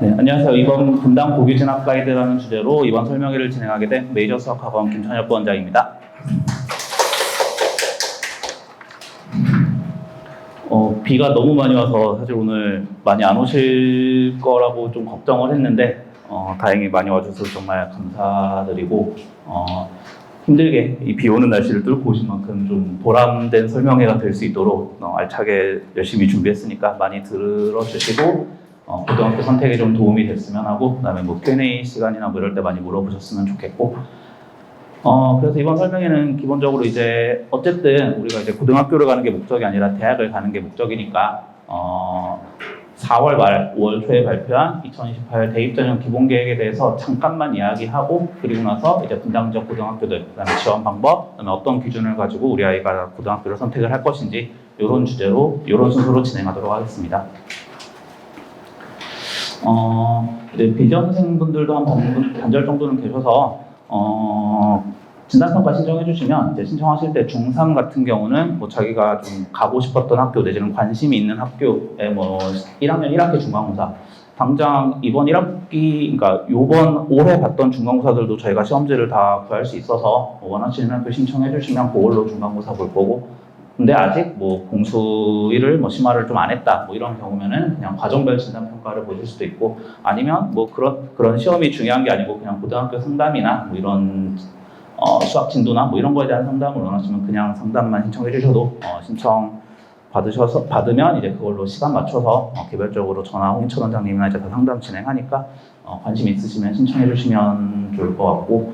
네, 안녕하세요. 이번 분당 고교 진학 가이드라는 주제로 이번 설명회를 진행하게 된 메이저 수학학원 김찬엽 부원장입니다. 비가 너무 많이 와서 사실 오늘 많이 안 오실 거라고 좀 걱정을 했는데 다행히 많이 와주셔서 정말 감사드리고 힘들게 이 비 오는 날씨를 뚫고 오신 만큼 좀 보람된 설명회가 될 수 있도록 알차게 열심히 준비했으니까 많이 들어주시고 고등학교 선택에 좀 도움이 됐으면 하고, 그다음에 뭐 Q&A 시간이나 뭐 이럴 때 많이 물어보셨으면 좋겠고, 그래서 이번 설명회는 기본적으로 이제 어쨌든 우리가 이제 고등학교를 가는 게 목적이 아니라 대학을 가는 게 목적이니까 4월 말, 5월 초에 발표한 2028 대입전형 기본계획에 대해서 잠깐만 이야기하고, 그리고 나서 이제 분당 지역 고등학교들, 그다음에 지원 방법, 그다음에 어떤 기준을 가지고 우리 아이가 고등학교를 선택을 할 것인지 이런 주제로, 이런 순서로 진행하도록 하겠습니다. 이제 비전생분들도 한 반절 정도는 계셔서 진단평가 신청해 주시면 이제 신청하실 때 중3 같은 경우는 뭐 자기가 좀 가고 싶었던 학교 내지는 관심이 있는 학교에 뭐 1학년 1학기 중간고사, 당장 이번 1학기, 그러니까 요번 올해 봤던 중간고사들도 저희가 시험지를 다 구할 수 있어서 원하시는 학교 신청해 주시면 그걸로 중간고사 볼 거고, 근데 아직 뭐 공수일을 뭐 심화를 좀 안 했다 뭐 이런 경우면은 그냥 과정별 진단 평가를 보실 수도 있고, 아니면 뭐 그런 시험이 중요한 게 아니고 그냥 고등학교 상담이나 뭐 이런 수학 진도나 뭐 이런 거에 대한 상담을 원하시면 그냥 상담만 신청해 주셔도 신청 받으면 이제 그걸로 시간 맞춰서 개별적으로 저나 홍인철 원장님이나 이제 다 상담 진행하니까 관심 있으시면 신청해 주시면 좋을 것 같고,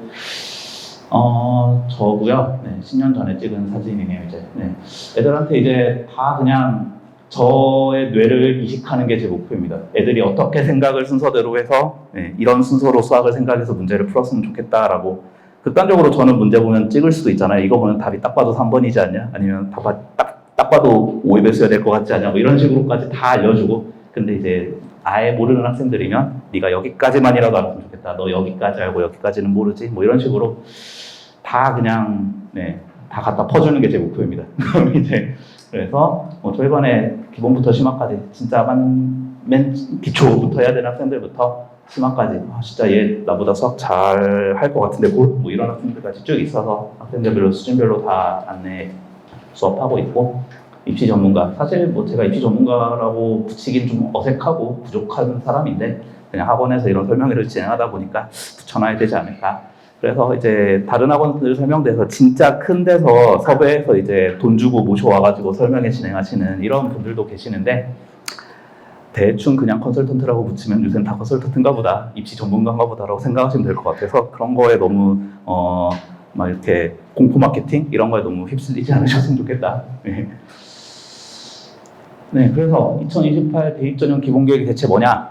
저고요. 네, 10년 전에 찍은 사진이네요, 이제. 네. 애들한테 이제 다 그냥 저의 뇌를 이식하는 게 제 목표입니다. 애들이 어떻게 생각을 순서대로 해서 이런 순서로 수학을 생각해서 문제를 풀었으면 좋겠다라고. 극단적으로 저는 문제 보면 찍을 수도 있잖아요. 이거 보면 답이 딱 봐도 3번이지 않냐? 아니면 딱 봐도 5의 배수여야 될 것 같지 않냐? 뭐 이런 식으로까지 다 알려주고. 근데 이제 아예 모르는 학생들이면 네가 여기까지만이라도 알았으면 좋겠다. 너 여기까지 알고 여기까지는 모르지? 뭐 이런 식으로 다 그냥 다 갖다 퍼주는 게 제 목표입니다. 그럼 이제 그래서 저 이번에 기본부터 심화까지 진짜 맨 기초부터 해야 되는 학생들부터 심화까지 진짜 얘 나보다 수학 잘 할 것 같은데 뭐 이런 학생들까지 쭉 있어서 학생들별로 수준별로 다 안내 수업하고 있고, 입시 전문가, 사실 뭐 제가 입시 전문가라고 붙이긴 좀 어색하고 부족한 사람인데 그냥 학원에서 이런 설명회를 진행하다 보니까 붙여놔야 되지 않을까. 그래서 이제 다른 학원들 설명돼서 진짜 큰 데서 섭외해서 이제 돈 주고 모셔와가지고 설명회 진행하시는 이런 분들도 계시는데, 대충 그냥 컨설턴트라고 붙이면 요새는 다 컨설턴트인가 보다, 입시 전문가인가 보다라고 생각하시면 될 것 같아서 그런 거에 너무 막 이렇게 공포 마케팅 이런 거에 너무 휩쓸리지 않으셨으면 좋겠다. 네, 그래서 2028 대입전형 기본계획이 대체 뭐냐?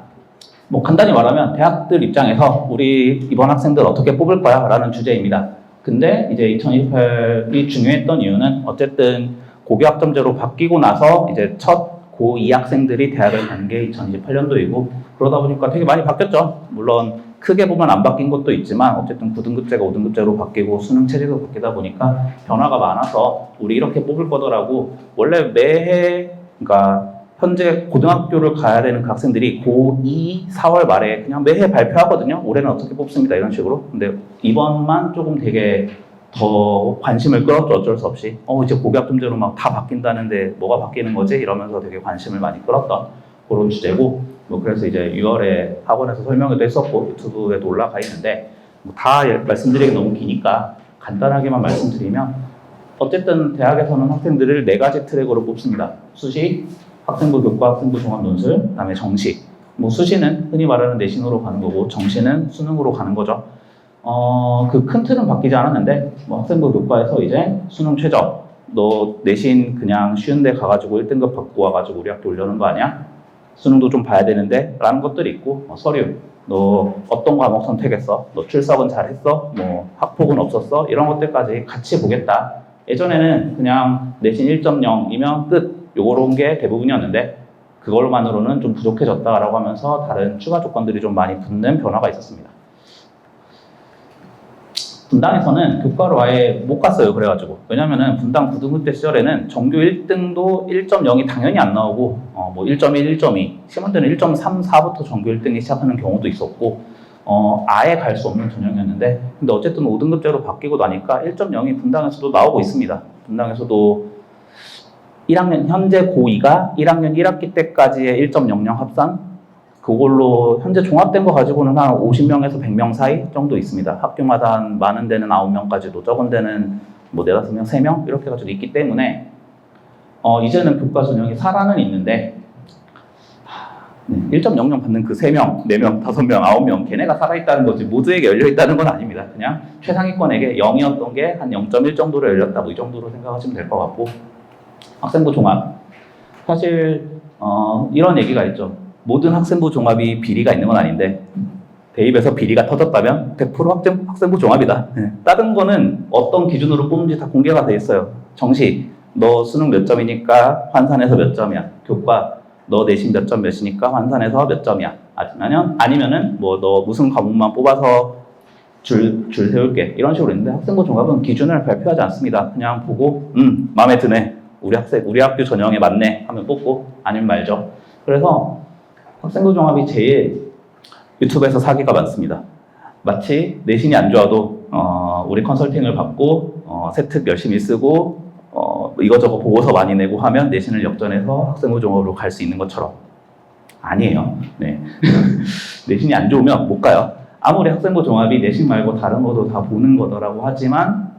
뭐 간단히 말하면 대학들 입장에서 우리 이번 학생들 어떻게 뽑을 거야? 라는 주제입니다. 근데 이제 2028이 중요했던 이유는 어쨌든 고교 학점제로 바뀌고 나서 이제 첫 고2 학생들이 대학을 가는 게 2028년도이고, 그러다 보니까 되게 많이 바뀌었죠. 물론 크게 보면 안 바뀐 것도 있지만 어쨌든 9등급제가 5등급제로 바뀌고 수능 체제도 바뀌다 보니까 변화가 많아서 우리 이렇게 뽑을 거더라고. 원래 매해, 그러니까 현재 고등학교를 가야 되는 그 학생들이 고2 4월 말에 그냥 매해 발표하거든요. 올해는 어떻게 뽑습니다. 이런 식으로. 근데 이번만 조금 되게 더 관심을 끌었죠. 어쩔 수 없이. 이제 고교학점제로 막 다 바뀐다는데 뭐가 바뀌는 거지? 이러면서 되게 관심을 많이 끌었던 그런 주제고, 뭐 그래서 이제 6월에 학원에서 설명회도 했었고 유튜브에도 올라가 있는데 뭐 다 말씀드리기 너무 기니까 간단하게만 말씀드리면, 어쨌든 대학에서는 학생들을 4가지 트랙으로 뽑습니다. 수시, 학생부 교과, 학생부 종합 논술, 그다음에 정시. 뭐 수시는 흔히 말하는 내신으로 가는 거고 정시는 수능으로 가는 거죠. 그 큰 틀은 바뀌지 않았는데 뭐 학생부 교과에서 이제 수능 최저, 너 내신 그냥 쉬운 데 가가지고 1등급 받고 와가지고 우리 학교 올려놓은 거 아니야? 수능도 좀 봐야 되는데 라는 것들이 있고, 서류, 너 어떤 과목 선택했어? 너 출석은 잘했어? 뭐 학폭은 없었어? 이런 것들까지 같이 보겠다. 예전에는 그냥 내신 1.0이면 끝, 요런 게 대부분이었는데 그걸로만으로는 좀 부족해졌다라고 하면서 다른 추가 조건들이 좀 많이 붙는 변화가 있었습니다. 분당에서는 교과로 아예 못 갔어요. 그래가지고. 왜냐면은 분당 고등급제 시절에는 전교 1등도 1.0이 당연히 안 나오고, 뭐 1.1, 1.2, 심한 때는 1.3, 4부터 전교 1등이 시작하는 경우도 있었고, 아예 갈 수 없는 전형이었는데, 근데 어쨌든 5등급제로 바뀌고 나니까 1.0이 분당에서도 나오고 있습니다. 분당에서도 1학년, 현재 고2가 1학년 1학기 때까지의 1.00 합산, 그걸로 현재 종합된 거 가지고는 한 50명에서 100명 사이 정도 있습니다. 학교마다 한 많은 데는 9명까지도, 적은 데는 뭐 4, 5명, 3명 이렇게 해가지고 있기 때문에 이제는 교과 전형이 살아는 있는데 1.00 받는 그 3명, 4명, 5명, 9명 걔네가 살아있다는 거지 모두에게 열려있다는 건 아닙니다. 그냥 최상위권에게 0이었던 게 한 0.1 정도로 열렸다 뭐 이 정도로 생각하시면 될 것 같고, 학생부 종합 사실 이런 얘기가 있죠. 모든 학생부 종합이 비리가 있는 건 아닌데 대입에서 비리가 터졌다면 100% 학생부 종합이다. 다른 거는 어떤 기준으로 뽑는지 다 공개가 돼 있어요. 정시 너 수능 몇 점이니까 환산해서 몇 점이야. 교과 너 내신 몇 점 몇이니까 환산해서 몇 점이야. 아니면은 뭐 너 무슨 과목만 뽑아서 줄 세울게 이런 식으로 있는데, 학생부 종합은 기준을 발표하지 않습니다. 그냥 보고 마음에 드네, 우리 학교 전형에 맞네 하면 뽑고 아니면 말죠. 그래서 학생부 종합이 제일 유튜브에서 사기가 많습니다. 마치 내신이 안 좋아도 우리 컨설팅을 받고 세특 열심히 쓰고 이거저거 보고서 많이 내고 하면 내신을 역전해서 학생부 종합으로 갈 수 있는 것처럼. 아니에요. 네. 내신이 안 좋으면 못 가요. 아무리 학생부 종합이 내신 말고 다른 것도 다 보는 거더라고 하지만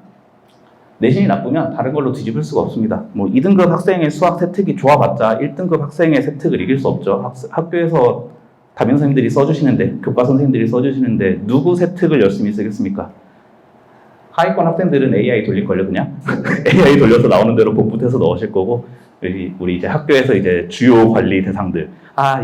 내신이 나쁘면 다른 걸로 뒤집을 수가 없습니다. 뭐 2등급 학생의 수학 세특이 좋아봤자 1등급 학생의 세특을 이길 수 없죠. 학교에서 담임 선생님들이 써주시는데, 교과 선생님들이 써주시는데 누구 세특을 열심히 쓰겠습니까? 하위권 학생들은 AI 돌릴걸요, 그냥? AI 돌려서 나오는 대로 복붙해서 넣으실 거고, 우리 이제 학교에서 이제 주요 관리 대상들,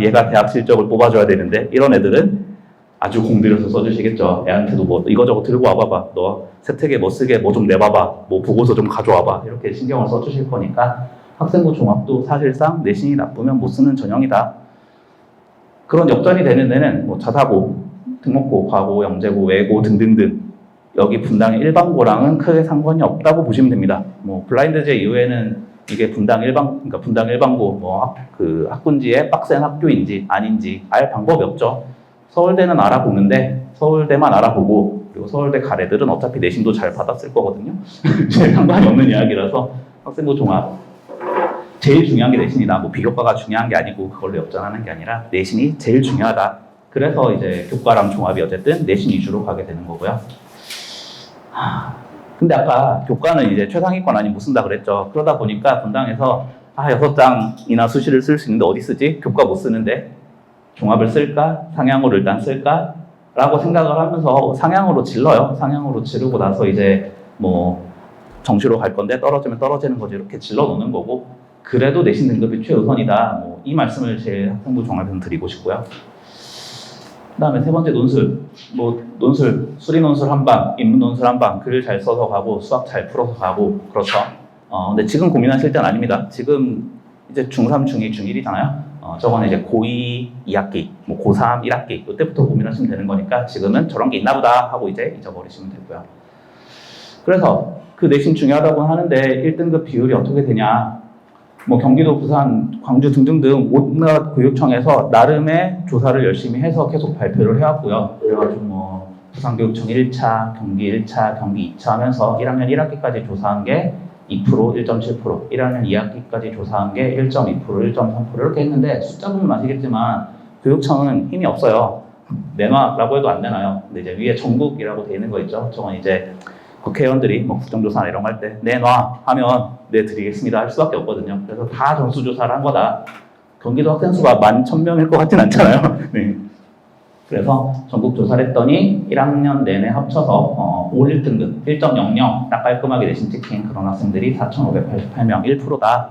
얘가 대학 실적을 뽑아줘야 되는데 이런 애들은 아주 공들여서 써주시겠죠. 애한테도 뭐 이거저거 들고 와봐봐, 너 세특에 뭐 쓰게 뭐 좀 내봐봐, 뭐 보고서 좀 가져와봐, 이렇게 신경을 써주실 거니까 학생부 종합도 사실상 내신이 나쁘면 못 쓰는 전형이다. 그런 역전이 되는 데는 뭐 자사고, 특목고, 과고, 영재고, 외고 등등등 여기 분당 일반고랑은 크게 상관이 없다고 보시면 됩니다. 뭐 블라인드제 이후에는 이게 그러니까 분당 일반고 그 학군지에 빡센 학교인지 아닌지 알 방법이 없죠. 서울대는 알아보는데 서울대만 알아보고, 그리고 서울대 가래들은 어차피 내신도 잘 받았을 거거든요. 상관이 없는 이야기라서 학생부 종합 제일 중요한 게 내신이다. 뭐 비교과가 중요한 게 아니고 그걸로 역전하는 게 아니라 내신이 제일 중요하다. 그래서 이제 교과랑 종합이 어쨌든 내신 위주로 가게 되는 거고요. 근데 아까 교과는 이제 최상위권 아니면 못 쓴다 그랬죠. 그러다 보니까 분당에서 6장이나 수시를 쓸 수 있는데 어디 쓰지? 교과 못 쓰는데 종합을 쓸까? 상향으로 일단 쓸까? 라고 생각을 하면서 상향으로 질러요. 상향으로 지르고 나서 이제 뭐 정시로 갈 건데 떨어지면 떨어지는 거지 이렇게 질러 놓는 거고, 그래도 내신 등급이 최우선이다. 뭐 이 말씀을 제 학생부 종합에서 드리고 싶고요. 그 다음에 세 번째 논술. 수리 논술 한 방, 인문 논술 한 방, 글을 잘 써서 가고 수학 잘 풀어서 가고 그렇죠. 근데 지금 고민하실 때는 아닙니다. 지금 이제 중3, 중2, 중1이잖아요. 저거는 이제 고2 2학기, 뭐 고3 1학기 이때부터 고민하시면 되는 거니까 지금은 저런 게 있나 보다 하고 이제 잊어버리시면 되고요. 그래서 그 내신 중요하다고 하는데 1등급 비율이 어떻게 되냐? 뭐 경기도, 부산, 광주 등등등 온갖 교육청에서 나름의 조사를 열심히 해서 계속 발표를 해왔고요. 그래가지고 뭐 부산교육청 1차, 경기 1차, 경기 2차 하면서 1학년 1학기까지 조사한 게 2%, 1.7%, 1학년 2학기까지 조사한 게 1.2%, 1.3% 이렇게 했는데 숫자 보면 아시겠지만 교육청은 힘이 없어요. 내놔라고 해도 안 내놔요. 근데 이제 위에 전국이라고 돼 있는 거 있죠. 저건 이제 국회의원들이 뭐 국정조사나 이런 거 할 때 내놔 하면 내드리겠습니다 할 수밖에 없거든요. 그래서 다 전수조사를 한 거다. 경기도 학생 수가 11,000명일 것 같진 않잖아요. 네. 그래서 전국 조사를 했더니 1학년 내내 합쳐서 5, 1등급 1.00 딱 깔끔하게 내신 찍힌 그런 학생들이 4,588명, 1%다.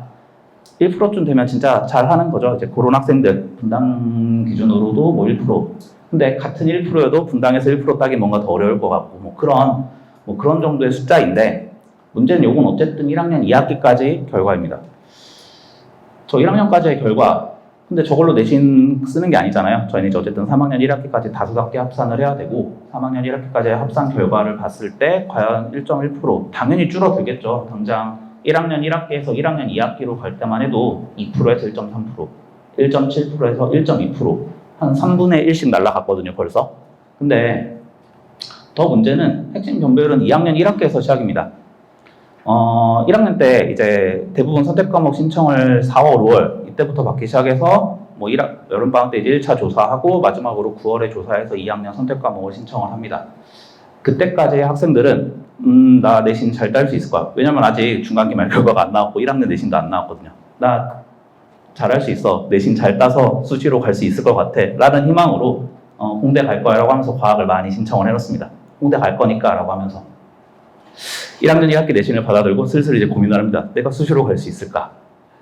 1%쯤 되면 진짜 잘하는 거죠. 이제 그런 학생들 분당 기준으로도 뭐 1%. 근데 같은 1%여도 분당에서 1% 따기 뭔가 더 어려울 것 같고 뭐 그런 정도의 숫자인데, 문제는 요건 어쨌든 1학년 2학기까지 결과입니다. 저 1학년까지의 결과 근데 저걸로 내신 쓰는 게 아니잖아요. 저희는 이제 어쨌든 3학년 1학기까지 다수답게 합산을 해야 되고 3학년 1학기까지의 합산 결과를 봤을 때 과연 1.1% 당연히 줄어들겠죠. 당장 1학년 1학기에서 1학년 2학기로 갈 때만 해도 2%에서 1.3%, 1.7%에서 1.2%, 한 3분의 1씩 날라갔거든요, 벌써. 근데 더 문제는 핵심 변별은 2학년 1학기에서 시작입니다. 1학년 때 이제 대부분 선택 과목 신청을 4월, 5월 이때부터 받기 시작해서 뭐 여름방학 때 이제 1차 조사하고 마지막으로 9월에 조사해서 2학년 선택 과목을 신청을 합니다. 그때까지 학생들은 나 내신 잘 딸 수 있을 거야. 왜냐면 아직 중간기말 결과가 안 나왔고 1학년 내신도 안 나왔거든요. 나 잘할 수 있어. 내신 잘 따서 수시로 갈 수 있을 것 같아. 라는 희망으로 홍대 갈 거야 라고 하면서 과학을 많이 신청을 해놓습니다. 홍대 갈 거니까 라고 하면서 1학년 1학기 내신을 받아들고 슬슬 이제 고민을 합니다. 내가 수시로 갈 수 있을까?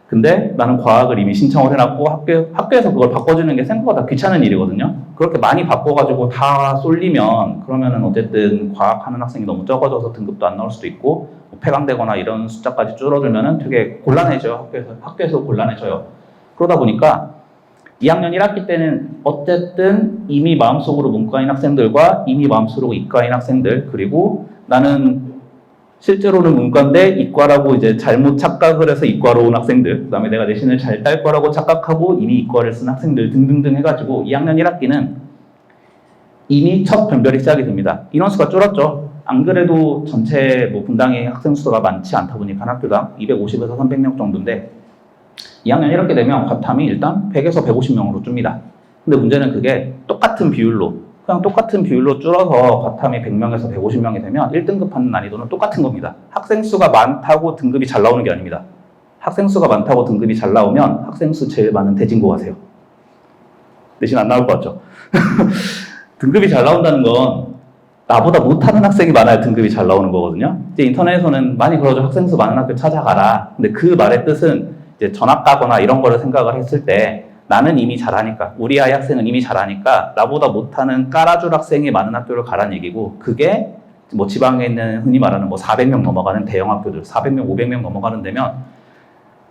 근데 나는 과학을 이미 신청을 해놨고 학교에서 그걸 바꿔주는 게 생각보다 귀찮은 일이거든요. 그렇게 많이 바꿔가지고 다 쏠리면 그러면은 어쨌든 과학하는 학생이 너무 적어져서 등급도 안 나올 수도 있고 뭐 폐강되거나 이런 숫자까지 줄어들면은 되게 곤란해져요. 학교에서 곤란해져요. 그러다 보니까 2학년 1학기 때는 어쨌든 이미 마음속으로 문과인 학생들과 이미 마음속으로 이과인 학생들 그리고 나는 실제로는 문과인데 이과라고 이제 잘못 착각을 해서 이과로 온 학생들, 그 다음에 내가 내신을 잘 딸 거라고 착각하고 이미 이과를 쓴 학생들 등등등 해가지고 2학년 1학기는 이미 첫 변별이 시작이 됩니다. 인원수가 줄었죠. 안 그래도 전체 뭐 분당의 학생 수가 많지 않다 보니까 한 학교당 250에서 300명 정도인데 2학년 1학기 되면 과탐이 일단 100에서 150명으로 줍니다. 근데 문제는 그게 똑같은 비율로 그냥 똑같은 비율로 줄어서 과탐이 100명에서 150명이 되면 1등급 받는 난이도는 똑같은 겁니다. 학생 수가 많다고 등급이 잘 나오는 게 아닙니다. 학생 수가 많다고 등급이 잘 나오면 학생 수 제일 많은 대진고 가세요. 내신 안 나올 것 같죠? 등급이 잘 나온다는 건 나보다 못하는 학생이 많아야 등급이 잘 나오는 거거든요. 이제 인터넷에서는 많이 그러죠. 학생 수 많은 학교 찾아가라. 근데 그 말의 뜻은 이제 전학 가거나 이런 거를 생각을 했을 때 나는 이미 잘하니까 우리 아이 학생은 이미 잘하니까 나보다 못하는 깔아줄 학생이 많은 학교를 가라는 얘기고 그게 뭐 지방에 있는 흔히 말하는 뭐 400명 넘어가는 대형 학교들 400명 500명 넘어가는 데면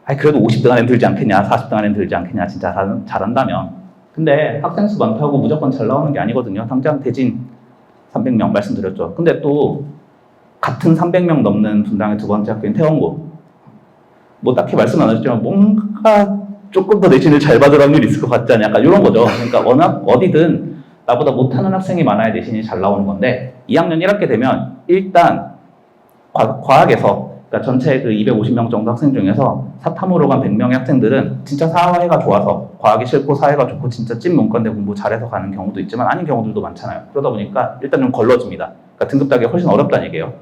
아니 그래도 50등 안에 들지 않겠냐 40등 안에 들지 않겠냐 진짜 잘한다면 근데 학생 수 많다고 무조건 잘 나오는 게 아니거든요. 당장 대진 300명 말씀드렸죠. 근데 또 같은 300명 넘는 분당의 두 번째 학교인 태원고 뭐 딱히 말씀 안 하셨지만 뭔가 조금 더 내신을 잘 받을 확률이 있을 것 같지 않냐 약간 이런 거죠. 그러니까 워낙 어디든 나보다 못하는 학생이 많아야 내신이 잘 나오는 건데 2학년 1학기 되면 일단 과학에서 그러니까 전체 그 250명 정도 학생 중에서 사탐으로 간 100명의 학생들은 진짜 사회가 좋아서 과학이 싫고 사회가 좋고 진짜 찐 문과인데 공부 잘해서 가는 경우도 있지만 아닌 경우들도 많잖아요. 그러다 보니까 일단 좀 걸러집니다. 그러니까 등급 따기가 훨씬 어렵다는 얘기예요.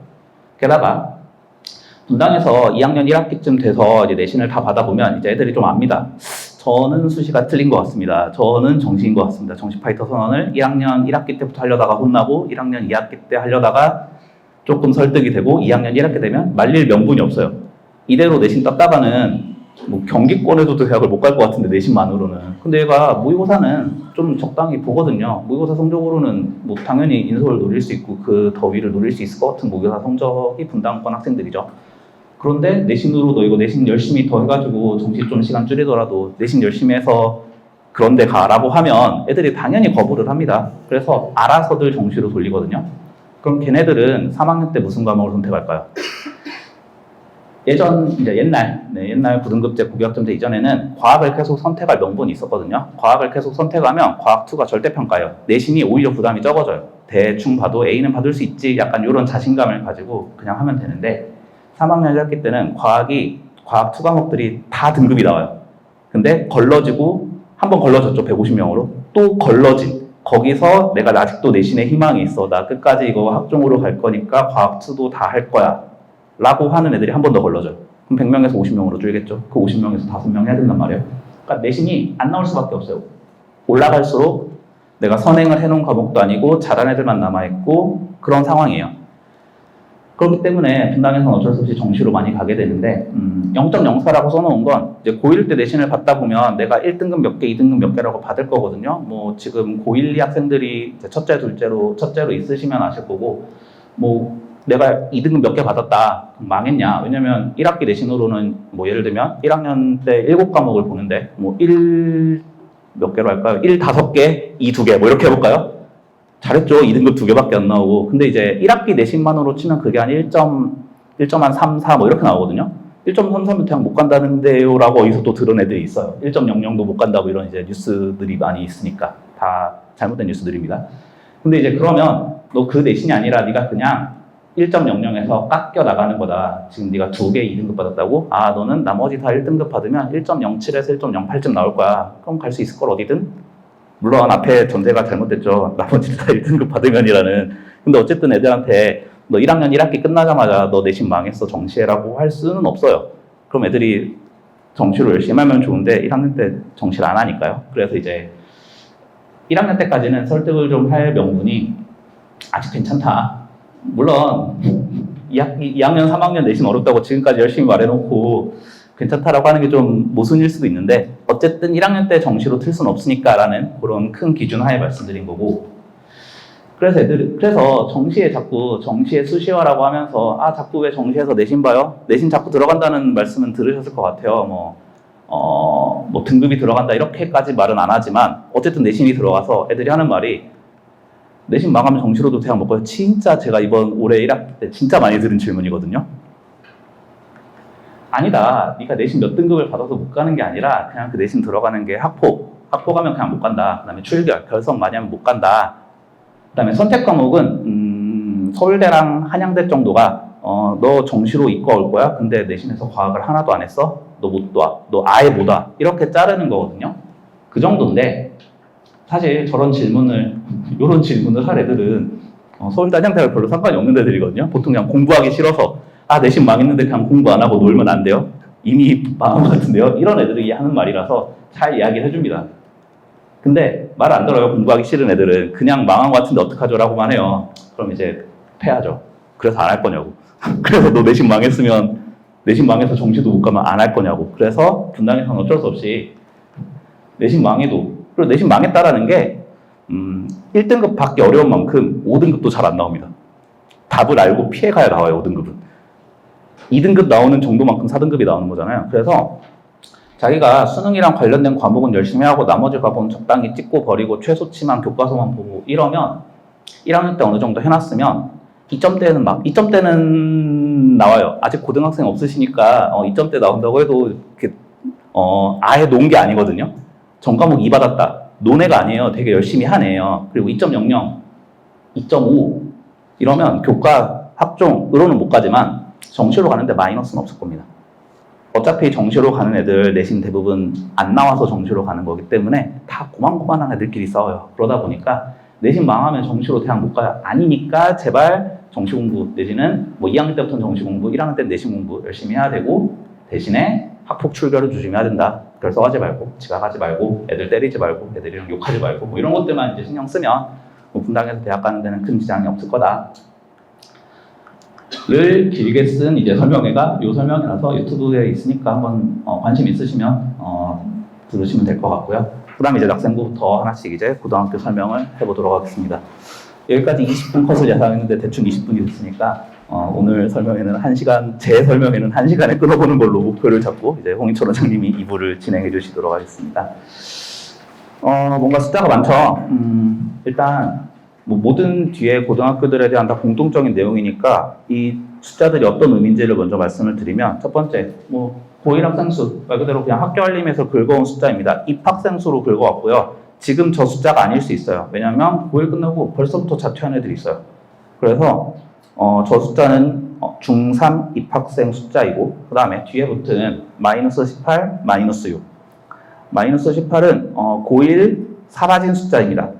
게다가 분당에서 2학년 1학기쯤 돼서 이제 내신을 다 받아보면 이제 애들이 좀 압니다. 저는 수시가 틀린 것 같습니다. 저는 정시인 것 같습니다. 정시 파이터 선언을 1학년 1학기 때부터 하려다가 혼나고 1학년 2학기 때 하려다가 조금 설득이 되고 2학년 1학기 되면 말릴 명분이 없어요. 이대로 내신 땄다가는 뭐 경기권에도 대학을 못 갈 것 같은데 내신만으로는. 근데 얘가 모의고사는 좀 적당히 보거든요. 모의고사 성적으로는 뭐 당연히 인서울 노릴 수 있고 그 더위를 노릴 수 있을 것 같은 모의고사 성적이 분당권 학생들이죠. 그런데 내신으로 너 이거 내신 열심히 더 해가지고 정시 좀 시간 줄이더라도 내신 열심히 해서 그런데 가라고 하면 애들이 당연히 거부를 합니다. 그래서 알아서들 정시로 돌리거든요. 그럼 걔네들은 3학년 때 무슨 과목을 선택할까요? 이제 옛날 9등급제 9교학점제 이전에는 과학을 계속 선택할 명분이 있었거든요. 과학을 계속 선택하면 과학2가 절대평가예요. 내신이 오히려 부담이 적어져요. 대충 봐도 A는 받을 수 있지 약간 이런 자신감을 가지고 그냥 하면 되는데 3학년 1학기 때는 과학 2 과목들이 다 등급이 나와요. 근데 걸러지고 한번 걸러졌죠. 150명으로. 또 걸러진. 거기서 내가 아직도 내신에 희망이 있어. 나 끝까지 이거 학종으로 갈 거니까 과학2도 다 할 거야. 라고 하는 애들이 한 번 더 걸러져요. 그럼 100명에서 50명으로 줄겠죠. 그 50명에서 5명 해야 된단 말이에요. 그러니까 내신이 안 나올 수밖에 없어요. 올라갈수록 내가 선행을 해놓은 과목도 아니고 잘한 애들만 남아있고 그런 상황이에요. 그렇기 때문에 분당에서는 어쩔 수 없이 정시로 많이 가게 되는데 0.04라고 써놓은 건 이제 고1 때 내신을 받다 보면 내가 1등급 몇 개, 2등급 몇 개라고 받을 거거든요. 뭐 지금 고1, 2 학생들이 첫째, 둘째로 있으시면 아실 거고 뭐 내가 2등급 몇 개 받았다. 망했냐? 왜냐면 1학기 내신으로는 뭐 예를 들면 1학년 때 7과목을 보는데 뭐 1 몇 개로 할까요? 1 5개, 2 2개 뭐 이렇게 해볼까요? 잘했죠. 2등급 2개밖에 안 나오고. 근데 이제 1학기 내신만으로 치면 그게 한 1.3, 4 뭐 이렇게 나오거든요. 1.33은 그냥 못 간다는데요 라고 어디서 또 들은 애들이 있어요. 1.00도 못 간다고 이런 이제 뉴스들이 많이 있으니까. 다 잘못된 뉴스들입니다. 근데 이제 그러면 너 그 내신이 아니라 네가 그냥 1.00에서 깎여 나가는 거다. 지금 네가 2개 2등급 받았다고? 아, 너는 나머지 다 1등급 받으면 1.07에서 1.08쯤 나올 거야. 그럼 갈 수 있을 걸 어디든? 물론 앞에 전제가 잘못됐죠. 나머지 다 1등급 받으면이라는. 근데 어쨌든 애들한테 너 1학년 1학기 끝나자마자 너 내신 망했어 정시해라고 할 수는 없어요. 그럼 애들이 정시로 열심히 하면 좋은데 1학년 때 정시를 안 하니까요. 그래서 이제 1학년 때까지는 설득을 좀 할 명분이 아직 괜찮다. 물론 2학년 3학년 내신 어렵다고 지금까지 열심히 말해놓고 괜찮다라고 하는 게 좀 모순일 수도 있는데 어쨌든 1학년 때 정시로 틀 수는 없으니까 라는 그런 큰 기준 하에 말씀드린 거고, 그래서 정시에 수시화라고 하면서 자꾸 왜 정시에서 내신 봐요? 내신 자꾸 들어간다는 말씀은 들으셨을 것 같아요. 뭐 등급이 들어간다 이렇게까지 말은 안 하지만 어쨌든 내신이 들어가서 애들이 하는 말이 내신 망하면 정시로도 대학 못 가요. 진짜 제가 이번 올해 1학기 때 진짜 많이 들은 질문이거든요. 아니다. 네가 내신 몇 등급을 받아서 못 가는 게 아니라 그냥 그 내신 들어가는 게 학폭 가면 그냥 못 간다. 그다음에 출결, 결석 많이 하면 못 간다. 그다음에 선택 과목은 서울대랑 한양대 정도가 너 정시로 이과 올 거야. 근데 내신에서 과학을 하나도 안 했어. 너 못 와. 너 아예 못 와. 이렇게 자르는 거거든요. 그 정도인데 사실 이런 질문을 할 애들은 서울대 한양대랑 별로 상관이 없는 애들이거든요. 보통 그냥 공부하기 싫어서 내신 망했는데 그냥 공부 안 하고 놀면 안 돼요. 이미 망한 것 같은데요. 이런 애들이 하는 말이라서 잘 이야기를 해줍니다. 근데 말 안 들어요. 공부하기 싫은 애들은 그냥 망한 것 같은데 어떡하죠? 라고만 해요. 그럼 이제 패하죠. 그래서 안 할 거냐고. 그래서 너 내신 망해서 정시도 못 가면 안 할 거냐고. 그래서 분당에서는 어쩔 수 없이 내신 망했다라는 게 1등급 받기 어려운 만큼 5등급도 잘 안 나옵니다. 답을 알고 피해가야 나와요. 5등급은. 2등급 나오는 정도만큼 4등급이 나오는 거잖아요. 그래서 자기가 수능이랑 관련된 과목은 열심히 하고 나머지 과목은 적당히 찍고 버리고 최소치만 교과서만 보고 이러면 1학년 때 어느 정도 해놨으면 2점대는 나와요. 아직 고등학생 없으시니까 2점대 나온다고 해도 이렇게 아예 놓은 게 아니거든요. 전 과목 2 받았다. 논애가 아니에요. 되게 열심히 하네요. 그리고 2.00, 2.5 이러면 교과, 학종, 의로는 못 가지만 정시로 가는데 마이너스는 없을 겁니다. 어차피 정시로 가는 애들 내신 대부분 안 나와서 정시로 가는 거기 때문에 다 고만고만한 애들끼리 싸워요. 그러다 보니까 내신 망하면 정시로 대학 못 가요. 아니니까 제발 정시 공부 내지는 뭐 2학년 때부터는 정시 공부, 1학년 때는 내신 공부 열심히 해야 되고 대신에 학폭 출결을 조심해야 된다. 결석하지 말고, 지각하지 말고, 애들 때리지 말고, 애들이랑 욕하지 말고 뭐 이런 것들만 이제 신경 쓰면 뭐 분당에서 대학 가는 데는 큰 지장이 없을 거다. 를 길게 쓴 이제 설명회가 요 설명이라서 유튜브에 있으니까 한번 관심 있으시면 들으시면 될 것 같고요. 그 다음에 이제 학생부부터 하나씩 이제 고등학교 설명을 해보도록 하겠습니다. 여기까지 20분 컷을 예상했는데 대충 20분이 됐으니까 오늘 설명회는 1시간, 제 설명회는 1시간에 끊어보는 걸로 목표를 잡고 이제 홍인철 원장님이 2부를 진행해 주시도록 하겠습니다. 뭔가 숫자가 많죠. 일단 뭐 모든 뒤에 고등학교들에 대한 다 공통적인 내용이니까 이 숫자들이 어떤 의미인지를 먼저 말씀을 드리면 첫 번째, 뭐 고1 학생 수, 말 그대로 그냥 학교 알림에서 긁어온 숫자입니다. 입학생 수로 긁어왔고요. 지금 저 숫자가 아닐 수 있어요. 왜냐하면 고1 끝나고 벌써부터 자퇴한 애들이 있어요. 그래서 저 숫자는 중3 입학생 숫자이고 그 다음에 뒤에 붙은 마이너스 18, 마이너스 6. 마이너스 18은 고1 사라진 숫자입니다.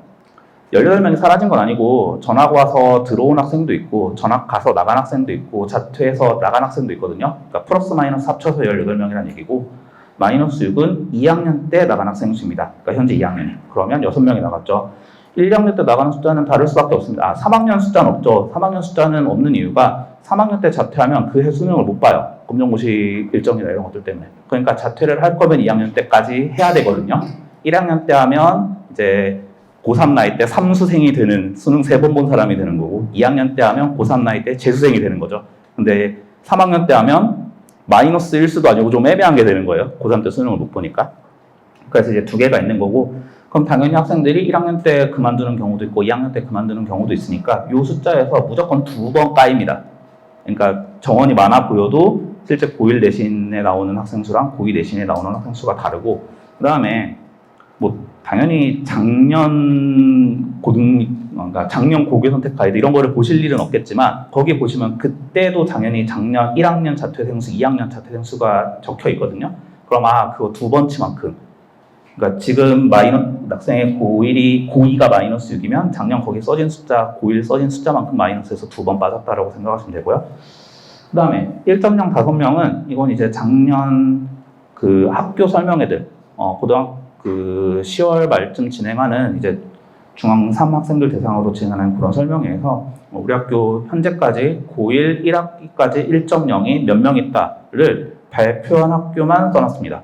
18명이 사라진 건 아니고 전학 와서 들어온 학생도 있고 전학 가서 나간 학생도 있고 자퇴해서 나간 학생도 있거든요. 그러니까 플러스 마이너스 합쳐서 18명이라는 얘기고 마이너스 6은 2학년 때 나간 학생 수입니다. 그러니까 현재 2학년이. 그러면 6명이 나갔죠. 1학년 때 나가는 숫자는 다를 수밖에 없습니다. 3학년 숫자는 없죠. 3학년 숫자는 없는 이유가 3학년 때 자퇴하면 그 해 수능을 못 봐요. 검정고시 일정이나 이런 것들 때문에. 그러니까 자퇴를 할 거면 2학년 때까지 해야 되거든요. 1학년 때 하면 이제 고3 나이 때 삼수생이 되는, 수능 3번 본 사람이 되는 거고, 2학년 때 하면 고3 나이 때 재수생이 되는 거죠. 근데 3학년 때 하면 마이너스 1수도 아니고 좀 애매한 게 되는 거예요. 고3 때 수능을 못 보니까. 그래서 이제 두 개가 있는 거고, 그럼 당연히 학생들이 1학년 때 그만두는 경우도 있고 2학년 때 그만두는 경우도 있으니까 이 숫자에서 무조건 2번 까입니다. 그러니까 정원이 많아 보여도 실제 고1 내신에 나오는 학생 수랑 고2 내신에 나오는 학생 수가 다르고, 그 다음에 뭐 당연히 그러니까 작년 고교 선택 가이드 이런 거를 보실 일은 없겠지만, 거기 보시면 그때도 당연히 작년 1학년 자퇴생 수, 2학년 자퇴생 수가 적혀 있거든요. 그럼 그거 2번치만큼, 그러니까 지금 학생의 고2가 마이너스 6이면 작년 거기 써진 숫자, 고1 써진 숫자만큼 마이너스에서 2번 빠졌다라고 생각하시면 되고요. 그 다음에 1.0 5명은 이건 이제 작년 그 학교 설명회들, 고등학교 10월 말쯤 진행하는 이제 중앙 3 학생들 대상으로 진행하는 그런 설명회에서 우리 학교 현재까지 고1 1학기까지 1.0이 몇 명 있다를 발표한 학교만 써놨습니다.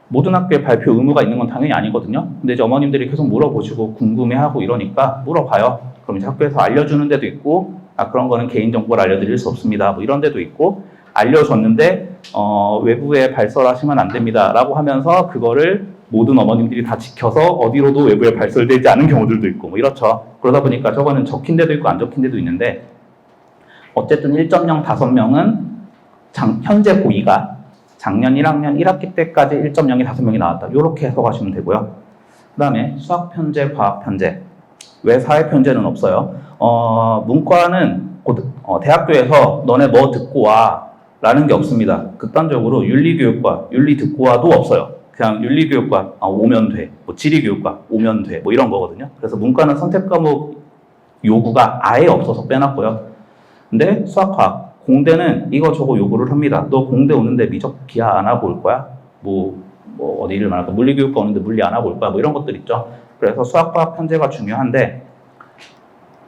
모든 학교에 발표 의무가 있는 건 당연히 아니거든요. 근데 이제 어머님들이 계속 물어보시고 궁금해하고 이러니까 물어봐요. 그럼 이제 학교에서 알려주는 데도 있고, 그런 거는 개인정보를 알려드릴 수 없습니다, 뭐 이런 데도 있고, 알려줬는데 외부에 발설하시면 안 됩니다 라고 하면서 그거를 모든 어머님들이 다 지켜서 어디로도 외부에 발설되지 않은 경우들도 있고 뭐 이렇죠. 그러다 보니까 저거는 적힌 데도 있고 안 적힌 데도 있는데, 어쨌든 1.0 5명은 현재 고2가 작년 1학년 1학기 때까지 1.0이 5명이 나왔다, 이렇게 해석하시면 되고요. 그 다음에 수학 편제, 과학 편제. 왜 사회 편제는 없어요? 문과는 대학교에서 너네 뭐 듣고 와 라는 게 없습니다. 극단적으로 윤리교육과 윤리 듣고 와도 없어요. 그냥 윤리교육과 오면 돼, 뭐 지리교육과 오면 돼, 뭐 이런 거거든요. 그래서 문과는 선택 과목 요구가 아예 없어서 빼놨고요. 근데 수학과학, 공대는 이거 저거 요구를 합니다. 너 공대 오는데 미적 기하 안 하고 올 거야? 뭐 어디를 말할까? 물리교육과 오는데 물리 안 하고 올 거야? 뭐 이런 것들 있죠. 그래서 수학과학 편제가 중요한데,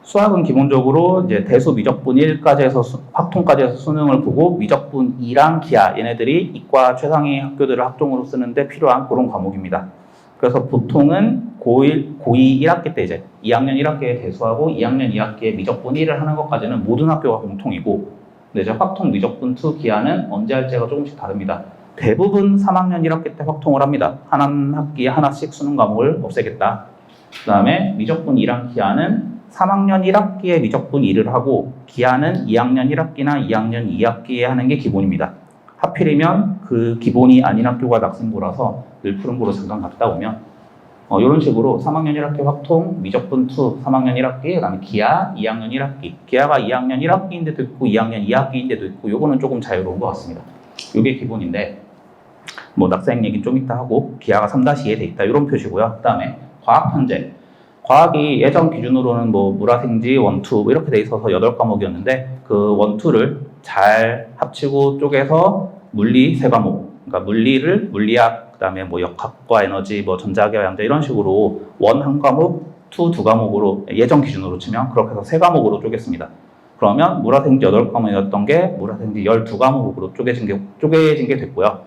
수학은 기본적으로 이제 대수 미적분 1까지 해서 확통까지 해서 수능을 보고, 미적분 2랑 기하, 얘네들이 이과 최상위 학교들을 학종으로 쓰는데 필요한 그런 과목입니다. 그래서 보통은 고2 1학기 때 이제 2학년 1학기에 대수하고 2학년 2학기에 미적분 1을 하는 것까지는 모든 학교가 공통이고, 근데 이제 확통 미적분 2 기하는 언제 할지가 조금씩 다릅니다. 대부분 3학년 1학기 때 확통을 합니다. 한 학기에 하나씩 수능 과목을 없애겠다. 그 다음에 미적분 2랑 기하는 3학년 1학기에 미적분 2를 하고, 기하는 2학년 1학기나 2학년 2학기에 하는 게 기본입니다. 하필이면 그 기본이 아닌 학교가 낙생고라서 늘 푸른고로 잠깐 갔다 오면 이런 식으로 3학년 1학기 확통, 미적분 2, 3학년 1학기, 그 다음에 기하 2학년 1학기. 기하가 2학년 1학기인데도 있고 2학년 2학기인데도 있고, 요거는 조금 자유로운 것 같습니다. 요게 기본인데, 뭐 낙생 얘기 좀 이따 하고, 기하가 3-2에 돼 있다, 이런 표시고요. 그 다음에 과학 편제. 과학이 예전 기준으로는 뭐 물화생지 1, 2 뭐 이렇게 돼 있어서 8과목이었는데, 그 1, 2를 잘 합치고 쪼개서 물리 3과목, 그러니까 물리를 물리학, 그 다음에 뭐 역학과 에너지, 뭐 전자기하 양자 이런 식으로 1 1과목, 2 2과목으로 예전 기준으로 치면 그렇게 해서 3과목으로 쪼갰습니다. 그러면 물화생지 8과목이었던 게 물화생지 12과목으로 쪼개진 게 됐고요.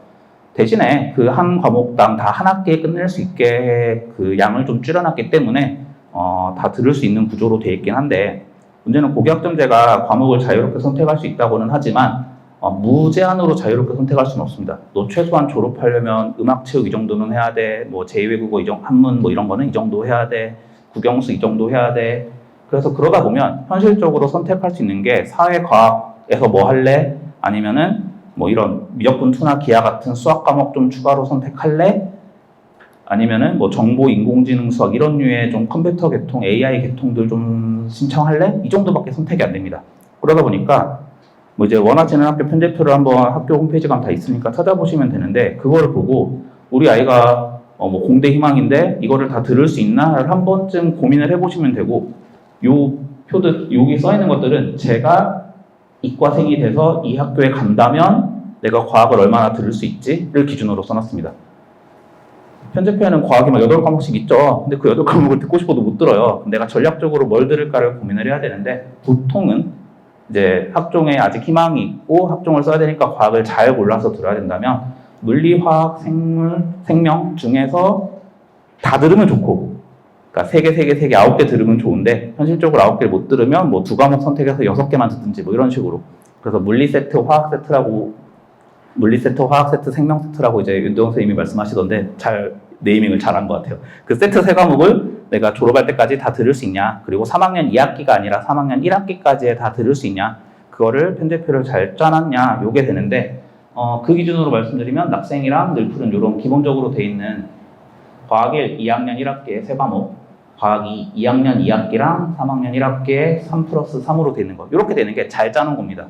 대신에 그 한 과목당 다 한 학기에 끝낼 수 있게 그 양을 좀 줄여놨기 때문에 다 들을 수 있는 구조로 되어 있긴 한데, 문제는 고교학점제가 과목을 자유롭게 선택할 수 있다고는 하지만 무제한으로 자유롭게 선택할 수는 없습니다. 너 최소한 졸업하려면 음악체육 이 정도는 해야 돼, 뭐 제2외국어 한문 뭐 이런 거는 이 정도 해야 돼, 국영수 이 정도 해야 돼. 그래서 그러다 보면 현실적으로 선택할 수 있는 게 사회과학에서 뭐 할래? 아니면은 뭐 이런 미적분 2나 기하 같은 수학 과목 좀 추가로 선택할래? 아니면은 뭐 정보, 인공지능, 수학 이런 류의 좀 컴퓨터 계통, AI 계통들 좀 신청할래? 이 정도밖에 선택이 안 됩니다. 그러다 보니까 뭐 이제 원하시는 학교 편제표를 한번 학교 홈페이지 가면 다 있으니까 찾아보시면 되는데, 그거를 보고 우리 아이가 뭐 공대 희망인데 이거를 다 들을 수 있나를 한 번쯤 고민을 해보시면 되고, 요 표들 여기 써 있는 것들은 제가 이과생이 돼서 이 학교에 간다면 내가 과학을 얼마나 들을 수 있지를 기준으로 써놨습니다. 편제표에는 과학이 막 8과목씩 있죠. 근데 그 8과목을 듣고 싶어도 못 들어요. 내가 전략적으로 뭘 들을까를 고민을 해야 되는데, 보통은 이제 학종에 아직 희망이 있고 학종을 써야 되니까 과학을 잘 골라서 들어야 된다면 물리, 화학, 생물, 생명 중에서 다 들으면 좋고, 그러니까 3개 9개 들으면 좋은데 현실적으로 9개를 못 들으면 뭐 2과목 선택해서 6개만 듣든지 뭐 이런 식으로. 그래서 물리 세트, 화학 세트라고 물리 세트, 화학 세트, 생명 세트라고 이제 윤도영 선생님이 말씀하시던데 잘 네이밍을 잘한 것 같아요. 그 세트 3과목을 내가 졸업할 때까지 다 들을 수 있냐, 그리고 3학년 2학기가 아니라 3학년 1학기까지 다 들을 수 있냐, 그거를 편제표를 잘 짜놨냐, 요게 되는데 그 기준으로 말씀드리면 낙생이랑 늘풀은 이런 기본적으로 돼 있는 과학 1 2학년 1학기에 3과목, 과학 2 2학년 2학기랑 3학년 1학기에 3+3으로 돼 있는 거, 이렇게 되는 게 잘 짜놓은 겁니다.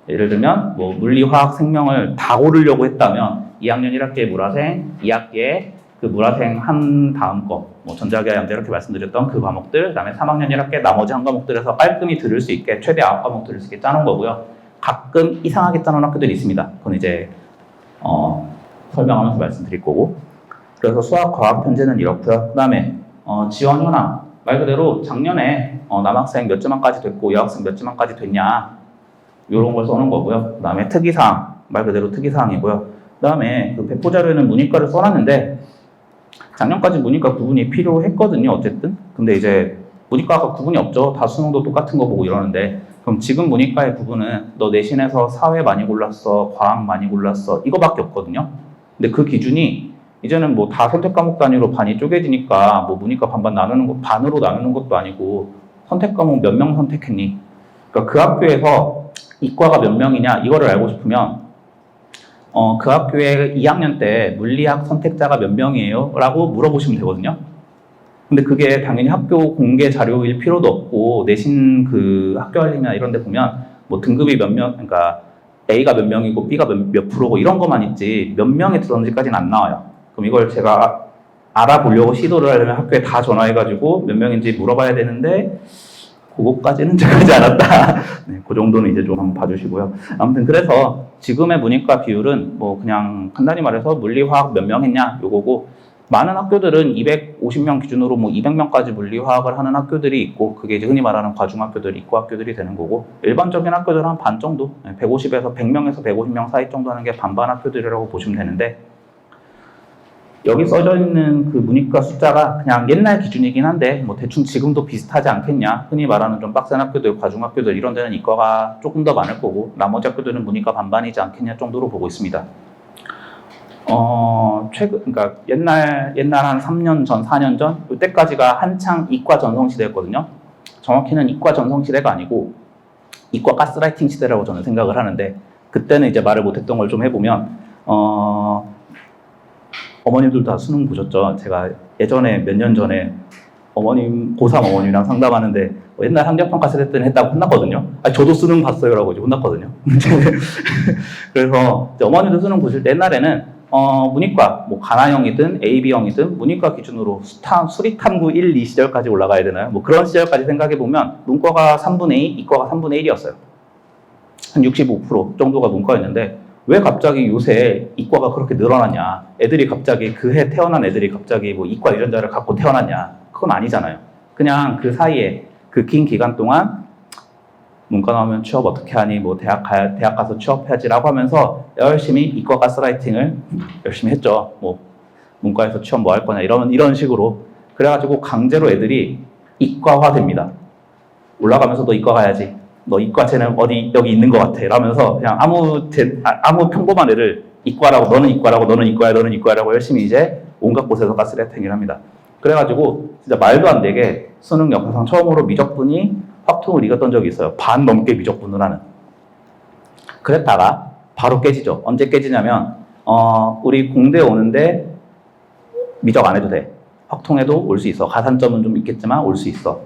예를 들면 뭐 물리, 화학, 생명을 다 고르려고 했다면 2학년 1학기에 물화생, 2학기에 그 물화생 한 다음 거, 뭐 전자기하 양자 이렇게 말씀드렸던 그 과목들, 그다음에 3학년 1학기에 나머지 한 과목들에서 깔끔히 들을 수 있게 최대 9과목 들을 수 있게 짜놓은 거고요. 가끔 이상하게 짜놓은 학교들이 있습니다. 그건 이제 설명하면서 말씀드릴 거고. 그래서 수학, 과학 편제는 이렇고요. 그다음에 지원 현황, 말 그대로 작년에 남학생 몇 점만까지 됐고 여학생 몇 점만까지 됐냐, 이런 걸 써놓은 거고요. 그 다음에 특이사항, 말 그대로 특이사항이고요. 그 다음에 그 배포 자료에는 문이과를 써놨는데 작년까지 문이과 구분이 필요했거든요. 어쨌든. 근데 이제 문이과가 구분이 없죠. 다 수능도 똑같은 거 보고 이러는데, 그럼 지금 문이과의 구분은 너 내신에서 사회 많이 골랐어, 과학 많이 골랐어, 이거밖에 없거든요. 근데 그 기준이 이제는 뭐 다 선택 과목 단위로 반이 쪼개지니까 뭐 문이과 반반 나누는 거, 반으로 나누는 것도 아니고 선택 과목 몇 명 선택했니? 그러니까 그 학교에서 이과가 몇 명이냐, 이거를 알고 싶으면 그 학교에 2학년 때 물리학 선택자가 몇 명이에요? 라고 물어보시면 되거든요. 근데 그게 당연히 학교 공개 자료일 필요도 없고, 내신 그 학교 알림이나 이런 데 보면 뭐 등급이 몇 명, 그러니까 A가 몇 명이고 B가 몇 프로고 이런 것만 있지 몇 명이 들었는지까지는 안 나와요. 그럼 이걸 제가 알아보려고 시도를 하려면 학교에 다 전화해가지고 몇 명인지 물어봐야 되는데 그거까지는 잘하지 않았다. 네, 그 정도는 이제 좀 한번 봐주시고요. 아무튼 그래서 지금의 문이과 비율은 뭐 그냥 간단히 말해서 물리, 화학 몇 명 했냐 요거고, 많은 학교들은 250명 기준으로 뭐 200명까지 물리, 화학을 하는 학교들이 있고, 그게 이제 흔히 말하는 과중학교들, 이과학교들이 되는 거고, 일반적인 학교들은 한 반 정도, 150에서 100명에서 150명 사이 정도 하는 게 반반 학교들이라고 보시면 되는데, 여기 써져 있는 그 문이과 숫자가 그냥 옛날 기준이긴 한데 뭐 대충 지금도 비슷하지 않겠냐. 흔히 말하는 좀 빡센 학교들, 과중학교들 이런 데는 이과가 조금 더 많을 거고, 나머지 학교들은 문이과 반반이지 않겠냐 정도로 보고 있습니다. 그러니까 옛날 한 3년 전, 4년 전 이때까지가 한창 이과 전성 시대였거든요. 정확히는 이과 전성 시대가 아니고 이과 가스라이팅 시대라고 저는 생각을 하는데, 그때는 이제 말을 못했던 걸 좀 해보면 어머님들도 다 수능 보셨죠? 제가 예전에 몇 년 전에 어머님, 고3 어머님이랑 상담하는데 옛날 학력평가 세대 때는 했다고 혼났거든요. 저도 수능 봤어요 라고 이제 혼났거든요. 그래서 이제 어머님도 수능 보실 때 옛날에는 문이과, 뭐 가나형이든 AB형이든 문이과 기준으로 수리탐구 1, 2 시절까지 올라가야 되나요? 뭐 그런 시절까지 생각해보면 문과가 3분의 2, 이과가 3분의 1이었어요. 한 65% 정도가 문과였는데 왜 갑자기 요새 이과가 그렇게 늘어나냐, 애들이 갑자기 그 해 태어난 애들이 갑자기 뭐 이과 유전자를 갖고 태어났냐, 그건 아니잖아요. 그냥 그 사이에 그 긴 기간 동안 문과 나오면 취업 어떻게 하니, 뭐 대학 가서 취업해야지라고 하면서 열심히 이과 가스라이팅을 열심히 했죠. 뭐 문과에서 취업 뭐 할 거냐 이런 식으로. 그래가지고 강제로 애들이 이과화 됩니다. 올라가면서 너 이과 가야지, 너 이과 쟤는 어디 여기 있는 것 같아 라면서 그냥 아무 평범한 애를 이과라고, 너는 이과라고, 너는 이과야, 너는 이과라고 열심히 이제 온갖 곳에서 가스라이팅을 합니다. 그래가지고 진짜 말도 안 되게 수능 역사상 처음으로 미적분이 확통을 이겼던 적이 있어요. 반 넘게 미적분을 하는. 그랬다가 바로 깨지죠. 언제 깨지냐면 우리 공대 오는데 미적 안 해도 돼. 확통해도 올 수 있어. 가산점은 좀 있겠지만 올 수 있어.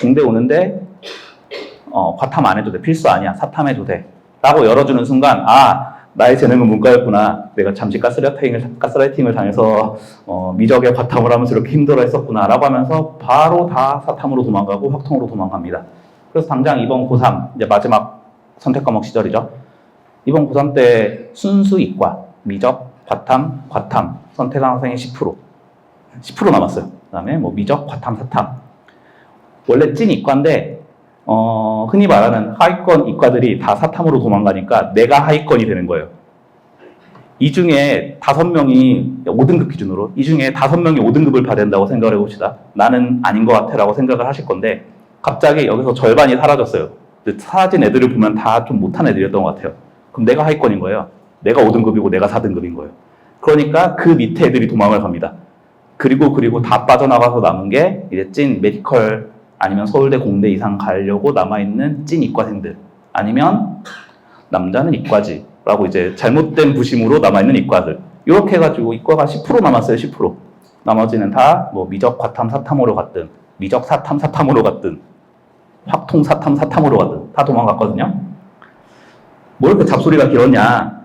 공대 오는데 과탐 안 해도 돼. 필수 아니야. 사탐해도 돼. 라고 열어주는 순간, 나의 재능은 문과였구나. 내가 잠시 가스라이팅을 당해서 미적에 과탐을 하면서 이렇게 힘들어 했었구나 라고 하면서 바로 다 사탐으로 도망가고 확통으로 도망갑니다. 그래서 당장 이번 고3, 이제 마지막 선택 과목 시절이죠. 이번 고3 때 순수 이과, 미적, 과탐 선택한 학생이 10% 남았어요. 그 다음에 뭐 미적, 과탐, 사탐. 원래 찐 이과인데 흔히 말하는 하위권 이과들이 다 사탐으로 도망가니까 내가 하위권이 되는 거예요. 이 중에 5명이 5등급 기준으로 이 중에 5명이 5등급을 받아야 된다고 생각을 해봅시다. 나는 아닌 것 같아 라고 생각을 하실 건데 갑자기 여기서 절반이 사라졌어요. 사라진 애들을 보면 다 좀 못한 애들이었던 것 같아요. 그럼 내가 하위권인 거예요. 내가 5등급이고 내가 4등급인 거예요. 그러니까 그 밑에 애들이 도망을 갑니다. 그리고 다 빠져나가서 남은 게 이제 찐 메디컬 아니면 서울대 공대 이상 가려고 남아있는 찐 이과생들 아니면 남자는 이과지 라고 이제 잘못된 부심으로 남아있는 이과들 이렇게 해가지고 이과가 10% 남았어요. 10%. 나머지는 다 뭐 미적 과탐 사탐으로 갔든 미적 사탐 사탐으로 갔든 확통 사탐 사탐으로 갔든 다 도망갔거든요. 뭐 이렇게 잡소리가 길었냐.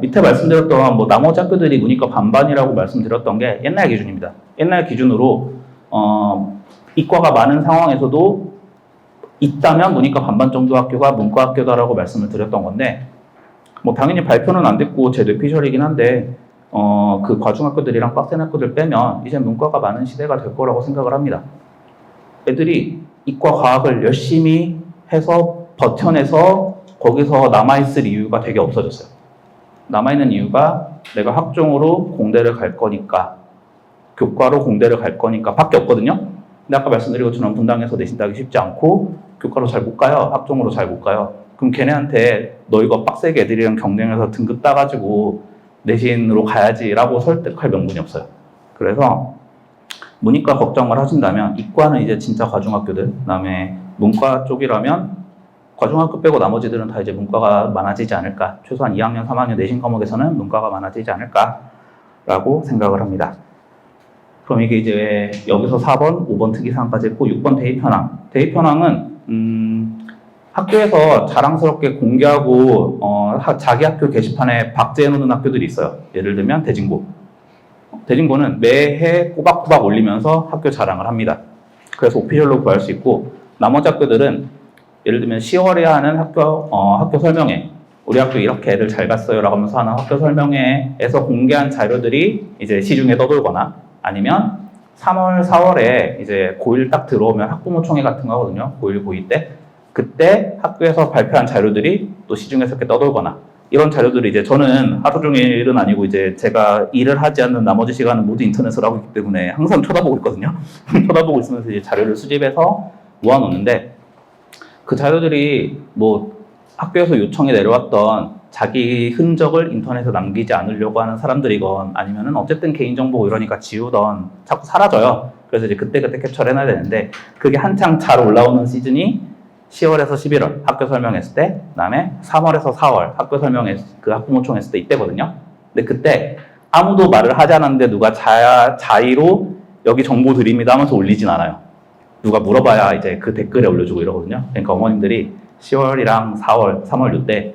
밑에 말씀드렸던 뭐 나머지 학교들이 문이과 반반이라고 말씀드렸던 게 옛날 기준입니다. 옛날 기준으로 이과가 많은 상황에서도 있다면 문이과 반반 정도 학교가 문과 학교다라고 말씀을 드렸던 건데 뭐 당연히 발표는 안 됐고 제 뇌피셜이긴 한데 그 과중학교들이랑 빡센 학교들 빼면 이제 문과가 많은 시대가 될 거라고 생각을 합니다. 애들이 이과 과학을 열심히 해서 버텨내서 거기서 남아있을 이유가 되게 없어졌어요. 남아있는 이유가 내가 학종으로 공대를 갈 거니까 교과로 공대를 갈 거니까 밖에 없거든요. 근데 아까 말씀드린 것처럼 분당에서 내신 따기 쉽지 않고 교과로 잘 못 가요. 학종으로 잘 못 가요. 그럼 걔네한테 너 이거 빡세게 애들이랑 경쟁해서 등급 따가지고 내신으로 가야지라고 설득할 명분이 없어요. 그래서 문이과 걱정을 하신다면 이과는 이제 진짜 과중학교들, 그다음에 문과 쪽이라면 과중학교 빼고 나머지들은 다 이제 문과가 많아지지 않을까. 최소한 2학년, 3학년 내신 과목에서는 문과가 많아지지 않을까라고 생각을 합니다. 그럼 이게 이제 여기서 4번, 5번 특이사항까지 했고 6번 대입현황. 대입현황은 학교에서 자랑스럽게 공개하고 자기 학교 게시판에 박제해놓는 학교들이 있어요. 예를 들면 대진고. 대진고는 매해 꼬박꼬박 올리면서 학교 자랑을 합니다. 그래서 오피셜로 구할 수 있고 나머지 학교들은 예를 들면 10월에 하는 학교 설명회, 우리 학교 이렇게 애들 잘 갔어요 라고 하면서 하는 학교 설명회에서 공개한 자료들이 이제 시중에 떠돌거나 아니면 3월, 4월에 이제 고1 딱 들어오면 학부모총회 같은 거 하거든요. 고1, 고2 때. 그때 학교에서 발표한 자료들이 또 시중에서 이렇게 떠돌거나 이런 자료들이 이제 저는 하루 종일은 아니고 이제 제가 일을 하지 않는 나머지 시간은 모두 인터넷으로 하고 있기 때문에 항상 쳐다보고 있거든요. 쳐다보고 있으면서 이제 자료를 수집해서 모아놓는데 그 자료들이 뭐 학교에서 요청이 내려왔던 자기 흔적을 인터넷에 남기지 않으려고 하는 사람들이건 아니면은 어쨌든 개인정보 이러니까 지우던 자꾸 사라져요. 그래서 이제 그때그때 캡처를 해놔야 되는데 그게 한창 잘 올라오는 시즌이 10월에서 11월 학교 설명했을 때, 그 다음에 3월에서 4월 학교 그 학부모총 했을 때 이때거든요. 근데 그때 아무도 말을 하지 않았는데 누가 자의로 여기 정보 드립니다 하면서 올리진 않아요. 누가 물어봐야 이제 그 댓글에 올려주고 이러거든요. 그러니까 어머님들이 10월이랑 4월, 3월 이때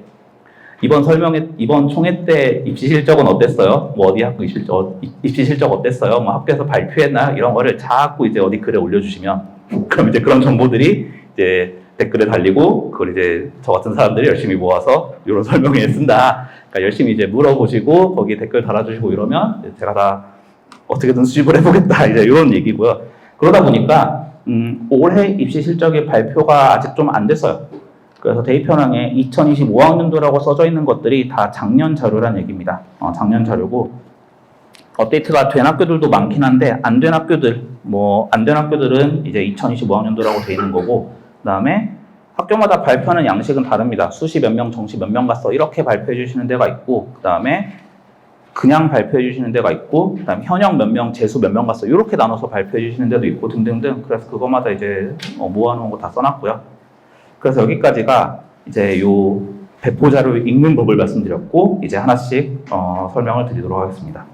이번 총회 때 입시 실적은 어땠어요? 뭐 어디 학교 입시 실적 어땠어요? 뭐 학교에서 발표했나요? 이런 거를 자꾸 이제 어디 글에 올려주시면 그럼 이제 그런 정보들이 이제 댓글에 달리고 그걸 이제 저 같은 사람들이 열심히 모아서 이런 설명에 쓴다. 그러니까 열심히 이제 물어보시고 거기 댓글 달아주시고 이러면 제가 다 어떻게든 수집을 해보겠다. 이제 이런 얘기고요. 그러다 보니까 올해 입시 실적의 발표가 아직 좀 안 됐어요. 그래서 대입현황에 2025학년도라고 써져 있는 것들이 다 작년 자료란 얘기입니다. 작년 자료고 업데이트가 된 학교들도 많긴 한데 안 된 학교들은 이제 2025학년도라고 돼 있는 거고 그다음에 학교마다 발표하는 양식은 다릅니다. 수시 몇 명, 정시 몇 명 갔어 이렇게 발표해 주시는 데가 있고 그다음에 그냥 발표해 주시는 데가 있고 그다음에 현역 몇 명, 재수 몇 명 갔어 이렇게 나눠서 발표해 주시는 데도 있고 등등등. 그래서 그거마다 이제 모아놓은 거 다 써놨고요. 그래서 여기까지가 이제 요 배포 자료 읽는 법을 말씀드렸고 이제 하나씩 설명을 드리도록 하겠습니다.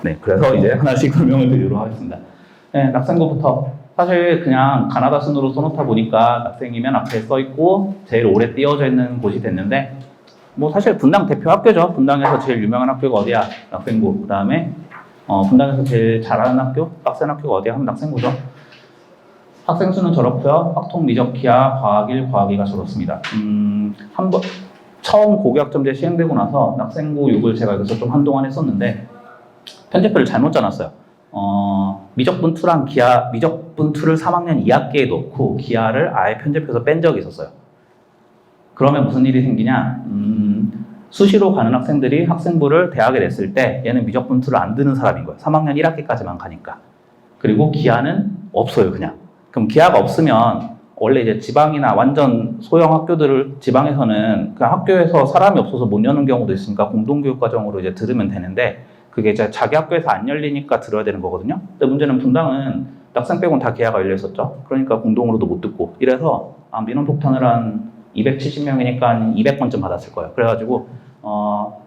네, 그래서 이제 하나씩 설명을 드리도록 하겠습니다. 네, 낙생고부터 사실 그냥 가나다 순으로 써놓다 보니까 낙생이면 앞에 써있고 제일 오래 띄워져 있는 곳이 됐는데 뭐 사실 분당 대표 학교죠. 분당에서 제일 유명한 학교가 어디야? 낙생고. 그 다음에 분당에서 제일 잘하는 학교, 빡센 학교가 어디야? 하면 낙생고죠. 학생 수는 저렇고요. 확통, 미적, 기하, 과학 1, 과학 2가 저렇습니다. 처음 고교학점제 시행되고 나서 낙생고 6을 제가 여기서 좀 한동안 했었는데 편집표를 잘못 짜놨어요. 미적분2랑 미적분2를 3학년 2학기에 넣고 기하를 아예 편집해서 뺀 적이 있었어요. 그러면 무슨 일이 생기냐? 수시로 가는 학생들이 학생부를 대학에 냈을 때 얘는 미적분투를 안 드는 사람인 거예요. 3학년 1학기까지만 가니까. 그리고 기하는 없어요, 그냥. 그럼 기하가 없으면 원래 이제 지방이나 완전 소형 학교들을 지방에서는 그 학교에서 사람이 없어서 못 여는 경우도 있으니까 공동교육 과정으로 이제 들으면 되는데 그게 이제 자기 학교에서 안 열리니까 들어야 되는 거거든요. 근데 문제는 분당은 학생 빼고는 다 기하가 열려 있었죠. 그러니까 공동으로도 못 듣고 이래서 민원 폭탄을 한 270명이니까 한 200번쯤 받았을 거예요. 그래가지고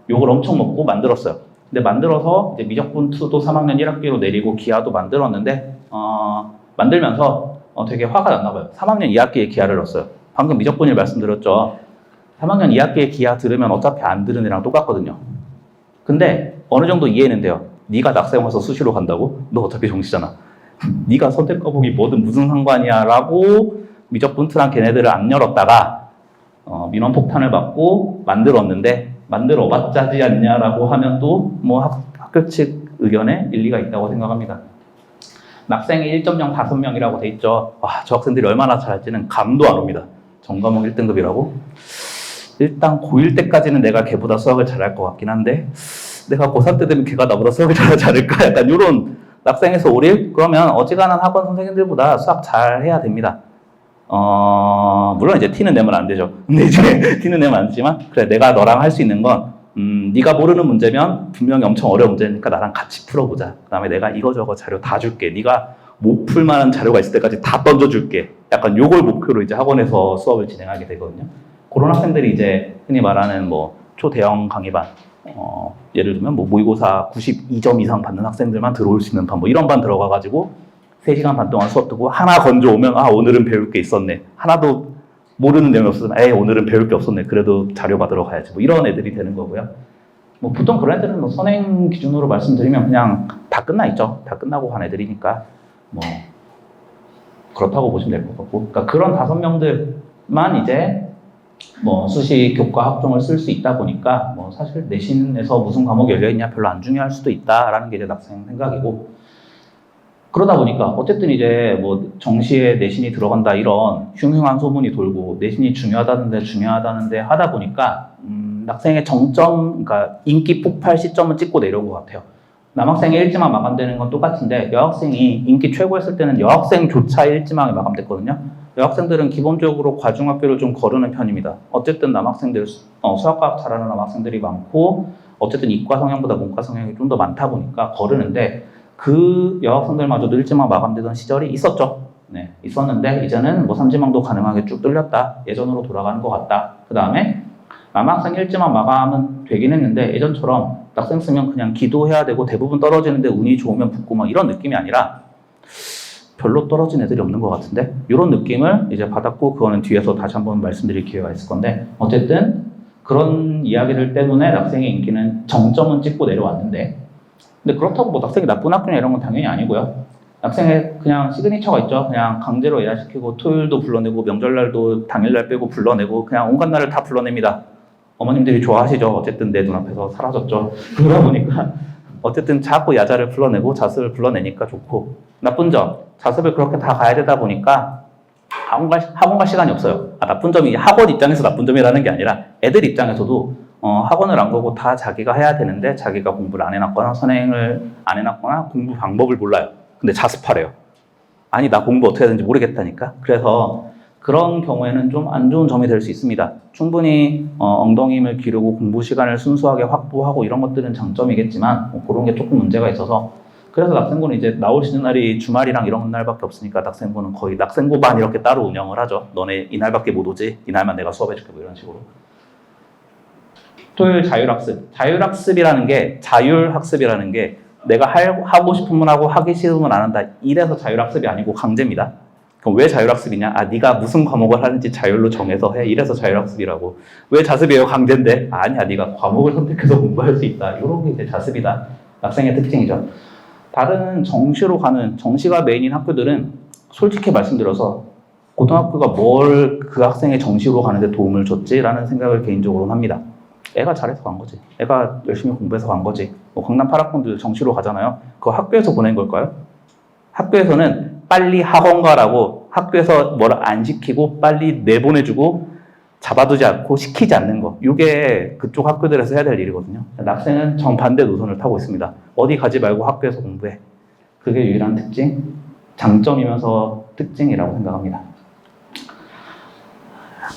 욕을 엄청 먹고 만들었어요. 근데 만들어서 이제 미적분2도 3학년 1학기로 내리고 기하도 만들었는데 만들면서 되게 화가 났나 봐요. 3학년 2학기에 기하를 넣었어요. 방금 미적분일 말씀드렸죠. 3학년 2학기에 기하 들으면 어차피 안 들은 애랑 똑같거든요. 근데 어느 정도 이해는 돼요. 네가 낙생 와서 수시로 간다고? 너 어차피 정시잖아. 네가 선택 과목이 뭐든 무슨 상관이야 라고 미적분투랑 걔네들을 안 열었다가 민원 폭탄을 받고 만들었는데 만들어봤자지 않냐라고 하면 또 뭐 학교 측 의견에 일리가 있다고 생각합니다. 낙생이 1.0 5명이라고 돼 있죠. 저 학생들이 얼마나 잘할지는 감도 안 옵니다. 전과목 1등급이라고. 일단 고1 때까지는 내가 걔보다 수학을 잘할 것 같긴 한데 내가 고3 때 되면 걔가 나보다 수학을 잘하지 않을까? 약간 이런 낙생에서 오릴? 그러면 어지간한 학원 선생님들보다 수학 잘 해야 됩니다. 물론 이제 티는 내면 안 되죠. 근데 이제 티는 내면 안 되지만 그래 내가 너랑 할 수 있는 건 네가 모르는 문제면 분명히 엄청 어려운 문제니까 나랑 같이 풀어보자. 그 다음에 내가 이거저거 자료 다 줄게. 네가 못 풀만한 자료가 있을 때까지 다 던져줄게. 약간 요걸 목표로 이제 학원에서 수업을 진행하게 되거든요. 그런 학생들이 이제 흔히 말하는 뭐 초대형 강의반 예를 들면 뭐 모의고사 92점 이상 받는 학생들만 들어올 수 있는 반 뭐 이런 반 들어가가지고 3시간 반 동안 수업 듣고 하나 건져오면 오늘은 배울 게 있었네. 하나도 모르는 내용이 없으면 오늘은 배울 게 없었네. 그래도 자료 받으러 가야지. 뭐 이런 애들이 되는 거고요. 뭐 보통 그런 애들은 뭐 선행 기준으로 말씀드리면 그냥 다 끝나 있죠. 다 끝나고 간 애들이니까 뭐 그렇다고 보시면 될 것 같고. 그러니까 그런 5명들만 이제 뭐 수시 교과 학종을 쓸 수 있다 보니까 뭐 사실 내신에서 무슨 과목이 열려 있냐 별로 안 중요할 수도 있다라는 게 이제 학생 생각이고. 그러다 보니까 어쨌든 이제 뭐 정시에 내신이 들어간다 이런 흉흉한 소문이 돌고 내신이 중요하다는데 하다 보니까 학생의 정점, 그러니까 인기 폭발 시점은 찍고 내려온 것 같아요. 남학생의 일지망 마감되는 건 똑같은데 여학생이 인기 최고였을 때는 여학생조차 일지망이 마감됐거든요. 여학생들은 기본적으로 과중학교를 좀 거르는 편입니다. 어쨌든 남학생들 수학과학 잘하는 남학생들이 많고 어쨌든 이과 성향보다 문과 성향이 좀 더 많다 보니까 거르는데 그 여학생들마저도 일지망 마감되던 시절이 있었죠. 네, 있었는데 이제는 뭐 3지망도 가능하게 쭉 뚫렸다. 예전으로 돌아가는 것 같다. 그 다음에 남학생 일지망 마감은 되긴 했는데 예전처럼 낙생 쓰면 그냥 기도해야 되고 대부분 떨어지는데 운이 좋으면 붙고 막 이런 느낌이 아니라 별로 떨어진 애들이 없는 것 같은데 이런 느낌을 이제 받았고 그거는 뒤에서 다시 한번 말씀드릴 기회가 있을 건데 어쨌든 그런 이야기들 때문에 낙생의 인기는 정점은 찍고 내려왔는데 근데 그렇다고 뭐 낙생이 나쁜 학교냐 이런 건 당연히 아니고요. 낙생에 그냥 시그니처가 있죠. 그냥 강제로 예약시키고 토요일도 불러내고 명절날도 당일날 빼고 불러내고 그냥 온갖 날을 다 불러냅니다. 어머님들이 좋아하시죠. 어쨌든 내 눈앞에서 사라졌죠. 그러다 보니까 어쨌든 자꾸 야자를 불러내고 자습을 불러내니까 좋고 나쁜 점, 자습을 그렇게 다 가야 되다 보니까 학원 갈 시간이 없어요. 나쁜 점이 학원 입장에서 나쁜 점이라는 게 아니라 애들 입장에서도 학원을 안 가고 다 자기가 해야 되는데 자기가 공부를 안 해놨거나 선행을 안 해놨거나 공부 방법을 몰라요. 근데 자습하래요. 아니 나 공부 어떻게 해야 되는지 모르겠다니까. 그래서 그런 경우에는 좀 안 좋은 점이 될 수 있습니다. 충분히 엉덩이 힘을 기르고 공부 시간을 순수하게 확보하고 이런 것들은 장점이겠지만 그런 게 조금 문제가 있어서 그래서 낙생고는 이제 나올 수 있는 날이 주말이랑 이런 날밖에 없으니까 낙생고는 거의 낙생고반 이렇게 따로 운영을 하죠. 너네 이날밖에 못 오지? 이날만 내가 수업해줄게 뭐 이런 식으로. 토요일 자율학습. 자율학습이라는 게 내가 하고 싶으면 하고 하기 싫으면 안 한다. 이래서 자율학습이 아니고 강제입니다. 그럼 왜 자율학습이냐? 네가 무슨 과목을 하는지 자율로 정해서 해. 이래서 자율학습이라고. 왜 자습이에요? 강제인데? 아니야, 네가 과목을 선택해서 공부할 수 있다. 이런 게 이제 자습이다. 학생의 특징이죠. 다른 정시가 메인인 학교들은 솔직히 말씀드려서 고등학교가 뭘 그 학생의 정시로 가는데 도움을 줬지라는 생각을 개인적으로는 합니다. 애가 잘해서 간 거지. 애가 열심히 공부해서 간 거지. 강남 8학번들 정시로 가잖아요. 그거 학교에서 보낸 걸까요? 학교에서는 빨리 학원 가라고 학교에서 뭘 안 시키고 빨리 내보내주고 잡아두지 않고 시키지 않는 거. 이게 그쪽 학교들에서 해야 될 일이거든요. 낙생은 정반대 노선을 타고 있습니다. 어디 가지 말고 학교에서 공부해. 그게 유일한 특징, 장점이면서 특징이라고 생각합니다.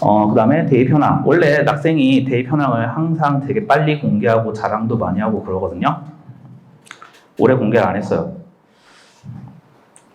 그 다음에 대입 현황. 원래 낙생이 대입 현황을 항상 되게 빨리 공개하고 자랑도 많이 하고 그러거든요. 올해 공개를 안 했어요.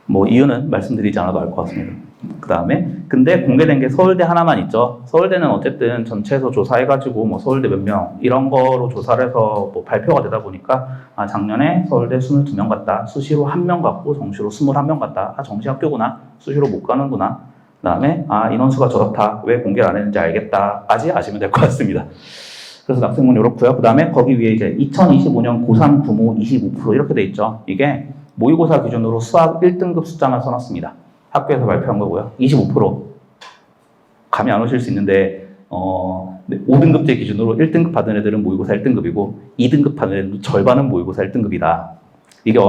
뭐 이유는 말씀드리지 않아도 알 것 같습니다. 그 다음에 근데 공개된 게 서울대 하나만 있죠. 서울대는 어쨌든 전체에서 조사해가지고 뭐 서울대 몇 명 이런 거로 조사를 해서 뭐 발표가 되다 보니까 작년에 서울대 22명 갔다. 수시로 1명 갔고 정시로 21명 갔다. 정시 학교구나. 수시로 못 가는구나. 그 다음에 인원수가 저렇다. 왜 공개를 안 했는지 알겠다까지 아시면 될 것 같습니다. 그래서 낙생문 이렇고요. 그 다음에 거기 위에 이제 2025년 고3 구모 25% 이렇게 돼 있죠. 이게 모의고사 기준으로 수학 1등급 숫자만 써놨습니다. 학교에서 발표한 거고요. 25%. 감이 안 오실 수 있는데 5등급제 기준으로 1등급 받은 애들은 모의고사 1등급이고 2등급 받은 애들은 절반은 모의고사 1등급이다. 이게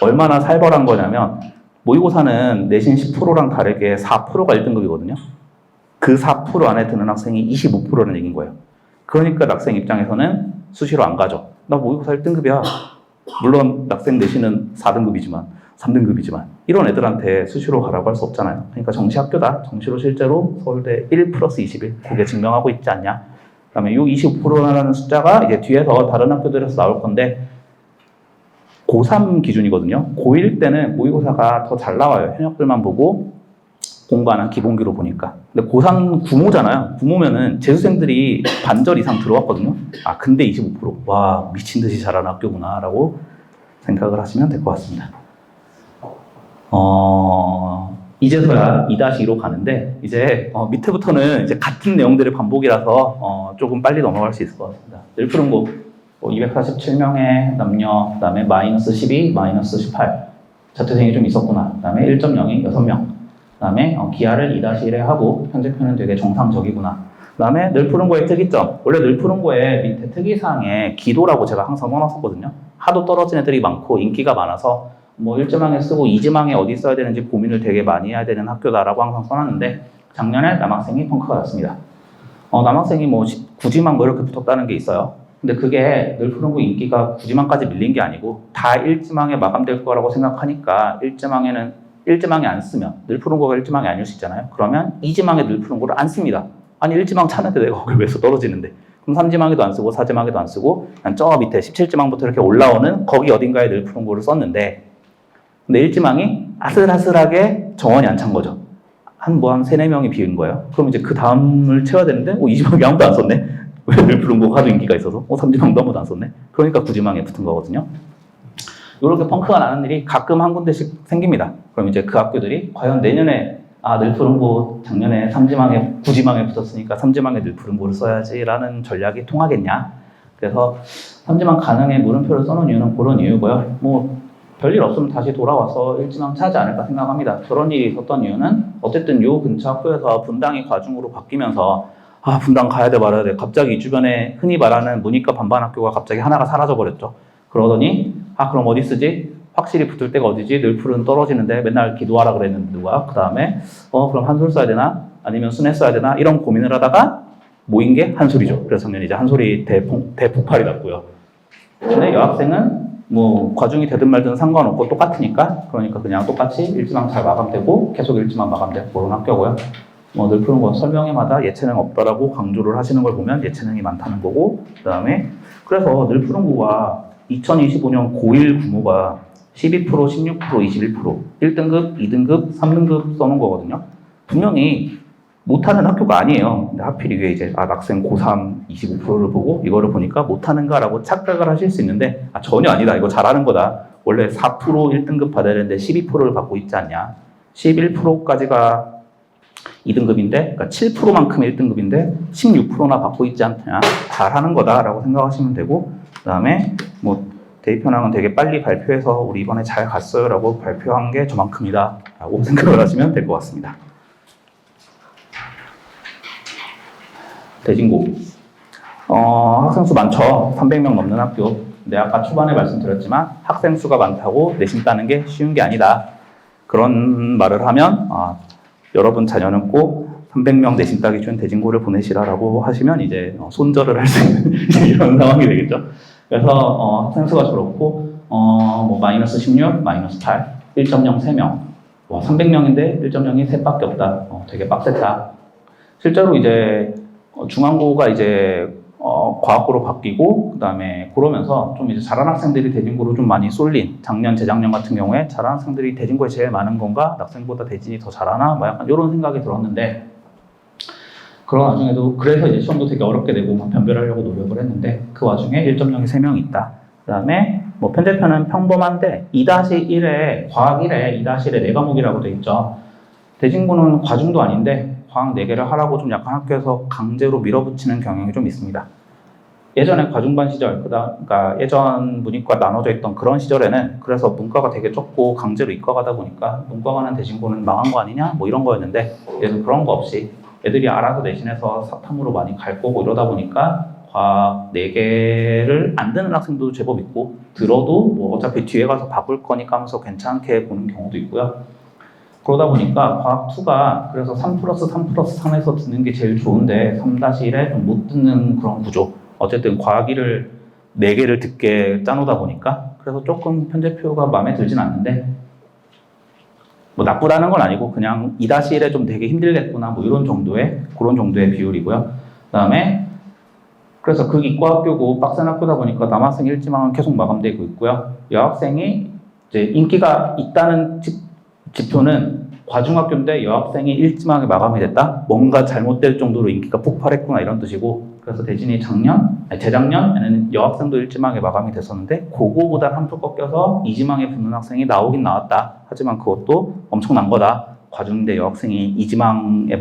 얼마나 살벌한 거냐면 모의고사는 내신 10%랑 다르게 4%가 1등급이거든요. 그 4% 안에 드는 학생이 25%라는 얘기인 거예요. 그러니까 낙생 입장에서는 수시로 안 가죠. 나 모의고사 1등급이야. 물론 낙생 내신은 4등급이지만 3등급이지만 이런 애들한테 수시로 가라고 할 수 없잖아요. 그러니까 정시 학교다. 정시로 실제로 서울대 1+21 그게 증명하고 있지 않냐. 그 다음에 이 25%라는 숫자가 이제 뒤에서 다른 학교들에서 나올 건데 고3 기준이거든요. 고1 때는 모의고사가 더 잘 나와요. 현역들만 보고 공부하는 기본기로 보니까. 근데 고3 구모잖아요. 구모면은 재수생들이 반절 이상 들어왔거든요. 근데 25%. 와, 미친 듯이 잘하는 학교구나. 라고 생각을 하시면 될 것 같습니다. 이제서야 2-2로 가는데, 이제, 밑에부터는 이제 같은 내용들의 반복이라서, 조금 빨리 넘어갈 수 있을 것 같습니다. 늘 푸른 거, 247명의 남녀, 그 다음에 마이너스 12, 마이너스 18. 자퇴생이 좀 있었구나. 그 다음에 1.0이 6명. 그 다음에 기하를 2-1에 하고 현재표는 되게 정상적이구나. 그 다음에 늘 푸른 거의 특이점. 원래 늘 푸른 거의 밑에 특이사항에 기도라고 제가 항상 써놨었거든요. 하도 떨어진 애들이 많고 인기가 많아서 뭐 1지망에 쓰고 2지망에 어디 써야 되는지 고민을 되게 많이 해야 되는 학교다라고 항상 써놨는데 작년에 남학생이 펑크가 났습니다. 남학생이 뭐 9지망 뭐 이렇게 붙었다는 게 있어요. 근데 그게 늘 푸른 거 인기가 9지망까지 밀린 게 아니고 다 1지망에 마감될 거라고 생각하니까 1지망에 안 쓰면 늘 푸른 거가 1지망이 아닐 수 있잖아요. 그러면 2지망에 늘 푸른 거를 안 씁니다. 아니 1지망 찾는데 내가 거길 왜 써 떨어지는데. 그럼 3지망에도 안 쓰고 4지망에도 안 쓰고 그냥 저 밑에 17지망부터 이렇게 올라오는 거기 어딘가에 늘 푸른 거를 썼는데 근데 1지망이 아슬아슬하게 정원이 안 찬 거죠. 한 3-4명이 비은 거예요. 그럼 이제 그 다음을 채워야 되는데 2지망이 아무도 안 썼네. 왜 늘 푸른 거가 하도 인기가 있어서 3지망도 아무도 안 썼네. 그러니까 9지망에 붙은 거거든요. 이렇게 펑크가 나는 일이 가끔 한 군데씩 생깁니다. 그럼 이제 그 학교들이 과연 내년에 늘 푸른 거 작년에 3지망에 9지망에 붙었으니까 3지망에 늘 푸른 거를 써야지라는 전략이 통하겠냐. 그래서 3지망 가능에 물음표를 써놓은 이유는 그런 이유고요. 뭐 별일 없으면 다시 돌아와서 1지망 차지 않을까 생각합니다. 저런 일이 있었던 이유는 어쨌든 요 근처 학교에서 분당이 과중으로 바뀌면서 분당 가야 돼 말아야 돼. 갑자기 이 주변에 흔히 말하는 문이과 반반 학교가 갑자기 하나가 사라져버렸죠. 그러더니 그럼 어디 쓰지? 확실히 붙을 데가 어디지? 늘 푸른 떨어지는데 맨날 기도하라 그랬는데 누가? 그 다음에 그럼 한솔 써야 되나? 아니면 순회 써야 되나? 이런 고민을 하다가 모인 게 한솔이죠. 그래서 작년 이제 한솔이 대폭발이 났고요. 근데 여학생은 뭐 과중이 되든 말든 상관없고 똑같으니까 그러니까 그냥 똑같이 1지망 잘 마감되고 계속 1지망 마감되고 그런 학교고요. 늘 푸른 거 설명회마다 예체능 없다라고 강조를 하시는 걸 보면 예체능이 많다는 거고 그 다음에 그래서 늘 푸른 거가 2025년 고1 구모가 12%, 16%, 21%, 1등급, 2등급, 3등급 써놓은 거거든요. 분명히 못하는 학교가 아니에요. 근데 하필 이게 이제 낙생 고3 25%를 보고 이거를 보니까 못하는가라고 착각을 하실 수 있는데 전혀 아니다. 이거 잘하는 거다. 원래 4% 1등급 받아야 되는데 12%를 받고 있지 않냐. 11%까지가 2등급인데 그러니까 7%만큼 1등급인데 16%나 받고 있지 않냐. 잘하는 거다라고 생각하시면 되고 그 다음에 대입 현황은 되게 빨리 발표해서 우리 이번에 잘 갔어요 라고 발표한 게 저만큼이다 라고 생각을 하시면 될 것 같습니다. 대진고 학생 수 많죠. 300명 넘는 학교. 근데 아까 초반에 말씀드렸지만 학생 수가 많다고 내신 따는 게 쉬운 게 아니다. 그런 말을 하면 여러분 자녀는 꼭 300명 내신 따기 쉬운 대진고를 보내시라라고 하시면 이제 손절을 할 수 있는 이런 상황이 되겠죠. 그래서 학생 수가 저렇고 뭐 마이너스 16, 마이너스 8, 1.0 3명. 300명인데 1.0이 3밖에 없다. 되게 빡셌다. 실제로 이제 중앙고가 이제 과학고로 바뀌고 그다음에 그러면서 좀 이제 잘하는 학생들이 대진고로 좀 많이 쏠린 작년, 재작년 같은 경우에 잘하는 학생들이 대진고에 제일 많은 건가? 낙생보다 대진이 더 잘하나? 뭐 약간 이런 생각이 들었는데 그런 와중에도 그래서 이제 시험도 되게 어렵게 되고 막 변별하려고 노력을 했는데 그 와중에 1.0이 3명이 있다. 그다음에 뭐 편제편은 평범한데 2-1에 과학 1에 2-1에 4과목이라고 돼 있죠. 대진고는 과중도 아닌데 과학 4개를 하라고 좀 약간 학교에서 강제로 밀어붙이는 경향이 좀 있습니다. 예전에 과중반 시절, 그러니까 예전 문이과 나눠져 있던 그런 시절에는 그래서 문과가 되게 적고 강제로 이과 가다 보니까 문과 가는 대진고는 망한 거 아니냐? 뭐 이런 거였는데 얘는 그런 거 없이 애들이 알아서 내신해서 사탐으로 많이 갈 거고 이러다 보니까 과학 4개를 안 듣는 학생도 제법 있고 들어도 뭐 어차피 뒤에 가서 바꿀 거니까 하면서 괜찮게 보는 경우도 있고요. 그러다 보니까 과학 2가 그래서 3+3+3에서 듣는 게 제일 좋은데 3-1에 좀 못 듣는 그런 구조. 어쨌든 과학 1을 4개를 듣게 짜놓다 보니까 그래서 조금 편제표가 마음에 들진 않는데 뭐 나쁘다는 건 아니고 그냥 2-1에 좀 되게 힘들겠구나 뭐 이런 정도의 그런 정도의 비율이고요. 그다음에 그래서 극이과학교고 빡센 학교다 보니까 남학생 일지망은 계속 마감되고 있고요. 여학생이 이제 인기가 있다는 지표는 과중학교인데 여학생이 일지망에 마감이 됐다? 뭔가 잘못될 정도로 인기가 폭발했구나 이런 뜻이고 그래서 대진이 재작년에는 여학생도 일지망에 마감이 됐었는데 그거보다 한 표 꺾여서 이지망에 붙는 학생이 나오긴 나왔다. 하지만 그것도 엄청난 거다. 과중인데 여학생이 이지망에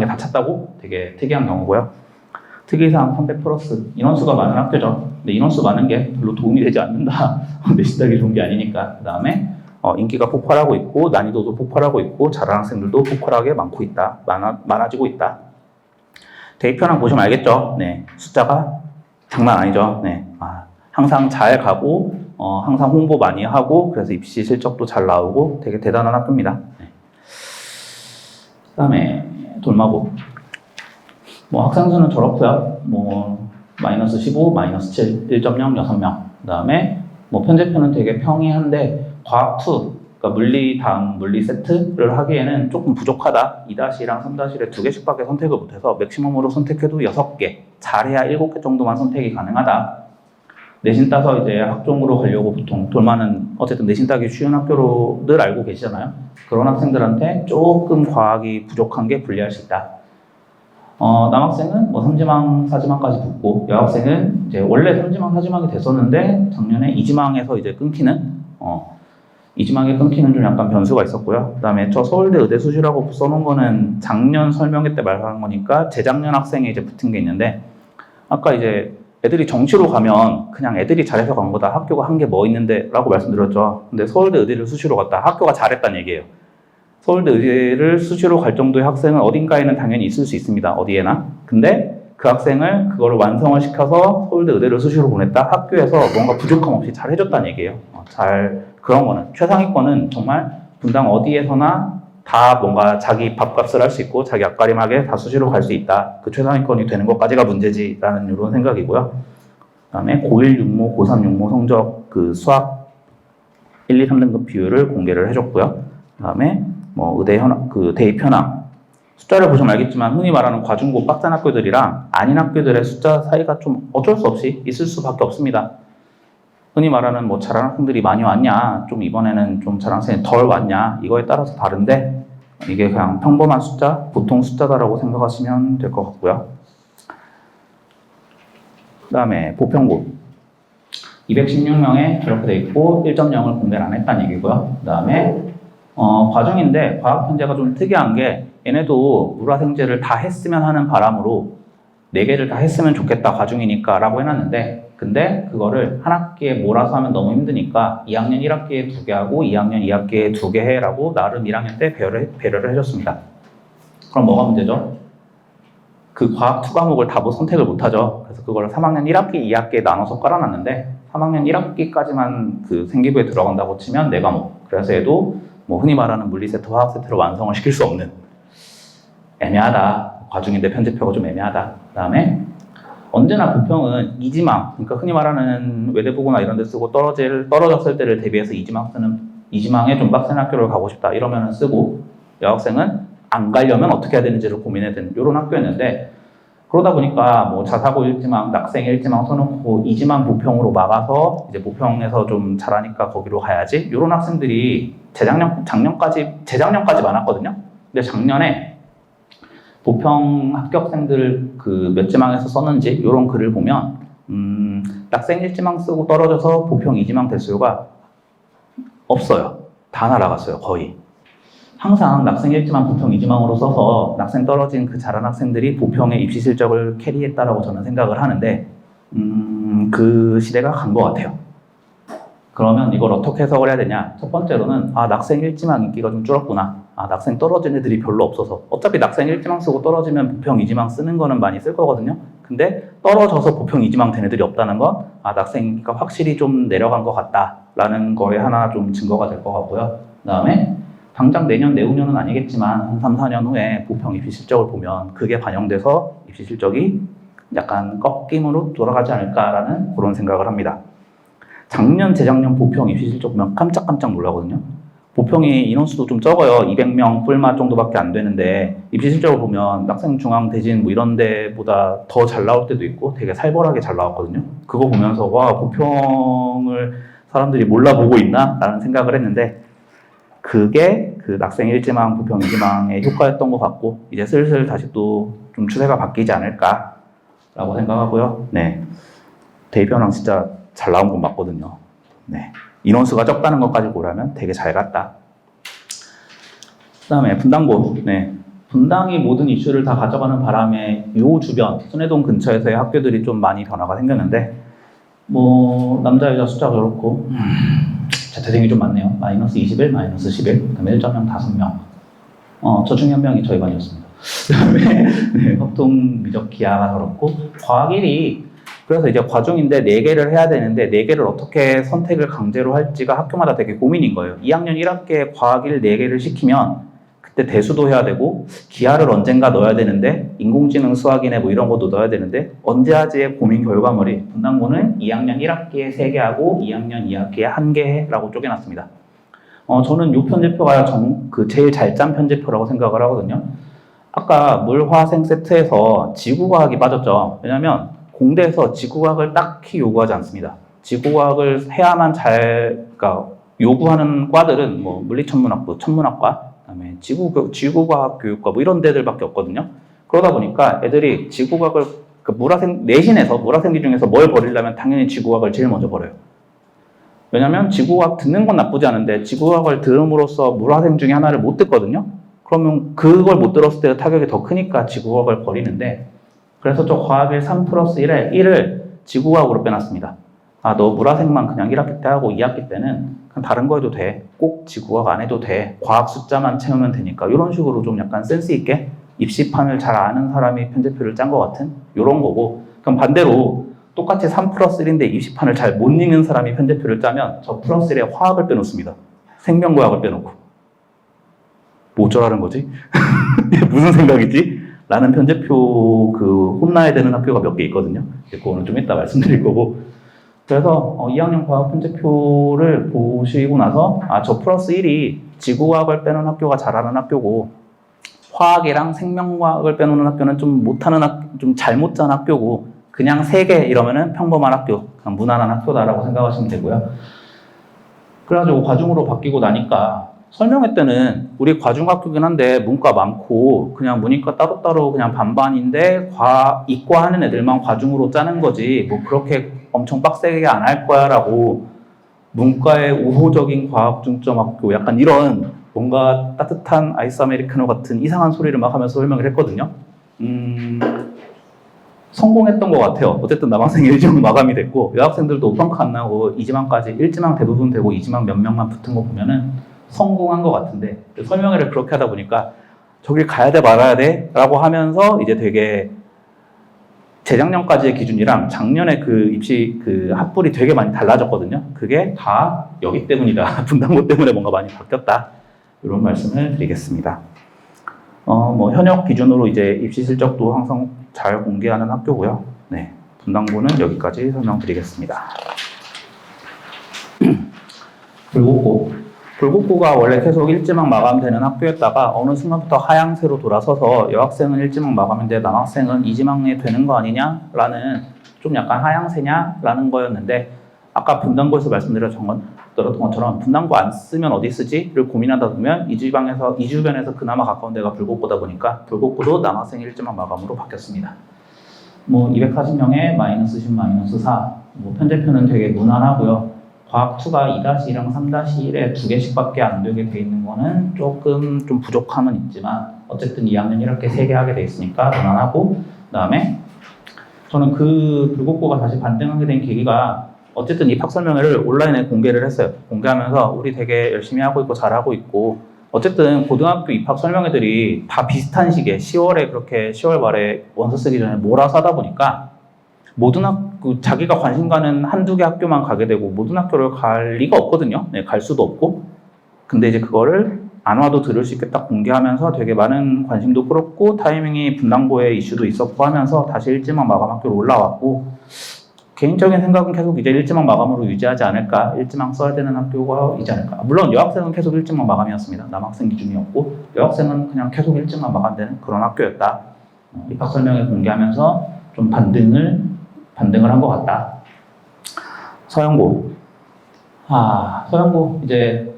다 찼다고? 되게 특이한 경우고요. 특이사항 300 플러스 인원수가 많은 학교죠. 근데 인원수 많은 게 별로 도움이 되지 않는다. 내신 따기 좋은 게 아니니까. 그 다음에 인기가 폭발하고 있고 난이도도 폭발하고 있고 잘하는 학생들도 폭발하게 많고 있다. 많아지고 있다. 대입편항 보시면 알겠죠? 네, 숫자가 장난 아니죠. 네, 항상 잘 가고 항상 홍보 많이 하고 그래서 입시 실적도 잘 나오고 되게 대단한 학교입니다. 네. 그다음에 돌마고 뭐 학생 수는 저렇고요. 뭐 마이너스 15, 마이너스 7, 1.0, 6명. 그다음에 뭐 편제표는 되게 평이한데 과학 2, 그러니까 물리 다음 물리 세트를 하기에는 조금 부족하다. 2-2랑 3-1에 2개씩밖에 선택을 못해서 맥시멈으로 선택해도 6개, 잘해야 7개 정도만 선택이 가능하다. 내신 따서 이제 학종으로 가려고 보통 돌만은 어쨌든 내신 따기 쉬운 학교로 늘 알고 계시잖아요. 그런 학생들한테 조금 과학이 부족한 게 불리할 수 있다. 남학생은 뭐 3지망, 4지망까지 붙고 여학생은 이제 원래 3지망, 4지망이 됐었는데 작년에 2지망에서 이제 끊기는 2지망에 끊기는 좀 약간 변수가 있었고요. 그 다음에 저 서울대 의대 수시라고 써놓은 거는 작년 설명회 때 말하는 거니까 재작년 학생에 이제 붙은 게 있는데 아까 이제 애들이 정시로 가면 그냥 애들이 잘해서 간 거다. 학교가 한 게 뭐 있는데 라고 말씀드렸죠. 근데 서울대 의대를 수시로 갔다. 학교가 잘했다는 얘기예요. 서울대 의대를 수시로 갈 정도의 학생은 어딘가에는 당연히 있을 수 있습니다. 어디에나. 근데 그 학생을 그거를 완성을 시켜서 서울대 의대를 수시로 보냈다. 학교에서 뭔가 부족함 없이 잘 해줬다는 얘기예요. 그런 거는 최상위권은 정말 분당 어디에서나 다 뭔가 자기 밥값을 할 수 있고 자기 앞가림하게 다 수시로 갈 수 있다. 그 최상위권이 되는 것까지가 문제지라는 이런 생각이고요. 그다음에 고1 육모, 고3 육모 성적 그 수학 1, 2, 3등급 비율을 공개를 해줬고요. 그다음에 뭐 의대 그 대입 현황 숫자를 보시면 알겠지만 흔히 말하는 과중고 빡센 학교들이랑 아닌 학교들의 숫자 사이가 좀 어쩔 수 없이 있을 수밖에 없습니다. 흔히 말하는 뭐 잘하는 학생들이 많이 왔냐, 좀 이번에는 좀 잘하는 학생이 덜 왔냐 이거에 따라서 다른데 이게 그냥 평범한 숫자, 보통 숫자다라고 생각하시면 될 것 같고요. 그 다음에 보편고 216명에 이렇게 돼 있고 1.0을 공개를 안 했다는 얘기고요. 그 다음에 과정인데 과학 편제가 좀 특이한 게 얘네도 물화생제를 다 했으면 하는 바람으로 4개를 다 했으면 좋겠다 과중이니까 라고 해놨는데 근데 그거를 한 학기에 몰아서 하면 너무 힘드니까 2학년 1학기에 2개 하고 2학년 2학기에 2개 해라고 나름 1학년 때 배려를 해줬습니다. 그럼 뭐가 문제죠? 그 과학 2과목을 다 선택을 못하죠. 그래서 그걸 3학년 1학기, 2학기에 나눠서 깔아놨는데 3학년 1학기까지만 그 생기부에 들어간다고 치면 4과목. 그래서 얘도 뭐 흔히 말하는 물리 세트, 화학 세트를 완성을 시킬 수 없는 애매하다. 과중인데 편집표가 좀 애매하다. 그 다음에 언제나 부평은 이지망, 그러니까 흔히 말하는 외대부고나 이런 데 쓰고 떨어졌을 때를 대비해서 이지망에 좀 빡센 학교를 가고 싶다. 이러면 쓰고, 여학생은 안 가려면 어떻게 해야 되는지를 고민해야 되는 이런 학교였는데, 그러다 보니까 뭐 자사고 1지망, 낙생 1지망 써놓고 2지망 부평으로 막아서 이제 부평에서 좀 잘하니까 거기로 가야지. 이런 학생들이 재작년까지 많았거든요. 근데 작년에 부평 합격생들 그 몇 지망에서 썼는지 이런 글을 보면 낙생 1지망 쓰고 떨어져서 부평 2지망 대수요가 없어요. 다 날아갔어요. 거의. 항상 낙생 1지망 부평 2지망으로 써서 낙생 떨어진 그 잘한 학생들이 부평의 입시 실적을 캐리했다라고 저는 생각을 하는데 그 시대가 간 것 같아요. 그러면 이걸 어떻게 해석을 해야 되냐? 첫 번째로는 낙생 1지망 인기가 좀 줄었구나. 낙생 떨어진 애들이 별로 없어서. 어차피 낙생 1지망 쓰고 떨어지면 부평 2지망 쓰는 거는 많이 쓸 거거든요. 근데 떨어져서 부평 2지망 된 애들이 없다는 건 낙생 인기가 확실히 좀 내려간 것 같다라는 거에 하나 좀 증거가 될 것 같고요. 그 다음에 당장 내년, 내후년은 아니겠지만 한 3, 4년 후에 부평 입시 실적을 보면 그게 반영돼서 입시 실적이 약간 꺾임으로 돌아가지 않을까라는 그런 생각을 합니다. 작년, 재작년 부평 입시 실적 보면 깜짝깜짝 놀라거든요. 부평이 인원수도 좀 적어요. 200명 뿔마 정도밖에 안 되는데 입시 실적을 보면 낙생 중앙 대진 뭐 이런 데보다 더 잘 나올 때도 있고 되게 살벌하게 잘 나왔거든요. 그거 보면서 와, 부평을 사람들이 몰라보고 있나? 라는 생각을 했는데 그게 그 낙생 1지망, 부평 2지망의 효과였던 것 같고 이제 슬슬 다시 또 좀 추세가 바뀌지 않을까라고 생각하고요. 네, 대입현황 진짜 잘 나온 건 맞거든요. 네, 인원수가 적다는 것까지 고려하면 되게 잘 갔다. 그 다음에 분당고. 네, 분당이 모든 이슈를 다 가져가는 바람에 요 주변 순회동 근처에서의 학교들이 좀 많이 변화가 생겼는데 뭐 남자 여자 숫자가 그렇고 재택생이 좀 많네요. 마이너스 21, 마이너스 11, 그다음에 1.0 5명. 저 중에 한 명이 저희 반이었습니다. 그다음에 네, 협동 미적 기하가 그렇고 과학 1이 그래서 이제 과중인데 4개를 해야 되는데 4개를 어떻게 선택을 강제로 할지가 학교마다 되게 고민인 거예요. 2학년 1학기에 과학 1 4개를 시키면 그때 대수도 해야 되고 기하를 언젠가 넣어야 되는데 인공지능 수학이네 뭐 이런 것도 넣어야 되는데 언제 하지의 고민 결과물이 분당고는 2학년 1학기에 3개 하고 2학년 2학기에 1개라고 쪼개놨습니다. 저는 이 편제표가 제일 잘 짠 편제표라고 생각을 하거든요. 아까 물화생 세트에서 지구과학이 빠졌죠. 왜냐면 공대에서 지구과학을 딱히 요구하지 않습니다. 지구과학을 해야만 그러니까 요구하는 과들은 뭐 물리천문학부, 천문학과, 그다음에 지구과학 교육과 뭐 이런 데들밖에 없거든요. 그러다 보니까 애들이 지구과학을 내신에서 물화생기 중에서 뭘 버리려면 당연히 지구과학을 제일 먼저 버려요. 왜냐면 지구과학 듣는 건 나쁘지 않은데 지구과학을 들음으로써 물화생 중에 하나를 못 듣거든요. 그러면 그걸 못 들었을 때 타격이 더 크니까 지구과학을 버리는데 그래서 저 과학일 3 플러스 1에 1을 지구과학으로 빼놨습니다. 너 물화생만 그냥 1학기 때 하고 2학기 때는 그냥 다른 거 해도 돼. 꼭 지구과학 안 해도 돼. 과학 숫자만 채우면 되니까. 이런 식으로 좀 약간 센스 있게 입시판을 잘 아는 사람이 편제표를 짠 것 같은 이런 거고 그럼 반대로 똑같이 3 플러스 1인데 입시판을 잘 못 읽는 사람이 편제표를 짜면 저 플러스 1에 화학을 빼놓습니다. 생명과학을 빼놓고 뭐 어쩌라는 거지? 무슨 생각이지? 라는 편제표 혼나야 되는 학교가 몇 개 있거든요. 그거는 좀 이따 말씀드릴 거고. 그래서 2학년 과학 편제표를 보시고 나서 저 플러스 1이 지구과학을 빼놓은 학교가 잘하는 학교고 화학이랑 생명과학을 빼놓는 학교는 좀 못하는 좀 잘못 짠 학교고 그냥 3개 이러면은 평범한 학교, 그냥 무난한 학교다라고 생각하시면 되고요. 그래가지고 과중으로 바뀌고 나니까 설명회 때는 우리 과중학교긴 한데 문과 많고 그냥 문이과 따로따로 그냥 반반인데 이과 하는 애들만 과중으로 짜는 거지 뭐 그렇게 엄청 빡세게 안 할 거야 라고 문과의 우호적인 과학 중점 학교 약간 이런 뭔가 따뜻한 아이스 아메리카노 같은 이상한 소리를 막 하면서 설명을 했거든요. 성공했던 것 같아요. 어쨌든 남학생이 1지망 마감이 됐고 여학생들도 오평가 안 나오고 2지망까지 1지망 대부분 되고 2지망 몇 명만 붙은 거 보면은 성공한 것 같은데 설명회를 그렇게 하다 보니까 저길 가야 돼 말아야 돼 라고 하면서 이제 되게 재작년까지의 기준이랑 작년에 그 입시 합불이 되게 많이 달라졌거든요. 그게 다 여기 때문이다. 분당고 때문에 뭔가 많이 바뀌었다. 이런 말씀을 드리겠습니다. 뭐 현역 기준으로 이제 입시 실적도 항상 잘 공개하는 학교고요. 네, 분당고는 여기까지 설명드리겠습니다. 불국고가 원래 계속 일지망 마감되는 학교였다가 어느 순간부터 하향세로 돌아서서 여학생은 일지망 마감인데 남학생은 이지망에 되는 거 아니냐라는 좀 약간 하향세냐라는 거였는데 아까 분당고에서 말씀드렸던 것처럼 분당고 안 쓰면 어디 쓰지를 고민하다 보면 이 주변에서 그나마 가까운 데가 불국고다 보니까 불국고도 남학생 일지망 마감으로 바뀌었습니다. 뭐 240명에 마이너스 10, 마이너스 4, 뭐 편제표는 되게 무난하고요. 과학2가 2-1이랑 3-1에 2개씩밖에 안 되게 돼 있는 거는 조금 좀 부족함은 있지만 어쨌든 2학년 1학기 3개 하게 돼 있으니까 무난하고 그 다음에 저는 그 불국고가 다시 반등하게 된 계기가 어쨌든 입학 설명회를 온라인에 공개를 했어요. 공개하면서 우리 되게 열심히 하고 있고 잘하고 있고 어쨌든 고등학교 입학 설명회들이 다 비슷한 시기에 10월에 그렇게 10월 말에 원서 쓰기 전에 몰아서 하다 보니까 모든 학교, 자기가 관심 가는 한두 개 학교만 가게 되고 모든 학교를 갈 리가 없거든요. 네, 갈 수도 없고. 근데 이제 그거를 안 와도 들을 수 있겠다 공개하면서 되게 많은 관심도 끌었고 타이밍이 분당고의 이슈도 있었고 하면서 다시 일지망 마감 학교로 올라왔고 개인적인 생각은 계속 이제 일지망 마감으로 유지하지 않을까, 일지망 써야 되는 학교가 있지 않을까. 물론 여학생은 계속 일지망 마감이었습니다. 남학생 기준이었고 여학생은 그냥 계속 일지망 마감되는 그런 학교였다. 입학 설명회 공개하면서 좀 반등을 한 것 같다. 서영고. 서영고 이제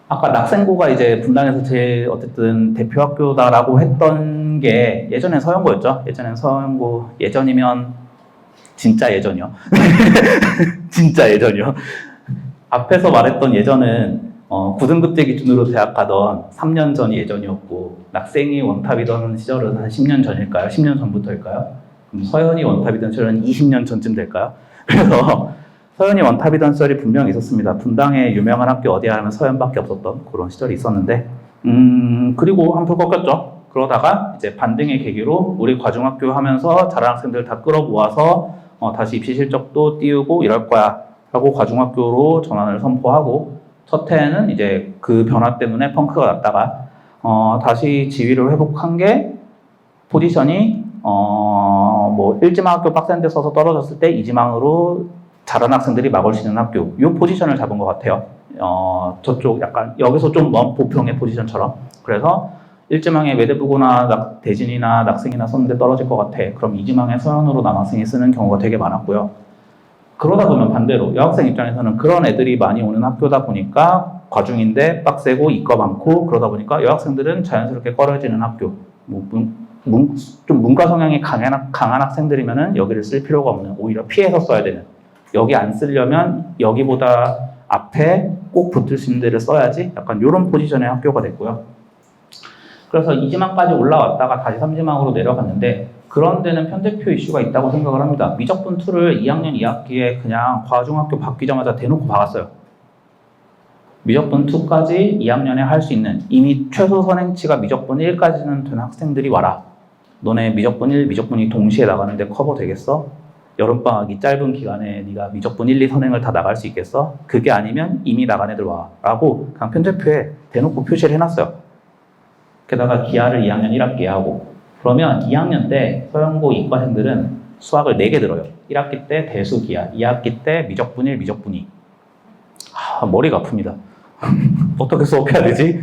아까 낙생고가 이제 분당에서 제일 어쨌든 대표 학교다라고 했던 게 예전엔 서영고였죠. 예전엔 서영고, 예전이면 진짜 예전이요. 진짜 예전이요. 앞에서 말했던 예전은 9등급제 기준으로 대학 가던 3년 전이 예전이었고 낙생이 원탑이던 시절은 한 10년 전일까요? 10년 전부터일까요? 서현이 원탑이던 시절은 20년 전쯤 될까요? 그래서 서현이 원탑이던 시절이 분명히 있었습니다. 분당에 유명한 학교 어디야 하면 서현밖에 없었던 그런 시절이 있었는데 그리고 한풀 꺾였죠. 그러다가 이제 반등의 계기로 우리 과중학교 하면서 잘하는 학생들 다 끌어모아서 다시 입시 실적도 띄우고 이럴 거야 하고 과중학교로 전환을 선포하고 첫 해에는 이제 그 변화 때문에 펑크가 났다가 다시 지위를 회복한 게 포지션이 뭐 1지망 학교 빡센 데 써서 떨어졌을 때 2지망으로 잘하는 학생들이 막을 수 있는 학교 이 포지션을 잡은 것 같아요. 저쪽 약간 여기서 좀 먼 보평의 포지션처럼. 그래서 1지망에 외대부고나 대진이나 낙생이나 썼는데 떨어질 것 같아. 그럼 2지망에 서현으로 남학생이 쓰는 경우가 되게 많았고요. 그러다 보면 반대로 여학생 입장에서는 그런 애들이 많이 오는 학교다 보니까 과중인데 빡세고 이과 많고 그러다 보니까 여학생들은 자연스럽게 꺼려지는 학교. 좀 문과 성향이 강한 학생들이면은 여기를 쓸 필요가 없는, 오히려 피해서 써야 되는, 여기 안 쓰려면 여기보다 앞에 꼭 붙을 수 있는 데를 써야지, 약간 이런 포지션의 학교가 됐고요. 그래서 2지망까지 올라왔다가 다시 3지망으로 내려갔는데 그런 데는 편제표 이슈가 있다고 생각을 합니다. 미적분 2를 2학년 2학기에 그냥 과중학교 바뀌자마자 대놓고 박았어요. 미적분 2까지 2학년에 할 수 있는, 이미 최소 선행치가 미적분 1까지는 된 학생들이 와라. 너네 미적분 1, 미적분 2 동시에 나가는데 커버 되겠어? 여름방학이 짧은 기간에 네가 미적분 1, 2 선행을 다 나갈 수 있겠어? 그게 아니면 이미 나간 애들 와. 라고 그냥 편제표에 대놓고 표시를 해놨어요. 게다가 기하를 2학년 1학기에 하고. 그러면 2학년 때 서영고 이과생들은 수학을 4개 들어요. 1학기 때 대수 기하, 2학기 때 미적분 1, 미적분 2. 머리가 아픕니다. 어떻게 수업해야 되지?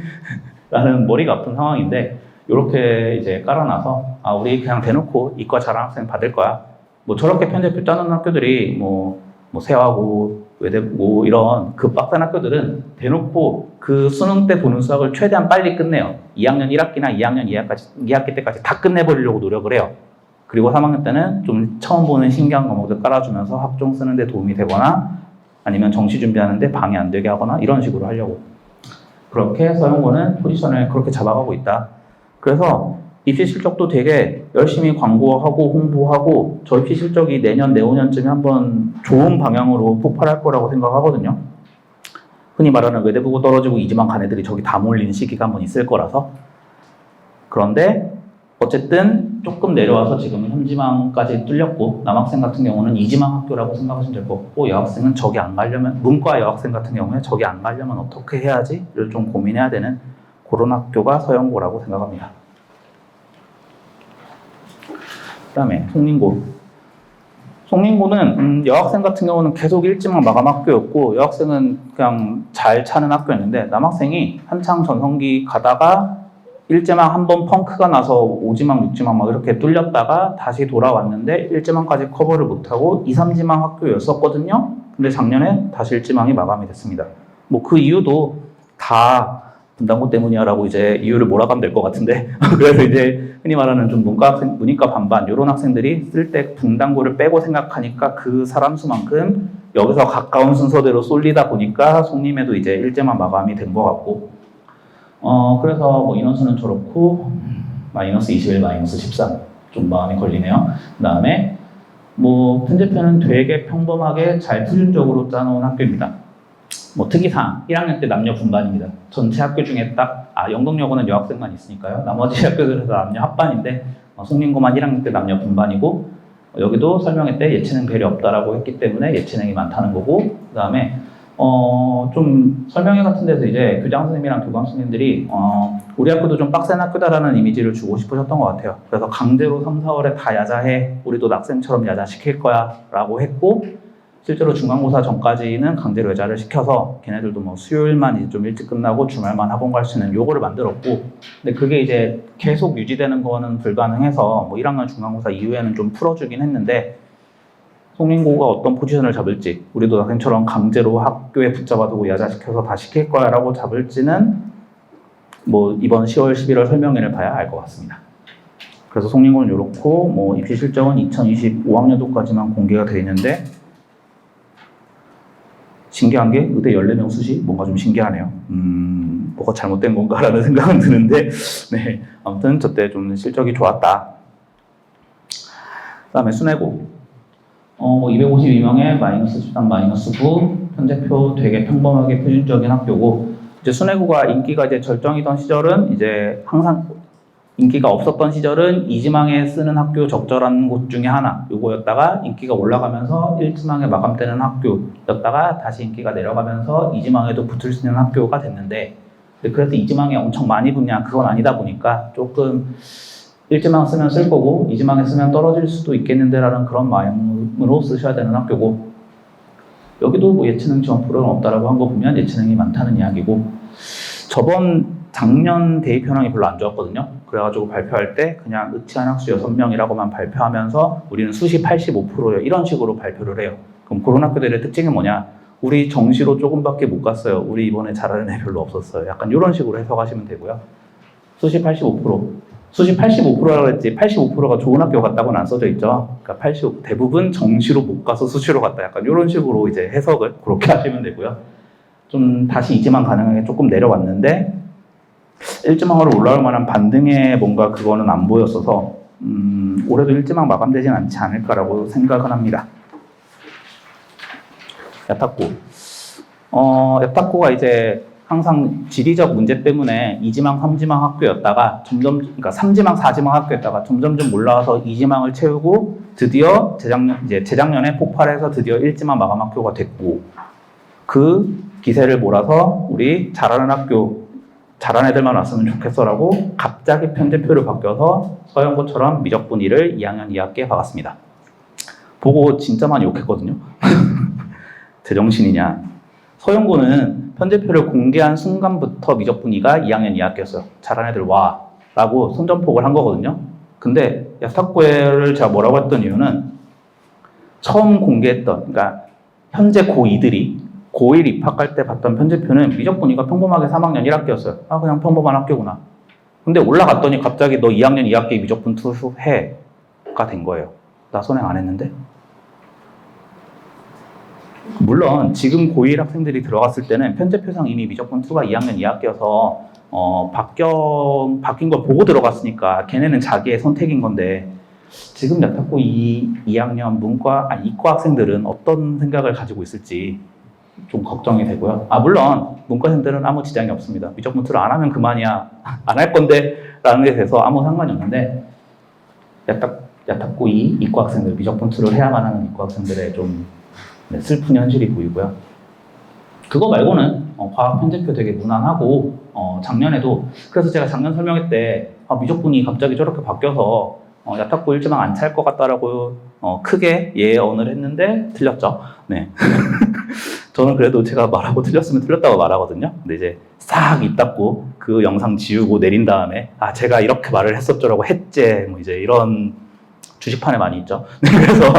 라는 머리가 아픈 상황인데 이렇게 이제 깔아놔서 우리 그냥 대놓고 이과 잘하는 학생 받을 거야. 뭐 저렇게 편제표 짜놓은 학교들이 뭐 세화고 외대고 이런 그 빡센 학교들은 대놓고 그 수능 때 보는 수학을 최대한 빨리 끝내요. 2학년 1학기나 2학년 2학기 때까지 다 끝내버리려고 노력을 해요. 그리고 3학년 때는 좀 처음 보는 신기한 과목들 깔아주면서 학종 쓰는 데 도움이 되거나 아니면 정시 준비하는데 방해 안 되게 하거나 이런 식으로 하려고. 그렇게 서영고는 포지션을 그렇게 잡아가고 있다. 그래서 입시 실적도 되게 열심히 광고하고 홍보하고 저 입시 실적이 내년, 내후년쯤에 한번 좋은 방향으로 폭발할 거라고 생각하거든요. 흔히 말하는 외대부고 떨어지고 2지망 간 애들이 저기 다 몰리는 시기가 한번 있을 거라서. 그런데 어쨌든 조금 내려와서 지금 3지망까지 뚫렸고 남학생 같은 경우는 2지망 학교라고 생각하시면 될 것 같고 여학생은 저기 안 가려면, 문과 여학생 같은 경우에 저기 안 가려면 어떻게 해야지를 좀 고민해야 되는 그런 학교가 서영고라고 생각합니다. 그다음에 송림고는 여학생 같은 경우는 계속 일지망 마감 학교였고 여학생은 그냥 잘 차는 학교였는데 남학생이 한창 전성기 가다가 일지망 한 번 펑크가 나서 5지망, 6지망 막 이렇게 뚫렸다가 다시 돌아왔는데 일지망까지 커버를 못하고 2, 3지망 학교였었거든요. 근데 작년에 다시 일지망이 마감이 됐습니다. 뭐 그 이유도 다 분당고 때문이야라고 이제 이유를 몰아가면 될 것 같은데 그래서 이제 흔히 말하는 좀 문이과 반반 이런 학생들이 쓸 때 분당고를 빼고 생각하니까 그 사람 수만큼 여기서 가까운 순서대로 쏠리다 보니까 송림에도 이제 일제만 마감이 된 것 같고 그래서 뭐 인원수는 저렇고 마이너스 21, 마이너스 13 좀 마음이 걸리네요. 그 다음에 뭐 편제표는 되게 평범하게 잘 표준적으로 짜놓은 학교입니다. 뭐 특이사항 1학년 때 남녀 분반입니다. 전체 학교 중에 영동여고는 여학생만 있으니까요. 나머지 학교들은 다 남녀 합반인데 송림고만 1학년 때 남녀 분반이고 여기도 설명회 때 예체능 배려 없다라고 했기 때문에 예체능이 많다는 거고 그 다음에 좀 설명회 같은 데서 이제 교장 선생님이랑 교감 선생님들이 우리 학교도 좀 빡센 학교다라는 이미지를 주고 싶으셨던 것 같아요. 그래서 강제로 3, 4월에 다 야자해 우리도 낙생처럼 야자시킬 거야 라고 했고 실제로 중간고사 전까지는 강제로 야자를 시켜서 걔네들도 뭐 수요일만 이제 좀 일찍 끝나고 주말만 학원 갈 수 있는 요거를 만들었고 근데 그게 이제 계속 유지되는 거는 불가능해서 뭐 1학년 중간고사 이후에는 좀 풀어주긴 했는데 송림고가 어떤 포지션을 잡을지 우리도 학생처럼 강제로 학교에 붙잡아두고 야자시켜서 다 시킬 거야 라고 잡을지는 뭐 이번 10월, 11월 설명회를 봐야 알 것 같습니다. 그래서 송림고는 이렇고 뭐 입시 실적은 2025학년도까지만 공개가 되어 있는데 신기한 게 의대 14명 수시 뭔가 좀 신기하네요. 뭐가 잘못된 건가라는 생각은 드는데 네 아무튼 저때 좀 실적이 좋았다. 그 다음에 순회고 252명에 마이너스 13, 마이너스 9 편제표 되게 평범하게 표준적인 학교고 이제 순회고가 인기가 이제 절정이던 시절은 이제 항상 인기가 없었던 시절은 2지망에 쓰는 학교 적절한 곳 중에 하나 요거였다가 인기가 올라가면서 1지망에 마감되는 학교였다가 다시 인기가 내려가면서 2지망에도 붙을 수 있는 학교가 됐는데 그래서 2지망에 엄청 많이 붙냐 그건 아니다 보니까 조금 1지망 쓰면 쓸 거고 2지망에 쓰면 떨어질 수도 있겠는데 라는 그런 마음으로 쓰셔야 되는 학교고 여기도 뭐 예체능 지원 프로그램 없다라고 한 거 보면 예체능이 많다는 이야기고 작년 대입 현황이 별로 안 좋았거든요. 그래가지고 발표할 때 그냥 의치한 학수 6명이라고만 발표하면서 우리는 수시 85%예요. 이런 식으로 발표를 해요. 그럼 그런 학교들의 특징이 뭐냐? 우리 정시로 조금밖에 못 갔어요. 우리 이번에 잘하는 애 별로 없었어요. 약간 이런 식으로 해석하시면 되고요. 수시 85%. 수시 85%라고 했지 85%가 좋은 학교 갔다고는 안 써져 있죠. 그러니까 대부분 정시로 못 가서 수시로 갔다. 약간 이런 식으로 이제 해석을 그렇게 하시면 되고요. 좀 다시 2지망 가능하게 조금 내려왔는데 1지망으로 올라올 만한 반등의 뭔가 그거는 안 보였어서 올해도 1지망 마감되진 않지 않을까라고 생각은 합니다. 야탁고. 야탁고가 이제 항상 지리적 문제 때문에 2지망, 3지망 학교였다가 그러니까 3지망, 4지망 학교였다가 점점점 올라와서 2지망을 채우고 드디어 재작년에 폭발해서 드디어 1지망 마감 학교가 됐고 그 기세를 몰아서 우리 잘하는 학교 잘하는 애들만 왔으면 좋겠어라고 갑자기 편제표를 바뀌어서 서영고처럼 미적분 2를 2학년 2학기에 박았습니다. 보고 진짜 많이 욕했거든요. 제정신이냐. 서영고는 편제표를 공개한 순간부터 미적분 2가 2학년 2학기였어요. 잘하는 애들 와 라고 선전폭을 한 거거든요. 근데 야탁고를 제가 뭐라고 했던 이유는 처음 공개했던 그러니까 현재 고2들이 고1 입학할 때 봤던 편제표는 미적분 2가 평범하게 3학년 1학기였어요. 그냥 평범한 학교구나. 근데 올라갔더니 갑자기 너 2학년 2학기 미적분 2 해가 된 거예요. 나 선행 안 했는데? 물론 지금 고1 학생들이 들어갔을 때는 편제표상 이미 미적분 2가 2학년 2학기여서 바뀐 걸 보고 들어갔으니까 걔네는 자기의 선택인 건데 지금 야탁고 2학년 이과 학생들은 어떤 생각을 가지고 있을지 좀 걱정이 되고요. 물론 문과생들은 아무 지장이 없습니다. 미적분 2를 안 하면 그만이야. 안 할 건데 라는 게 돼서 아무 상관이 없는데 야탁고 2 이과 학생들 미적분 2를 해야만 하는 이과 학생들의 좀 슬픈 현실이 보이고요. 그거 말고는 과학 편제표 되게 무난하고 작년에도 그래서 제가 작년 설명회 때 미적분이 갑자기 저렇게 바뀌어서 야탁고 일지망 안 찰 것 같다라고 크게 예언을 했는데 틀렸죠. 네. 저는 그래도 제가 말하고 틀렸으면 틀렸다고 말하거든요. 근데 이제 싹 입 닫고 그 영상 지우고 내린 다음에 제가 이렇게 말을 했었죠라고 했제 뭐 이제 이런 주식판에 많이 있죠. 그래서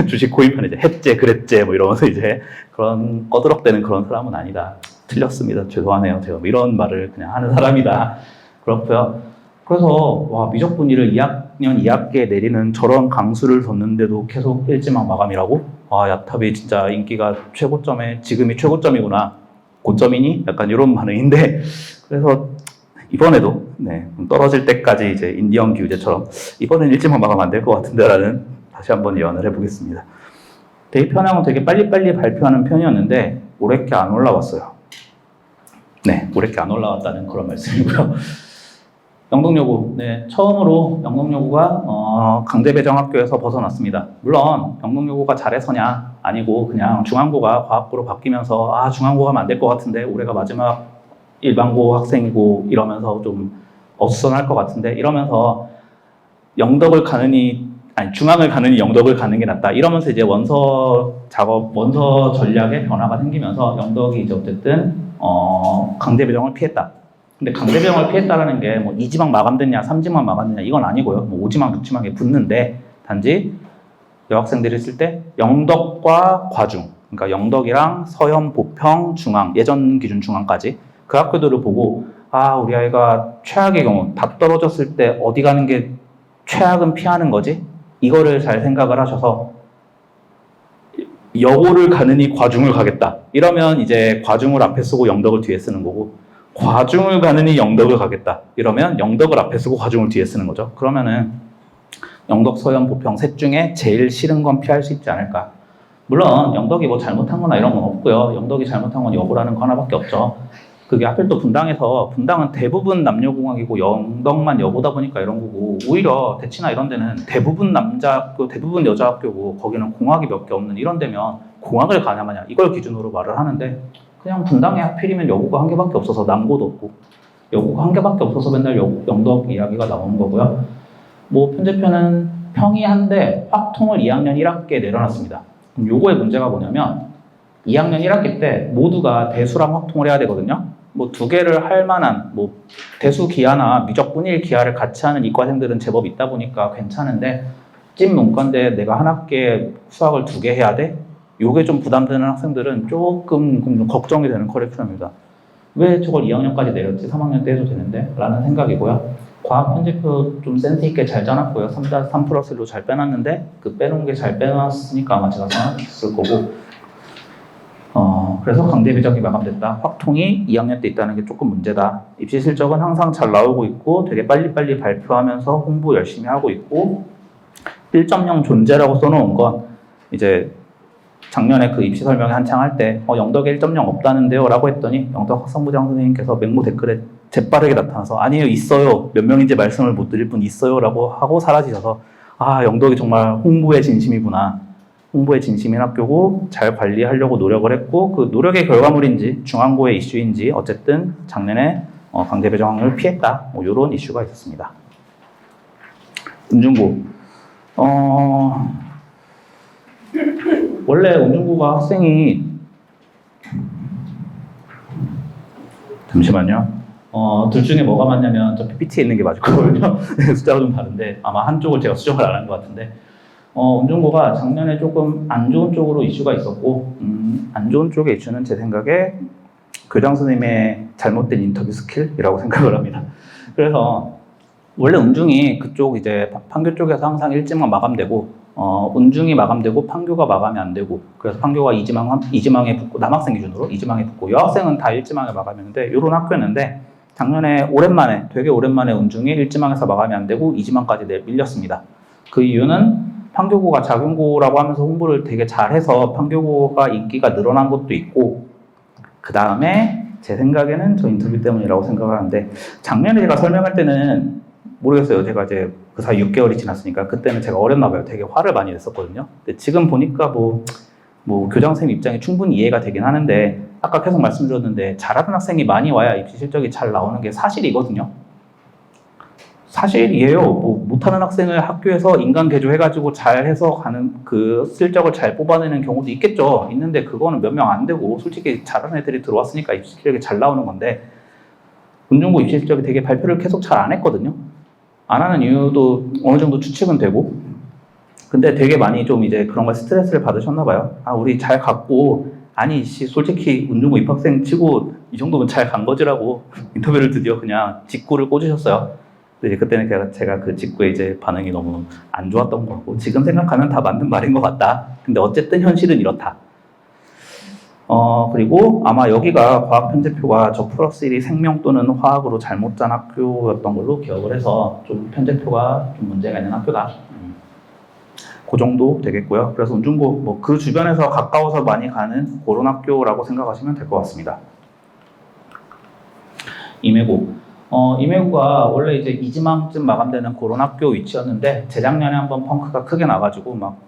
주식 고인판에 이제 했제 그랬제 뭐 이러면서 이제 그런 꺼드럭대는 그런 사람은 아니다. 틀렸습니다. 죄송하네요. 제가 뭐 이런 말을 그냥 하는 사람이다. 그렇고요. 그래서 와 미적분위를 2학년 2학기에 내리는 저런 강수를 뒀는데도 계속 일지망 마감이라고? 와 야탑이 진짜 인기가 최고점에 지금이 최고점이구나. 고점이니? 약간 이런 반응인데 그래서 이번에도 떨어질 때까지 이제 인디언 기우제처럼 이번엔 일지망 마감 안 될 것 같은데라는 다시 한번 예언을 해보겠습니다. 대입 현황은 되게 빨리빨리 발표하는 편이었는데 올해 게 안 올라왔어요. 네, 올해 게 안 올라왔다는 그런 말씀이고요. 영덕여고, 처음으로 영덕여고가 강제배정학교에서 벗어났습니다. 물론 영덕여고가 잘해서냐 아니고 그냥 중앙고가 과학고로 바뀌면서 중앙고 가면 안 될 것 같은데 올해가 마지막 일반고 학생이고 이러면서 좀 어수선할 것 같은데 이러면서 영덕을 가느니 중앙을 가느니 영덕을 가는 게 낫다 이러면서 이제 원서 전략에 변화가 생기면서 영덕이 이제 어쨌든 강제배정을 피했다. 근데 강제배정을 피했다라는 게 뭐 2지망 마감됐냐 3지망 마감됐냐 이건 아니고요. 뭐 5지망 6지망에 붙는데 단지 여학생들이 있을 때 영덕과 과중 그러니까 영덕이랑 서현, 보평, 중앙 예전 기준 중앙까지 그 학교들을 보고 우리 아이가 최악의 경우 다 떨어졌을 때 어디 가는 게 최악은 피하는 거지? 이거를 잘 생각을 하셔서 여고를 가느니 과중을 가겠다. 이러면 이제 과중을 앞에 쓰고 영덕을 뒤에 쓰는 거고 과중을 가느니 영덕을 가겠다. 이러면 영덕을 앞에 쓰고 과중을 뒤에 쓰는 거죠. 그러면은 영덕, 서현, 보평 셋 중에 제일 싫은 건 피할 수 있지 않을까. 물론 영덕이 뭐 잘못한 거나 이런 건 없고요. 영덕이 잘못한 건 여고라는 거 하나밖에 없죠. 그게 하필 또 분당은 대부분 남녀공학이고 영덕만 여고다 보니까 이런 거고 오히려 대치나 이런 데는 대부분 남자 학교, 대부분 여자 학교고 거기는 공학이 몇 개 없는 이런 데면 공학을 가냐 마냐 이걸 기준으로 말을 하는데 그냥 분당에 하필이면 여고가 한 개밖에 없어서 남고도 없고 여고가 한 개밖에 없어서 맨날 영덕 이야기가 나오는 거고요. 뭐 편제표는 평이한데 확통을 2학년 1학기에 내려놨습니다. 그럼 요거의 문제가 뭐냐면 2학년 1학기 때 모두가 대수랑 확통을 해야 되거든요. 뭐 두 개를 할 만한 뭐 대수 기하나 미적분일 기하를 같이 하는 이과생들은 제법 있다 보니까 괜찮은데 찐 문과인데 내가 한 학기에 수학을 2개 해야 돼? 요게 좀 부담되는 학생들은 조금 걱정이 되는 커리큘럼입니다. 왜 저걸 2학년까지 내렸지? 3학년 때 해도 되는데? 라는 생각이고요. 과학 편집표 좀 센스 있게 잘 짜놨고요. 3+1로 잘 빼놨는데 그 빼놓은 게 잘 빼놨으니까 아마 제가 써놨을 거고 그래서 강제배정이 마감됐다. 확통이 2학년 때 있다는 게 조금 문제다. 입시 실적은 항상 잘 나오고 있고 되게 빨리빨리 발표하면서 홍보 열심히 하고 있고 1.0 존재라고 써놓은 건 이제 작년에 그 입시 설명회 한창 할 때 영덕에 1.0 없다는데요 라고 했더니 영덕 학생부장 선생님께서 맹모 댓글에 재빠르게 나타나서 아니에요 있어요 몇 명인지 말씀을 못 드릴 분 있어요 라고 하고 사라지셔서 영덕이 정말 홍보의 진심이구나. 홍보의 진심인 학교고 잘 관리하려고 노력을 했고 그 노력의 결과물인지 중앙고의 이슈인지 어쨌든 작년에 강제배정을 피했다. 뭐 이런 이슈가 있었습니다. 은중고 원래 은중고가 학생이 잠시만요. 둘 중에 뭐가 맞냐면 저 PPT에 있는 게 맞을 거거든요. 숫자가 좀 다른데 아마 한쪽을 제가 수정을 안 한 것 같은데 은중고가 작년에 조금 안 좋은 쪽으로 이슈가 있었고 안 좋은 쪽의 이슈는 제 생각에 교장 선생님의 잘못된 인터뷰 스킬이라고 생각을 합니다. 그래서 원래 은중이 그쪽 이제 판교 쪽에서 항상 1지망 마감되고 은중이 마감되고 판교가 마감이 안 되고 그래서 판교가 2지망에 붙고 남학생 기준으로 2지망에 붙고 여학생은 다 1지망에 마감했는데 이런 학교였는데 작년에 되게 오랜만에 은중이 1지망에서 마감이 안 되고 2지망까지 밀렸습니다. 그 이유는 판교고가 작용고라고 하면서 홍보를 되게 잘해서 판교고가 인기가 늘어난 것도 있고 그 다음에 제 생각에는 저 인터뷰 때문이라고 생각을 하는데 작년에 제가 설명할 때는 모르겠어요. 제가 이제 그 사이 6개월이 지났으니까 그때는 제가 어렸나 봐요. 되게 화를 많이 냈었거든요. 근데 지금 보니까 뭐 교장 선생님 입장이 충분히 이해가 되긴 하는데 아까 계속 말씀드렸는데 잘하는 학생이 많이 와야 입시 실적이 잘 나오는 게 사실이거든요. 사실이에요. 뭐 못하는 학생을 학교에서 인간 개조해가지고 잘해서 가는 그 실적을 잘 뽑아내는 경우도 있겠죠. 있는데 그거는 몇 명 안 되고 솔직히 잘하는 애들이 들어왔으니까 입시 실력이 잘 나오는 건데 은중고 입시 실적이 되게 발표를 계속 잘 안 했거든요. 안 하는 이유도 어느 정도 추측은 되고 근데 되게 많이 좀 이제 그런 걸 스트레스를 받으셨나 봐요. 아 우리 잘 갔고 아니 솔직히 은중고 입학생 치고 이 정도면 잘 간 거지라고 인터뷰를 드디어 그냥 직구를 꽂으셨어요. 근데 그때는 제가 그 직구에 이제 반응이 너무 안 좋았던 것 같고 지금 생각하면 다 맞는 말인 것 같다. 근데 어쨌든 현실은 이렇다. 그리고 아마 여기가 과학 편제표가 저 플러스 1이 생명 또는 화학으로 잘못 짠 학교였던 걸로 기억을 해서 좀 편제표가 좀 문제가 있는 학교다. 그 정도 되겠고요. 그래서 은중고 뭐 그 주변에서 가까워서 많이 가는 그런 학교라고 생각하시면 될 것 같습니다. 임해고. 임해고가 원래 이제 이지망쯤 마감되는 그런 학교 위치였는데 재작년에 한번 펑크가 크게 나가지고 막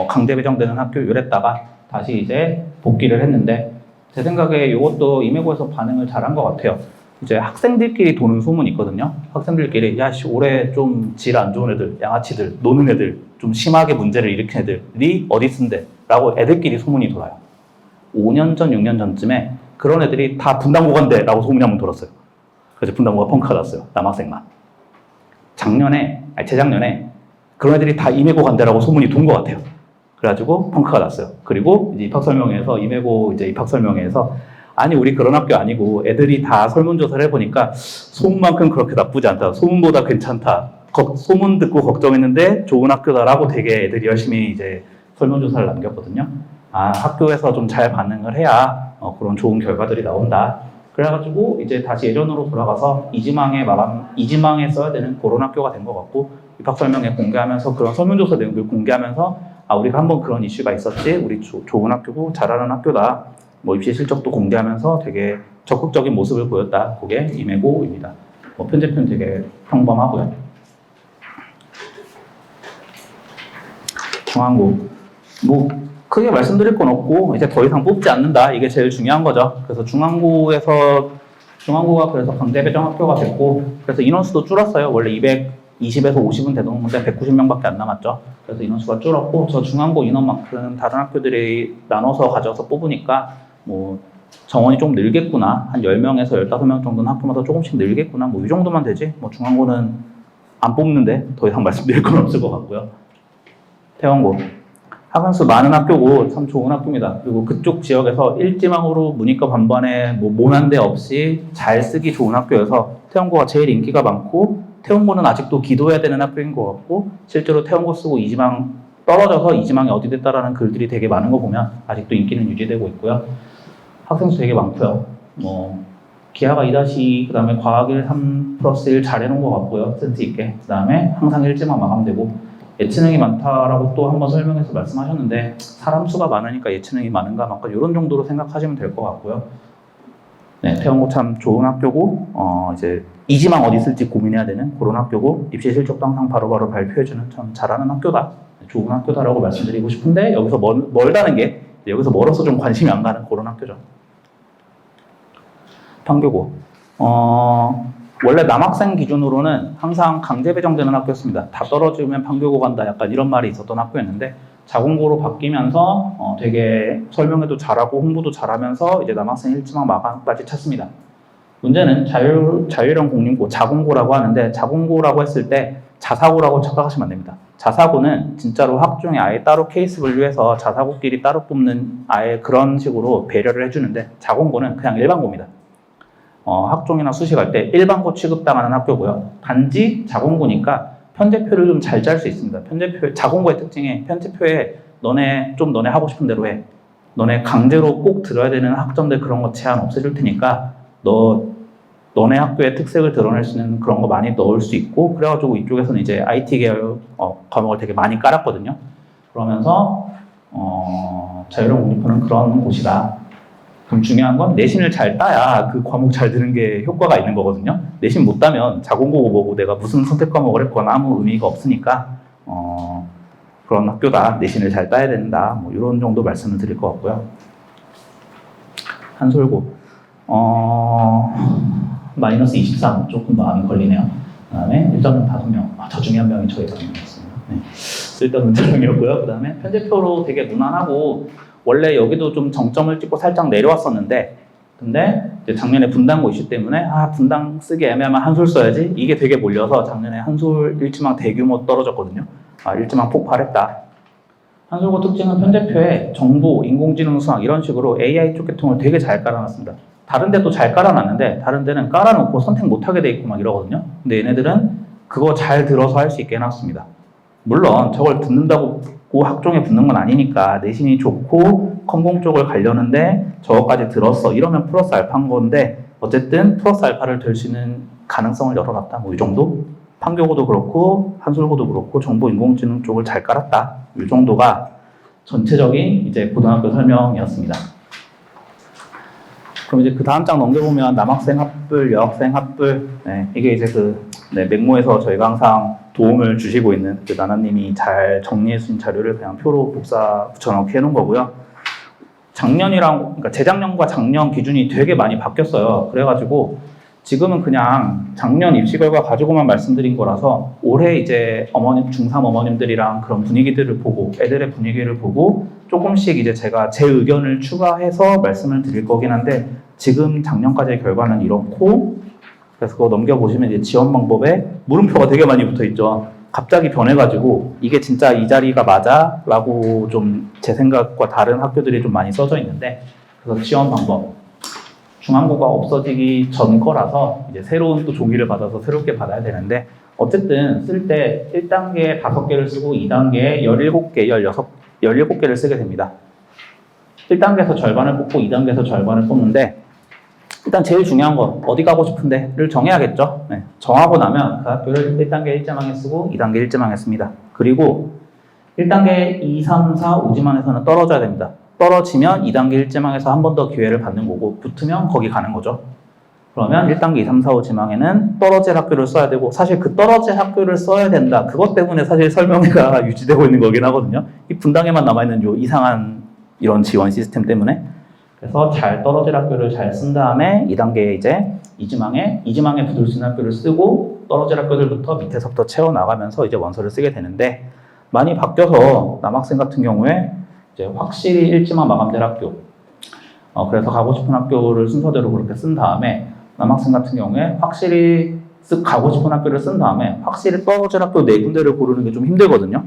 강제 배정되는 학교 이랬다가 다시 이제 복귀를 했는데 제 생각에 이것도 임해고에서 반응을 잘한 것 같아요. 이제 학생들끼리 도는 소문이 있거든요. 학생들끼리 야씨 올해 좀 질 안 좋은 애들, 양아치들, 노는 애들, 좀 심하게 문제를 일으킨 애들이 어디 쓴대 라고 애들끼리 소문이 돌아요. 5년 전, 6년 전쯤에 그런 애들이 다 분당고 간대 라고 소문이 한번 돌았어요. 그래서 분당고가 펑크가 났어요. 남학생만. 재작년에 그런 애들이 다 임해고 간대라고 소문이 돈 것 같아요. 그래가지고 펑크가 났어요. 그리고 이제 입학설명회에서 임해고 이제 입학설명회에서 아니 우리 그런 학교 아니고 애들이 다 설문조사를 해보니까 소문만큼 그렇게 나쁘지 않다. 소문보다 괜찮다. 소문 듣고 걱정했는데 좋은 학교다라고 되게 애들이 열심히 이제 설문조사를 남겼거든요. 아 학교에서 좀 잘 반응을 해야 그런 좋은 결과들이 나온다. 그래가지고 이제 다시 예전으로 돌아가서 이지망에 써야 되는 그런 학교가 된 것 같고 입학설명회 공개하면서 그런 설문조사 내용들 공개하면서 아 우리가 한번 그런 이슈가 있었지 우리 좋은 학교고 잘하는 학교다 뭐 입시 실적도 공개하면서 되게 적극적인 모습을 보였다. 그게 임해고입니다. 뭐 편제표는 되게 평범하고요. 중앙고 뭐 크게 말씀드릴 건 없고 이제 더 이상 뽑지 않는다. 이게 제일 중요한 거죠. 그래서 중앙고가 그래서 강제 배정 학교가 됐고 그래서 인원수도 줄었어요. 원래 220에서 50은 되던 건데 190명밖에 안 남았죠. 그래서 인원수가 줄었고 저 중앙고 인원만큼 다른 학교들이 나눠서 가져서 뽑으니까 뭐 정원이 좀 늘겠구나. 한 10명에서 15명 정도는 학교마다 조금씩 늘겠구나. 뭐 이 정도만 되지. 뭐 중앙고는 안 뽑는데 더 이상 말씀드릴 건 없을 것 같고요. 태원고. 학원수 많은 학교고 참 좋은 학교입니다. 그리고 그쪽 지역에서 일지망으로 문이과 반반에 뭐 모난데 없이 잘 쓰기 좋은 학교여서 태원고가 제일 인기가 많고 태원고는 아직도 기도해야 되는 학교인 것 같고 실제로 태원고 쓰고 이지망 떨어져서 이지망이 어디 됐다라는 글들이 되게 많은 거 보면 아직도 인기는 유지되고 있고요. 학생수 되게 많고요. 뭐 기하가 2-2 그다음에 과학 1 3+1 잘 해놓은 것 같고요. 센스 있게. 그다음에 항상 일지망 마감되고 예체능이 많다라고 또 한번 설명해서 말씀하셨는데 사람 수가 많으니까 예체능이 많은가 막까 이런 정도로 생각하시면 될 것 같고요. 네, 태원고 참 좋은 학교고 이제 이지망 어디 쓸지 고민해야 되는 그런 학교고 입시 실적도 항상 바로바로 발표해주는 참 잘하는 학교다. 좋은 학교다라고 말씀드리고 싶은데 여기서 멀다는 게 여기서 멀어서 좀 관심이 안 가는 그런 학교죠. 판교고 원래 남학생 기준으로는 항상 강제 배정되는 학교였습니다. 다 떨어지면 판교고 간다 약간 이런 말이 있었던 학교였는데 자공고로 바뀌면서 되게 설명회도 잘하고 홍보도 잘하면서 이제 남학생 일지망 마감까지 찼습니다. 문제는 자율형 공립고 자공고라고 하는데 자공고라고 했을 때 자사고라고 착각하시면 안 됩니다. 자사고는 진짜로 학종에 아예 따로 케이스 분류해서 자사고끼리 따로 뽑는 아예 그런 식으로 배려를 해주는데 자공고는 그냥 일반고입니다. 학종이나 수식할 때 일반고 취급당하는 학교고요. 단지 자공고니까 편제표를 좀 잘 짤 수 있습니다. 자공고의 특징이 편제표에 너네 하고 싶은 대로 해. 너네 강제로 꼭 들어야 되는 학점들 그런 거 제한 없애줄 테니까 너네 학교의 특색을 드러낼 수 있는 그런 거 많이 넣을 수 있고 그래가지고 이쪽에서는 이제 IT 계열 과목을 되게 많이 깔았거든요. 그러면서 자율형 공립고는 그런 곳이다. 그럼 중요한 건 내신을 잘 따야 그 과목 잘 드는 게 효과가 있는 거거든요. 내신 못 따면 자공고고 뭐고 내가 무슨 선택 과목을 했거나 아무 의미가 없으니까 그런 학교다. 내신을 잘 따야 된다. 뭐 이런 정도 말씀을 드릴 것 같고요. 한솔고 마이너스 23 조금 마음이 걸리네요. 그 다음에 문자명 5명. 저 중에 한 명이 저희 과명이었습니다. 네. 쓸데없는 문자명이었고요. 그 다음에 편제표로 되게 무난하고 원래 여기도 좀 정점을 찍고 살짝 내려왔었는데 근데 이제 작년에 분당고 이슈 때문에 분당 쓰기 애매하면 한술 써야지 이게 되게 몰려서 작년에 한술 일지망 대규모 떨어졌거든요. 일지망 폭발했다. 한술고 특징은 편제표에 정보, 인공지능 수학 이런 식으로 AI 쪽 계통을 되게 잘 깔아놨습니다. 다른 데도 잘 깔아놨는데 다른 데는 깔아놓고 선택 못하게 돼 있고 막 이러거든요. 근데 얘네들은 그거 잘 들어서 할 수 있게 해놨습니다. 물론 저걸 듣는다고 학종에 붙는 건 아니니까 내신이 좋고 컴공 쪽을 가려는데 저거까지 들었어 이러면 플러스 알파인 건데 어쨌든 플러스 알파를 될 수 있는 가능성을 열어놨다 뭐 이 정도? 판교고도 그렇고 한술고도 그렇고 정보 인공지능 쪽을 잘 깔았다 이 정도가 전체적인 이제 고등학교 설명이었습니다. 그럼 이제 그 다음 장 넘겨보면 남학생 합불, 여학생 합불 이게 이제 맹모에서 저희가 항상 도움을 주시고 있는 그 나나님이 잘 정리해 주신 자료를 그냥 표로 복사 붙여넣기 해놓은 거고요. 그러니까 재작년과 작년 기준이 되게 많이 바뀌었어요. 그래가지고 지금은 그냥 작년 입시 결과 가지고만 말씀드린 거라서 올해 이제 중3 어머님들이랑 그런 분위기들을 보고 애들의 분위기를 보고 조금씩 이제 제가 제 의견을 추가해서 말씀을 드릴 거긴 한데 지금 작년까지의 결과는 이렇고 그래서 그거 넘겨보시면 이제 지원 방법에 물음표가 되게 많이 붙어 있죠. 갑자기 변해가지고 이게 진짜 이 자리가 맞아? 라고 좀 제 생각과 다른 학교들이 좀 많이 써져 있는데 그래서 지원 방법 중앙고가 없어지기 전 거라서 이제 새로운 또 종이를 받아서 새롭게 받아야 되는데 어쨌든 쓸 때 1단계에 5개를 쓰고 2단계에 17개, 17개를 쓰게 됩니다. 1단계에서 절반을 뽑고 2단계에서 절반을 뽑는데 일단 제일 중요한 건 어디 가고 싶은데를 정해야겠죠. 정하고 나면 그 학교를 1단계 1제망에 쓰고 2단계 1제망에 씁니다. 그리고 1단계 2, 3, 4, 5지망에서는 떨어져야 됩니다. 떨어지면 2단계 1제망에서 한 번 더 기회를 받는 거고 붙으면 거기 가는 거죠. 그러면 1단계 2, 3, 4, 5지망에는 떨어질 학교를 써야 되고 사실 그 떨어질 학교를 써야 된다. 그것 때문에 사실 설명회가 유지되고 있는 거긴 하거든요. 이 분당에만 남아있는 요 이상한 이런 지원 시스템 때문에 그래서 잘 떨어질 학교를 잘 쓴 다음에 2단계에 이제 2지망에 붙을 수 있는 학교를 쓰고 떨어질 학교들부터 밑에서부터 채워나가면서 이제 원서를 쓰게 되는데 많이 바뀌어서 남학생 같은 경우에 이제 확실히 1지망 마감될 학교 그래서 가고 싶은 학교를 순서대로 그렇게 쓴 다음에 남학생 같은 경우에 확실히 가고 싶은 학교를 쓴 다음에 확실히 떨어질 학교 4군데를 고르는 게 좀 힘들거든요.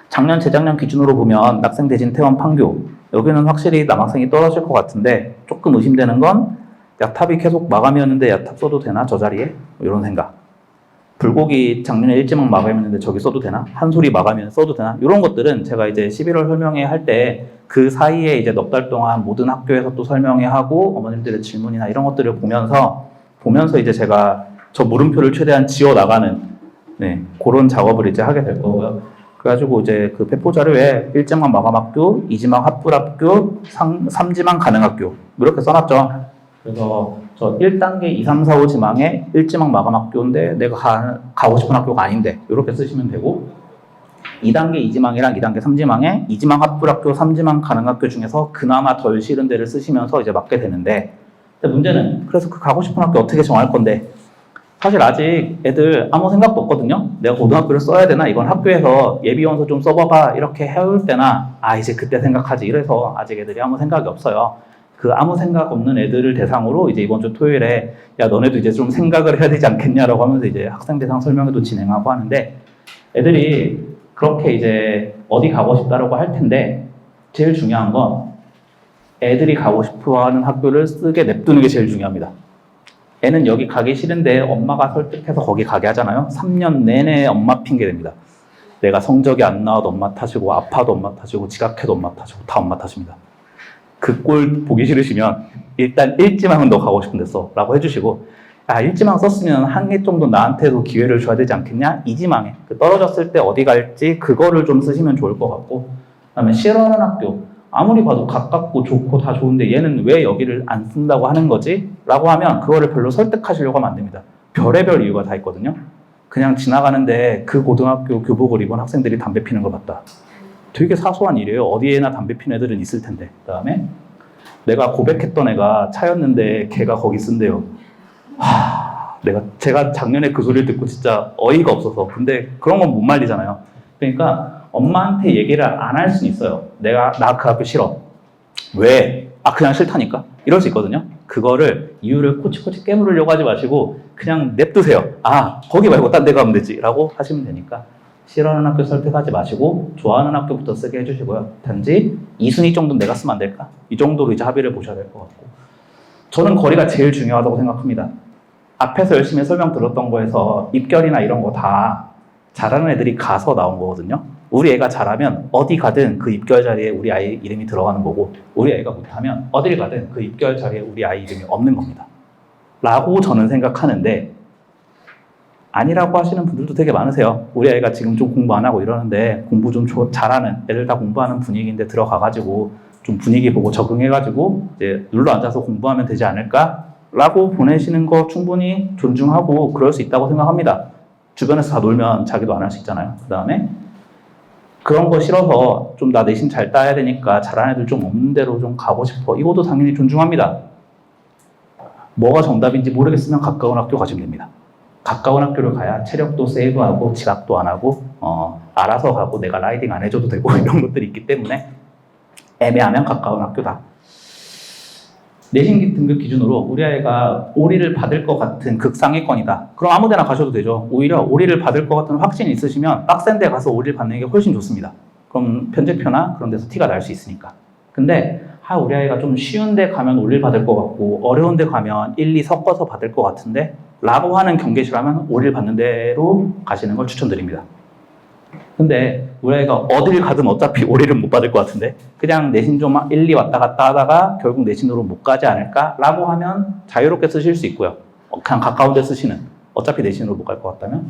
작년, 재작년 기준으로 보면 낙생, 대진, 태원, 판교 여기는 확실히 남학생이 떨어질 것 같은데 조금 의심되는 건 야탑이 계속 마감이었는데 야탑 써도 되나 저 자리에? 이런 생각. 불고기 작년에 1지망 마감이었는데 저기 써도 되나? 한솔이 마감이면 써도 되나? 이런 것들은 제가 이제 11월 설명회 할 때 그 사이에 이제 넉 달 동안 모든 학교에서 또 설명회 하고 어머님들의 질문이나 이런 것들을 보면서 이제 제가 저 물음표를 최대한 지워 나가는 그런 작업을 이제 하게 될 거고요. 그래가지고 이제 그 배포 자료에 1지망 마감 학교, 2지망 합불 학교, 3지망 가능 학교 이렇게 써놨죠. 그래서 저 1단계 2, 3, 4, 5지망에 1지망 마감 학교인데 내가 가고 싶은 학교가 아닌데 이렇게 쓰시면 되고 2단계 2지망이랑 2단계 3지망에 2지망 합불 학교, 3지망 가능 학교 중에서 그나마 덜 싫은 데를 쓰시면서 이제 맞게 되는데 근데 문제는 그래서 그 가고 싶은 학교 어떻게 정할 건데 사실 아직 애들 아무 생각도 없거든요. 내가 고등학교를 써야 되나? 이건 학교에서 예비원서 좀 써봐봐 이렇게 해올 때나 이제 그때 생각하지 이래서 아직 애들이 아무 생각이 없어요. 그 아무 생각 없는 애들을 대상으로 이제 이번 주 토요일에 야 너네도 이제 좀 생각을 해야 되지 않겠냐라고 하면서 이제 학생 대상 설명회도 진행하고 하는데 애들이 그렇게 이제 어디 가고 싶다라고 할 텐데 제일 중요한 건 애들이 가고 싶어하는 학교를 쓰게 냅두는 게 제일 중요합니다. 애는 여기 가기 싫은데 엄마가 설득해서 거기 가게 하잖아요. 3년 내내 엄마 핑계 됩니다. 내가 성적이 안 나와도 엄마 탓이고 아파도 엄마 탓이고 지각해도 엄마 탓이고 다 엄마 탓입니다. 그 꼴 보기 싫으시면 일단 1지망은 너 가고 싶은 데 써 라고 해주시고 1지망 썼으면 한 개 정도 나한테도 기회를 줘야 되지 않겠냐? 2지망에 떨어졌을 때 어디 갈지 그거를 좀 쓰시면 좋을 것 같고 그다음에 싫어하는 학교 아무리 봐도 가깝고 좋고 다 좋은데 얘는 왜 여기를 안 쓴다고 하는 거지? 라고 하면 그거를 별로 설득하시려고 하면 안 됩니다. 별의별 이유가 다 있거든요. 그냥 지나가는데 그 고등학교 교복을 입은 학생들이 담배 피는 거 봤다. 되게 사소한 일이에요. 어디에나 담배 피는 애들은 있을 텐데. 그 다음에 내가 고백했던 애가 차였는데 걔가 거기 쓴대요. 제가 작년에 그 소리를 듣고 진짜 어이가 없어서. 근데 그런 건 못 말리잖아요. 그러니까 엄마한테 얘기를 안 할 수는 있어요. 나 그 학교 싫어. 왜? 그냥 싫다니까? 이럴 수 있거든요. 그거를 이유를 코치코치 깨물으려고 하지 마시고 그냥 냅두세요. 거기 말고 딴 데 가면 되지 라고 하시면 되니까 싫어하는 학교 선택하지 마시고 좋아하는 학교부터 쓰게 해주시고요. 단지 2순위 정도는 내가 쓰면 안 될까? 이 정도로 이제 합의를 보셔야 될 것 같고, 저는 거리가 제일 중요하다고 생각합니다. 앞에서 열심히 설명 들었던 거에서 입결이나 이런 거 다 잘하는 애들이 가서 나온 거거든요. 우리 애가 잘하면 어디 가든 그 입결 자리에 우리 아이 이름이 들어가는 거고, 우리 애가 못하면 어딜 가든 그 입결 자리에 우리 아이 이름이 없는 겁니다. 라고 저는 생각하는데, 아니라고 하시는 분들도 되게 많으세요. 우리 아이가 지금 좀 공부 안 하고 이러는데 공부 좀 잘하는 애들 다 공부하는 분위기인데 들어가가지고 좀 분위기 보고 적응해가지고 이제 눌러 앉아서 공부하면 되지 않을까? 라고 보내시는 거 충분히 존중하고 그럴 수 있다고 생각합니다. 주변에서 다 놀면 자기도 안 할 수 있잖아요. 그 다음에 그런 거 싫어서 좀 나 내신 잘 따야 되니까 잘하는 애들 좀 없는 데로 좀 가고 싶어. 이것도 당연히 존중합니다. 뭐가 정답인지 모르겠으면 가까운 학교 가시면 됩니다. 가까운 학교를 가야 체력도 세이브하고 지각도 안 하고 알아서 가고 내가 라이딩 안 해줘도 되고 이런 것들이 있기 때문에 애매하면 가까운 학교다. 내신 등급 기준으로 우리 아이가 오리를 받을 것 같은 극상위권이다. 그럼 아무 데나 가셔도 되죠. 오히려 오리를 받을 것 같은 확신이 있으시면 빡센 데 가서 오리를 받는 게 훨씬 좋습니다. 그럼 편제표나 그런 데서 티가 날 수 있으니까. 근데 우리 아이가 좀 쉬운 데 가면 오리를 받을 것 같고 어려운 데 가면 1, 2 섞어서 받을 것 같은데 라고 하는 경계시라면 오리를 받는 데로 가시는 걸 추천드립니다. 근데 우리 아이가 어딜 가든 어차피 오리를 못 받을 것 같은데 그냥 내신 좀 1, 2 왔다 갔다 하다가 결국 내신으로 못 가지 않을까? 라고 하면 자유롭게 쓰실 수 있고요. 그냥 가까운 데 쓰시는, 어차피 내신으로 못 갈 것 같다면.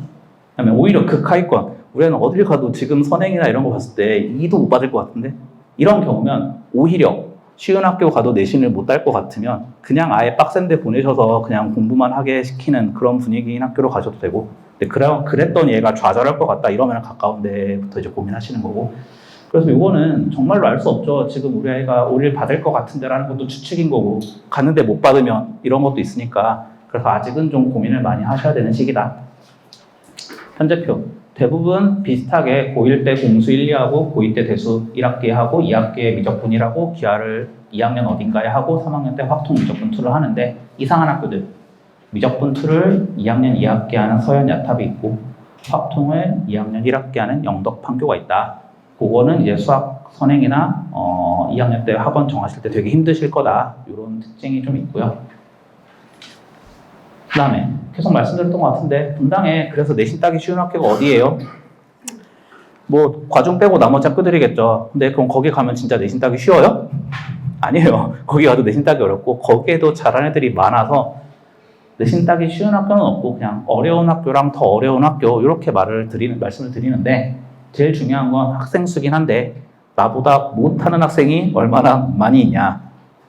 그다음에 오히려 극하위권, 우리 애는 어딜 가도 지금 선행이나 이런 거 봤을 때 2도 못 받을 것 같은데 이런 경우면 오히려 쉬운 학교 가도 내신을 못 딸 것 같으면 그냥 아예 빡센 데 보내셔서 그냥 공부만 하게 시키는 그런 분위기인 학교로 가셔도 되고, 그랬더니 얘가 좌절할 것 같다 이러면 가까운 데부터 이제 고민하시는 거고. 그래서 이거는 정말로 알 수 없죠. 지금 우리 아이가 오리를 받을 것 같은데라는 것도 추측인 거고, 갔는데 못 받으면 이런 것도 있으니까, 그래서 아직은 좀 고민을 많이 하셔야 되는 시기다. 편제표 대부분 비슷하게 고1 때 공수 1, 2하고 고2 때 대수 1학기에 하고 2학기에 미적분이라고 기하를 2학년 어딘가에 하고 3학년 때 확통 미적분 2를 하는데, 이상한 학교들 미적분 2를 2학년 2학기 하는 서현 야탑이 있고 확통을 2학년 1학기 하는 영덕 판교가 있다. 그거는 이제 수학 선행이나 2학년 때 학원 정하실 때 되게 힘드실 거다. 이런 특징이 좀 있고요. 그 다음에 계속 말씀드렸던 것 같은데 분당에 그래서 내신 따기 쉬운 학교가 어디예요? 뭐 과중 빼고 나머지 학교들이겠죠. 근데 그럼 거기 가면 진짜 내신 따기 쉬워요? 아니에요. 거기 가도 내신 따기 어렵고 거기에도 잘하는 애들이 많아서 내신 따기 쉬운 학교는 없고 그냥 어려운 학교랑 더 어려운 학교 이렇게 말씀을 드리는데, 제일 중요한 건 학생 수긴 한데 나보다 못하는 학생이 얼마나 많이 있냐,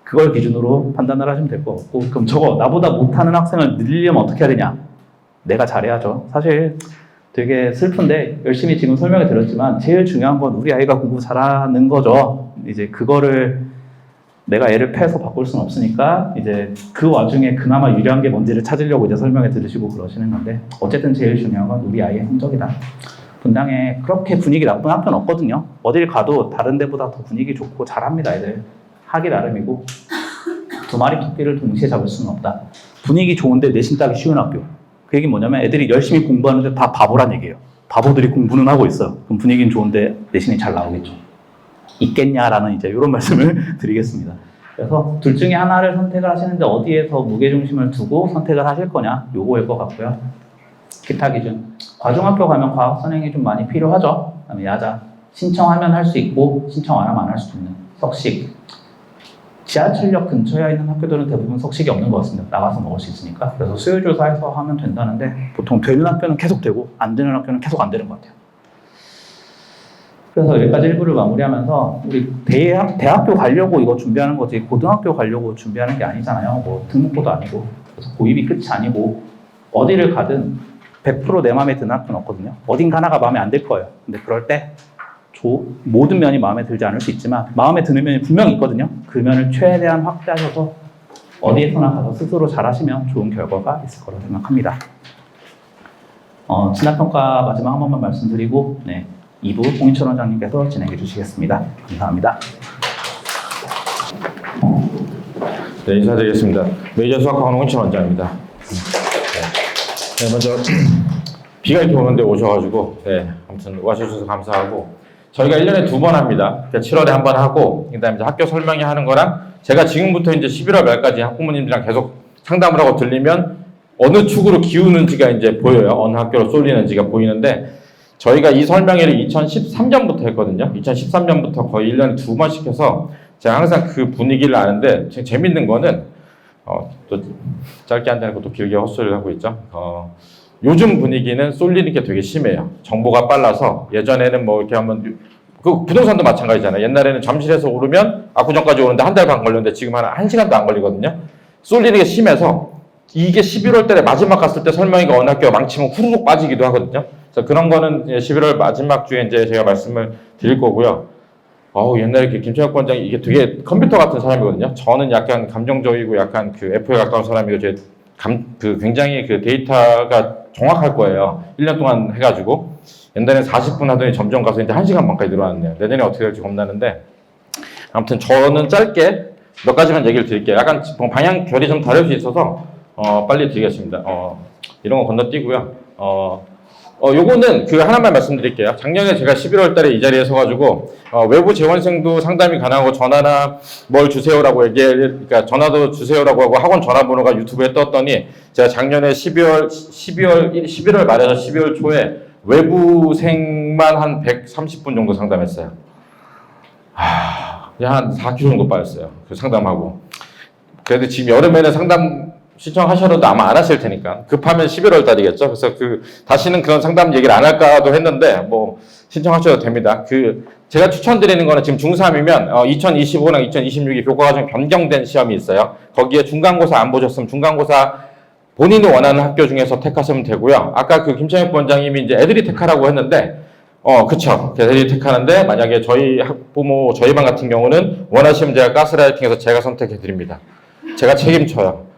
그걸 기준으로 판단을 하시면 될 것 같고, 그럼 저거 나보다 못하는 학생을 늘리려면 어떻게 해야 되냐? 내가 잘해야죠. 사실 되게 슬픈데 열심히 지금 설명해 드렸지만 제일 중요한 건 우리 아이가 공부 잘하는 거죠. 이제 그거를 내가 애를 패서 바꿀 수는 없으니까 이제 그 와중에 그나마 유리한 게 뭔지를 찾으려고 이제 설명해 들으시고 그러시는 건데, 어쨌든 제일 중요한 건 우리 아이의 성적이다. 분당에 그렇게 분위기 나쁜 학교는 없거든요. 어딜 가도 다른 데보다 더 분위기 좋고 잘합니다. 애들 하기 나름이고, 두 마리 토끼를 동시에 잡을 수는 없다. 분위기 좋은데 내신 따기 쉬운 학교. 그 얘기는 뭐냐면 애들이 열심히 공부하는데 다 바보란 얘기예요. 바보들이 공부는 하고 있어요. 그럼 분위기는 좋은데 내신이 잘 나오겠죠. 있겠냐라는 이제 이런 말씀을 드리겠습니다. 그래서 둘 중에 하나를 선택을 하시는데 어디에서 무게중심을 두고 선택을 하실 거냐, 요거일 것 같고요. 기타 기준, 과중학교 가면 과학 선행이 좀 많이 필요하죠. 그다음에 야자, 신청하면 할 수 있고 신청 안 하면 안 할 수도 있는 석식. 지하철역 근처에 있는 학교들은 대부분 석식이 없는 것 같습니다. 나가서 먹을 수 있으니까. 그래서 수요 조사해서 하면 된다는데 보통 되는 학교는 계속 되고 안 되는 학교는 계속 안 되는 것 같아요. 그래서 여기까지 일부를 마무리하면서, 우리 대학교 가려고 이거 준비하는 거지 고등학교 가려고 준비하는 게 아니잖아요. 뭐 등록고도 아니고, 그래서 고입이 끝이 아니고 어디를 가든 100% 내 마음에 드는 학교는 없거든요. 어딘가 하나가 마음에 안 들 거예요. 근데 그럴 때 모든 면이 마음에 들지 않을 수 있지만 마음에 드는 면이 분명히 있거든요. 그 면을 최대한 확대하셔서 어디에서나 가서 스스로 잘하시면 좋은 결과가 있을 거라고 생각합니다. 진학평가 마지막 한 번만 말씀드리고 2부 홍인철 원장님께서 진행해 주시겠습니다. 감사합니다. 네, 인사드리겠습니다. 메이저 수학학원 홍인철 원장입니다. 먼저 비가 이렇게 오는데 오셔가지고 아무튼 와주셔서 감사하고, 저희가 1년에 2번 합니다. 그러니까 7월에 한 번 하고, 그다음에 이제 학교 설명회 하는 거랑, 제가 지금부터 이제 11월 말까지 학부모님들이랑 계속 상담을 하고 들리면 어느 축으로 기우는지가 이제 보여요. 어느 학교로 쏠리는지가 보이는데, 저희가 이 설명회를 2013년부터 했거든요. 2013년부터 거의 1년에 2번씩 해서 제가 항상 그 분위기를 아는데, 재밌는 거는 또 짧게 한다는 것도 길게 헛소리를 하고 있죠. 요즘 분위기는 쏠리는 게 되게 심해요. 정보가 빨라서. 예전에는 뭐 이렇게 하면, 그 부동산도 마찬가지잖아요. 옛날에는 잠실에서 오르면 압구정까지 오는데 한 달 반 걸렸는데 지금 한 1시간도 안 걸리거든요. 쏠리는 게 심해서 이게 11월 달에 마지막 갔을 때 설명회가 어느 학교가 망치면 후루룩 빠지기도 하거든요. 그래서 그런 거는 11월 마지막 주에 이제 제가 말씀을 드릴 거고요. 옛날에 김창혁 원장이 이게 되게 컴퓨터 같은 사람이거든요. 저는 약간 감정적이고 약간 그 F에 가까운 사람이고, 굉장히 그 데이터가 정확할 거예요. 1년 동안 해가지고. 옛날엔 40분 하더니 점점 가서 이제 1시간 반까지 늘어났네요. 내년에 어떻게 될지 겁나는데. 아무튼 저는 짧게 몇 가지만 얘기를 드릴게요. 약간 방향 결이 좀 다를 수 있어서, 빨리 드리겠습니다. 이런 거 건너뛰고요. 요거는 하나만 말씀드릴게요. 작년에 제가 11월 달에 이 자리에 서가지고, 외부 재원생도 상담이 가능하고 전화나 뭘 주세요라고 그러니까 전화도 주세요라고 하고 학원 전화번호가 유튜브에 떴더니, 제가 작년에 11월 말에서 12월 초에 외부생만 한 130분 정도 상담했어요. 그냥 한 4kg 정도 빠졌어요. 그 상담하고. 그래도 지금 여름에는 상담 신청하셔도 아마 안 하실 테니까. 급하면 11월 달이겠죠. 그래서 다시는 그런 상담 얘기를 안 할까도 했는데, 뭐, 신청하셔도 됩니다. 제가 추천드리는 거는 지금 중3이면, 2025랑 2026이 교과과정 변경된 시험이 있어요. 거기에 중간고사 안 보셨으면 중간고사 본인이 원하는 학교 중에서 택하시면 되고요. 아까 김창혁 원장님이 이제 애들이 택하라고 했는데, 그쵸. 애들이 택하는데, 만약에 저희 학부모, 저희 반 같은 경우는 원하시면 제가 가스라이팅해서 제가 선택해 드립니다. 제가 책임져요.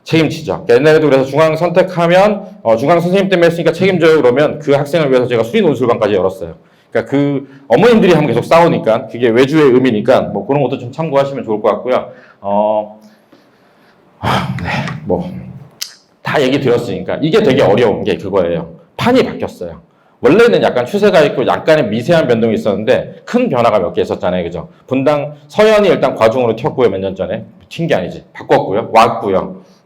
책임지죠. 옛날에도 그래서 중앙 선택하면, 중앙 선생님 때문에 했으니까 책임져요. 그러면 그 학생을 위해서 제가 수의 논술반까지 열었어요. 그러니까 어머님들이 하면 계속 싸우니까, 그게 외주의 의미니까, 뭐 그런 것도 좀 참고하시면 좋을 것 같고요. 다 얘기 드렸으니까. 이게 되게 어려운 게 그거예요. 판이 바뀌었어요. 원래는 약간 추세가 있고 약간의 미세한 변동이 있었는데 큰 변화가 몇 개 있었잖아요. 그죠? 분당 서현이 일단 과중으로 튀었고요. 몇 년 전에. 튄 게 아니지. 바꿨고요.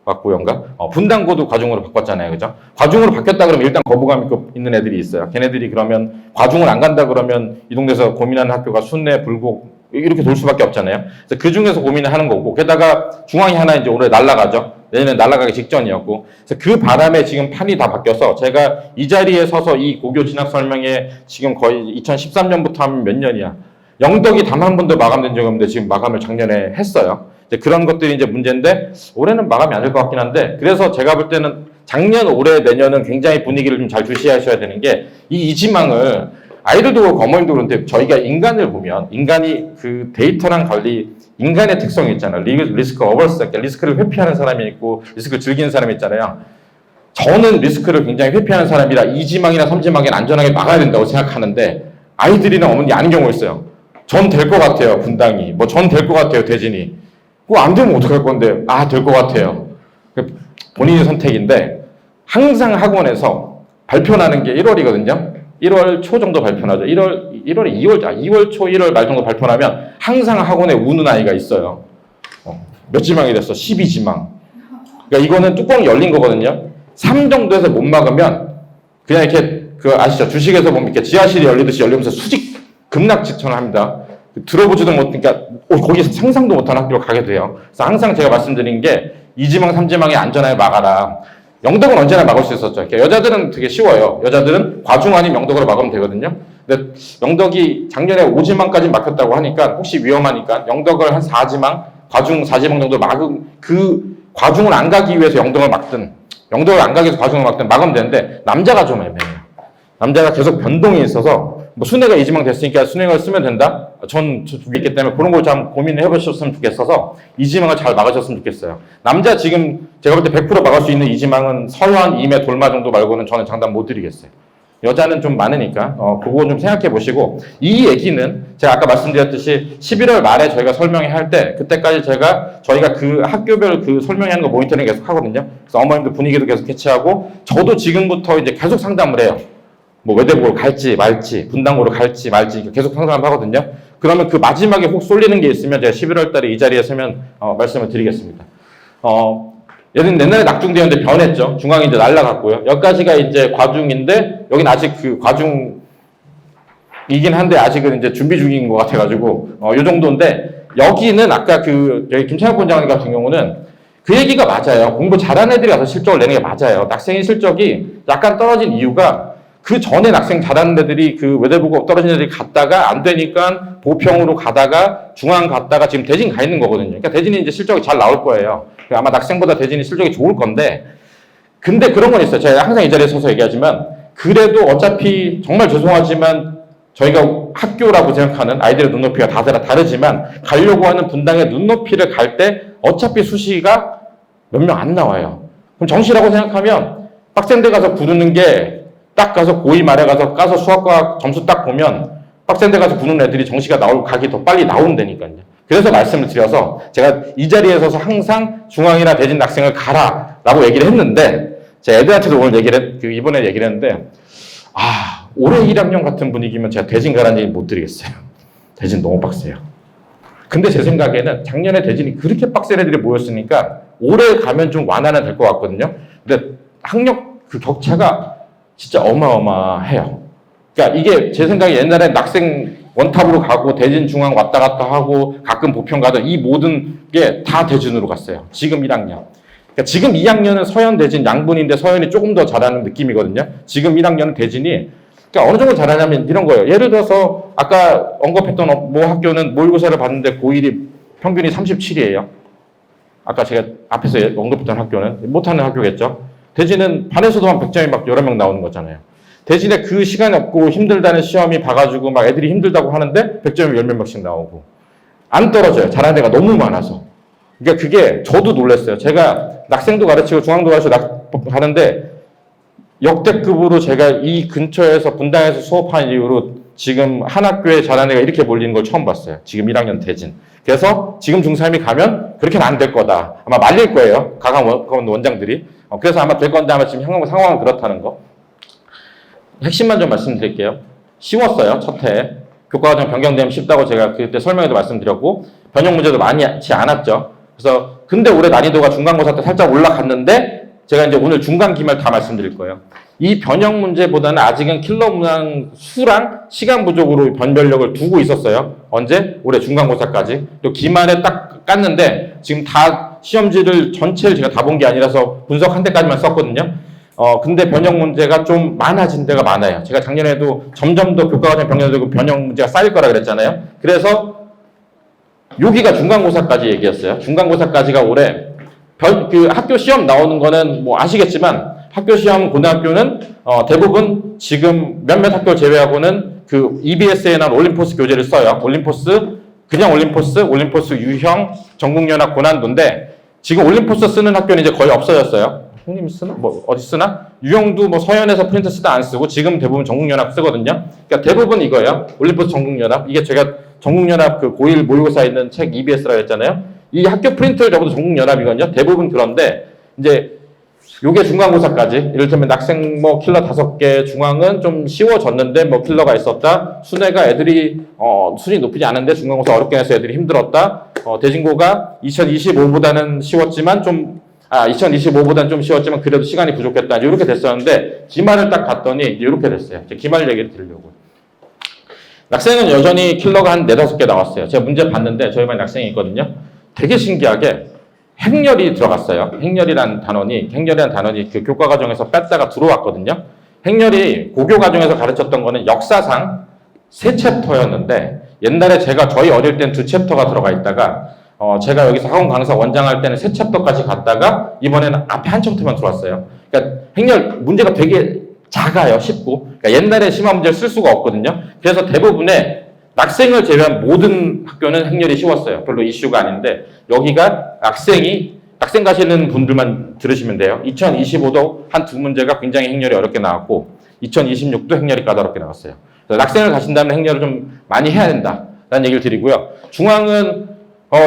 왔고요인가? 분당고도 과중으로 바꿨잖아요. 그죠? 과중으로 바뀌었다 그러면 일단 거부감 있는 애들이 있어요. 걔네들이 그러면 과중을 안 간다 그러면 이 동네에서 고민하는 학교가 순회, 불고 이렇게 돌 수밖에 없잖아요. 그래서 그 중에서 고민을 하는 거고, 게다가 중앙이 하나 이제 올해 날아가죠. 내년에 날아가기 직전이었고, 그래서 그 바람에 지금 판이 다 바뀌어서 제가 이 자리에 서서 이 고교 진학 설명회 지금 거의 2013년부터 하면 몇 년이야. 영덕이 단 한 번도 마감된 적이 없는데 지금 마감을 작년에 했어요. 이제 그런 것들이 이제 문제인데, 올해는 마감이 안 될 것 같긴 한데, 그래서 제가 볼 때는 작년, 올해, 내년은 굉장히 분위기를 좀 잘 주시하셔야 되는 게, 이 이지망을 아이들도 그렇고 어머님도 그런데 저희가 인간을 보면, 인간이 그 데이터랑 관리, 인간의 특성이 있잖아요. 리스크 어버스, 그러니까 리스크를 회피하는 사람이 있고 리스크를 즐기는 사람이 있잖아요. 저는 리스크를 굉장히 회피하는 사람이라 2지망이나 3지망에는 안전하게 막아야 된다고 생각하는데, 아이들이나 어머니 아닌 경우가 있어요. 전 될 것 같아요, 분당이. 뭐 전 될 것 같아요, 대진이. 그거 안 되면 어떡할 건데, 될 것 같아요. 본인의 선택인데, 항상 학원에서 발표나는 게 1월이거든요. 1월 초 정도 발표나죠. 2월 초, 1월 말 정도 발표나면 항상 학원에 우는 아이가 있어요. 몇 지망이 됐어? 12지망. 그러니까 이거는 뚜껑이 열린 거거든요. 3 정도에서 못 막으면 그냥 이렇게 아시죠? 주식에서 보면 이렇게 지하실이 열리듯이 열리면서 수직 급락 직전을 합니다. 들어보지도 못하니까 거기서 상상도 못한 학교로 가게 돼요. 그래서 항상 제가 말씀드린 게 2지망, 3지망에 안전하게 막아라. 영덕은 언제나 막을 수 있었죠. 여자들은 되게 쉬워요. 여자들은 과중 아니면 영덕으로 막으면 되거든요. 근데 영덕이 작년에 5지망까지 막혔다고 하니까 혹시 위험하니까 영덕을 한 4지망, 과중 4지망 정도 막은, 그 과중을 안 가기 위해서 영덕을 막든, 영덕을 안 가기 위해서 과중을 막든 막으면 되는데, 남자가 좀 애매해요. 남자가 계속 변동이 있어서 뭐 순회가 이지망 됐으니까 순회를 쓰면 된다? 전 있기 때문에 그런 걸 좀 고민을 해보셨으면 좋겠어서 이지망을 잘 막으셨으면 좋겠어요. 남자 지금 제가 볼 때 100% 막을 수 있는 이지망은 서현, 임의 돌마 정도 말고는 저는 장담 못 드리겠어요. 여자는 좀 많으니까 그거 좀 생각해 보시고, 이 얘기는 제가 아까 말씀드렸듯이 11월 말에 저희가 설명회 할 때 그때까지 저희가 그 학교별 그 설명회하는 거 모니터링 계속 하거든요. 그래서 어머님들 분위기도 계속 캐치하고 저도 지금부터 이제 계속 상담을 해요. 뭐 외대부를 갈지 말지, 분당고를 갈지 말지 계속 상담을 하거든요. 그러면 그 마지막에 혹 쏠리는 게 있으면 제가 11월 달에 이 자리에 서면 말씀을 드리겠습니다. 옛날에 낙중대였는데 변했죠. 중앙이 이제 날라갔고요. 여기까지가 이제 과중인데 여긴 아직 그 과중이긴 한데 아직은 이제 준비 중인 것 같아가지고 요 정도인데, 여기는 아까 여기 김창혁 본장님 같은 경우는 그 얘기가 맞아요. 공부 잘하는 애들이 와서 실적을 내는 게 맞아요. 낙생의 실적이 약간 떨어진 이유가 그 전에 낙생 잘하는 애들이 그 외대부고 떨어진 애들이 갔다가 안 되니까 보평으로 가다가 중앙 갔다가 지금 대진 가 있는 거거든요. 그러니까 대진이 이제 실적이 잘 나올 거예요. 아마 낙생보다 대진이 실적이 좋을 건데, 근데 그런 건 있어요. 제가 항상 이 자리에 서서 얘기하지만, 그래도 어차피 정말 죄송하지만 저희가 학교라고 생각하는 아이들의 눈높이가 다 다르지만 가려고 하는 분당의 눈높이를 갈 때 어차피 수시가 몇 명 안 나와요. 그럼 정시라고 생각하면 빡센데 가서 구르는 게 딱 가서 고2 말에 가서 까서 수학과학 점수 딱 보면 빡센데 가서 구는 애들이 정시가 각이 더 빨리 나온다니까요. 그래서 말씀을 드려서 제가 이 자리에 서서 항상 중앙이나 대진 낙생을 가라라고 얘기를 했는데, 제가 애들한테도 오늘 이번에 얘기를 했는데, 올해 1학년 같은 분위기면 제가 대진 가라는 얘기 못 드리겠어요. 대진 너무 빡세요. 근데 제 생각에는 작년에 대진이 그렇게 빡센 애들이 모였으니까 올해 가면 좀 완화는 될 것 같거든요. 근데 학력 그 격차가 진짜 어마어마해요. 그러니까 이게 제 생각에 옛날에 낙생 원탑으로 가고 대진 중앙 왔다 갔다 하고 가끔 보평 가던 이 모든 게 다 대진으로 갔어요. 지금 1학년. 그러니까 지금 2학년은 서현 대진 양분인데 서현이 조금 더 잘하는 느낌이거든요. 지금 1학년은 대진이 그러니까 어느 정도 잘하냐면 이런 거예요. 예를 들어서 아까 언급했던 모 학교는 모의고사를 봤는데 고1이 평균이 37이에요. 아까 제가 앞에서 언급했던 학교는 못하는 학교겠죠. 대진은 반에서도 한 100점이 막 여러 명 나오는 거잖아요. 대진에 그 시간이 없고 힘들다는 시험이 봐가지고 막 애들이 힘들다고 하는데 100점이 10몇 명씩 나오고 안 떨어져요. 잘하는 애가 너무 많아서. 그러니까 그게 저도 놀랐어요. 제가 낙생도 가르치고 중앙도 가르치고 가는데 역대급으로 제가 이 근처에서 분당에서 수업한 이후로 지금 한 학교에 잘하는 애가 이렇게 몰리는 걸 처음 봤어요. 지금 1학년 대진. 그래서 지금 중3이 가면 그렇게는 안 될 거다. 아마 말릴 거예요. 가강 원장들이. 그래서 아마 될 건데 아마 지금 상황은 그렇다는 거. 핵심만 좀 말씀드릴게요. 쉬웠어요. 첫 해에. 교과과정 변경되면 쉽다고 제가 그때 설명에도 말씀드렸고, 변형 문제도 많지 않았죠. 그래서 근데 올해 난이도가 중간고사 때 살짝 올라갔는데 제가 이제 오늘 중간 기말 다 말씀드릴 거예요. 이 변형 문제보다는 아직은 킬러 문항 수랑 시간 부족으로 변별력을 두고 있었어요. 언제? 올해 중간고사까지. 또 기말에 딱 깠는데 지금 다 시험지를 전체를 제가 다 본 게 아니라서 분석한 데까지만 썼거든요. 근데 변형 문제가 좀 많아진 데가 많아요. 제가 작년에도 점점 더 교과과정 변경되고 변형 문제가 쌓일 거라 그랬잖아요. 그래서 여기가 중간고사까지 얘기했어요. 중간고사까지가 올해 그 학교 시험 나오는 거는 뭐 아시겠지만 학교 시험 고등학교는 대부분 지금 몇몇 학교 제외하고는 그 EBS에 나온 올림포스 교재를 써요. 올림포스, 그냥 올림포스 유형, 전국연합 고난도인데 지금 올림포스 쓰는 학교는 이제 거의 없어졌어요. 형님 쓰나? 뭐 어디 쓰나? 유형도 뭐 서현에서 프린트 쓰다 안 쓰고 지금 대부분 전국연합 쓰거든요. 그러니까 대부분 이거예요. 올림포스 전국연합. 이게 제가 전국연합 그 고1 모의고사 있는 책 EBS라고 했잖아요. 이 학교 프린트를 적어도 전국연합이거든요. 대부분 그런데 이제 요게 중간고사까지 이를테면 낙생 뭐 킬러 5개, 중앙은 좀 쉬워졌는데 뭐 킬러가 있었다. 순회가 애들이 순위 높이지 않은데 중간고사 어렵게 해서 애들이 힘들었다. 대진고가 2025보다는 쉬웠지만 2025보다는 좀 쉬웠지만 그래도 시간이 부족했다. 이렇게 됐었는데 기말을 딱 봤더니 이렇게 됐어요. 기말 얘기를 드리려고. 낙생은 여전히 킬러가 한 4-5개 나왔어요. 제가 문제 봤는데 저희 반에 낙생이 있거든요. 되게 신기하게 행렬이 들어갔어요. 행렬이라는 단원이 그 교과 과정에서 뺐다가 들어왔거든요. 행렬이 고교 과정에서 가르쳤던 거는 역사상 3챕터였는데 옛날에 저희 어릴 땐 2챕터가 들어가 있다가 제가 여기서 학원 강사 원장할 때는 3챕터까지 갔다가 이번에는 앞에 한 챕터만 들어왔어요. 그러니까 행렬 문제가 되게 작아요. 쉽고. 그러니까 옛날에 심화 문제를 쓸 수가 없거든요. 그래서 대부분의 낙생을 제외한 모든 학교는 행렬이 쉬웠어요. 별로 이슈가 아닌데 여기가 낙생 가시는 분들만 들으시면 돼요. 2025도 한 두 문제가 굉장히 행렬이 어렵게 나왔고 2026도 행렬이 까다롭게 나왔어요. 그래서 낙생을 가신다면 행렬을 좀 많이 해야 된다라는 얘기를 드리고요. 중앙은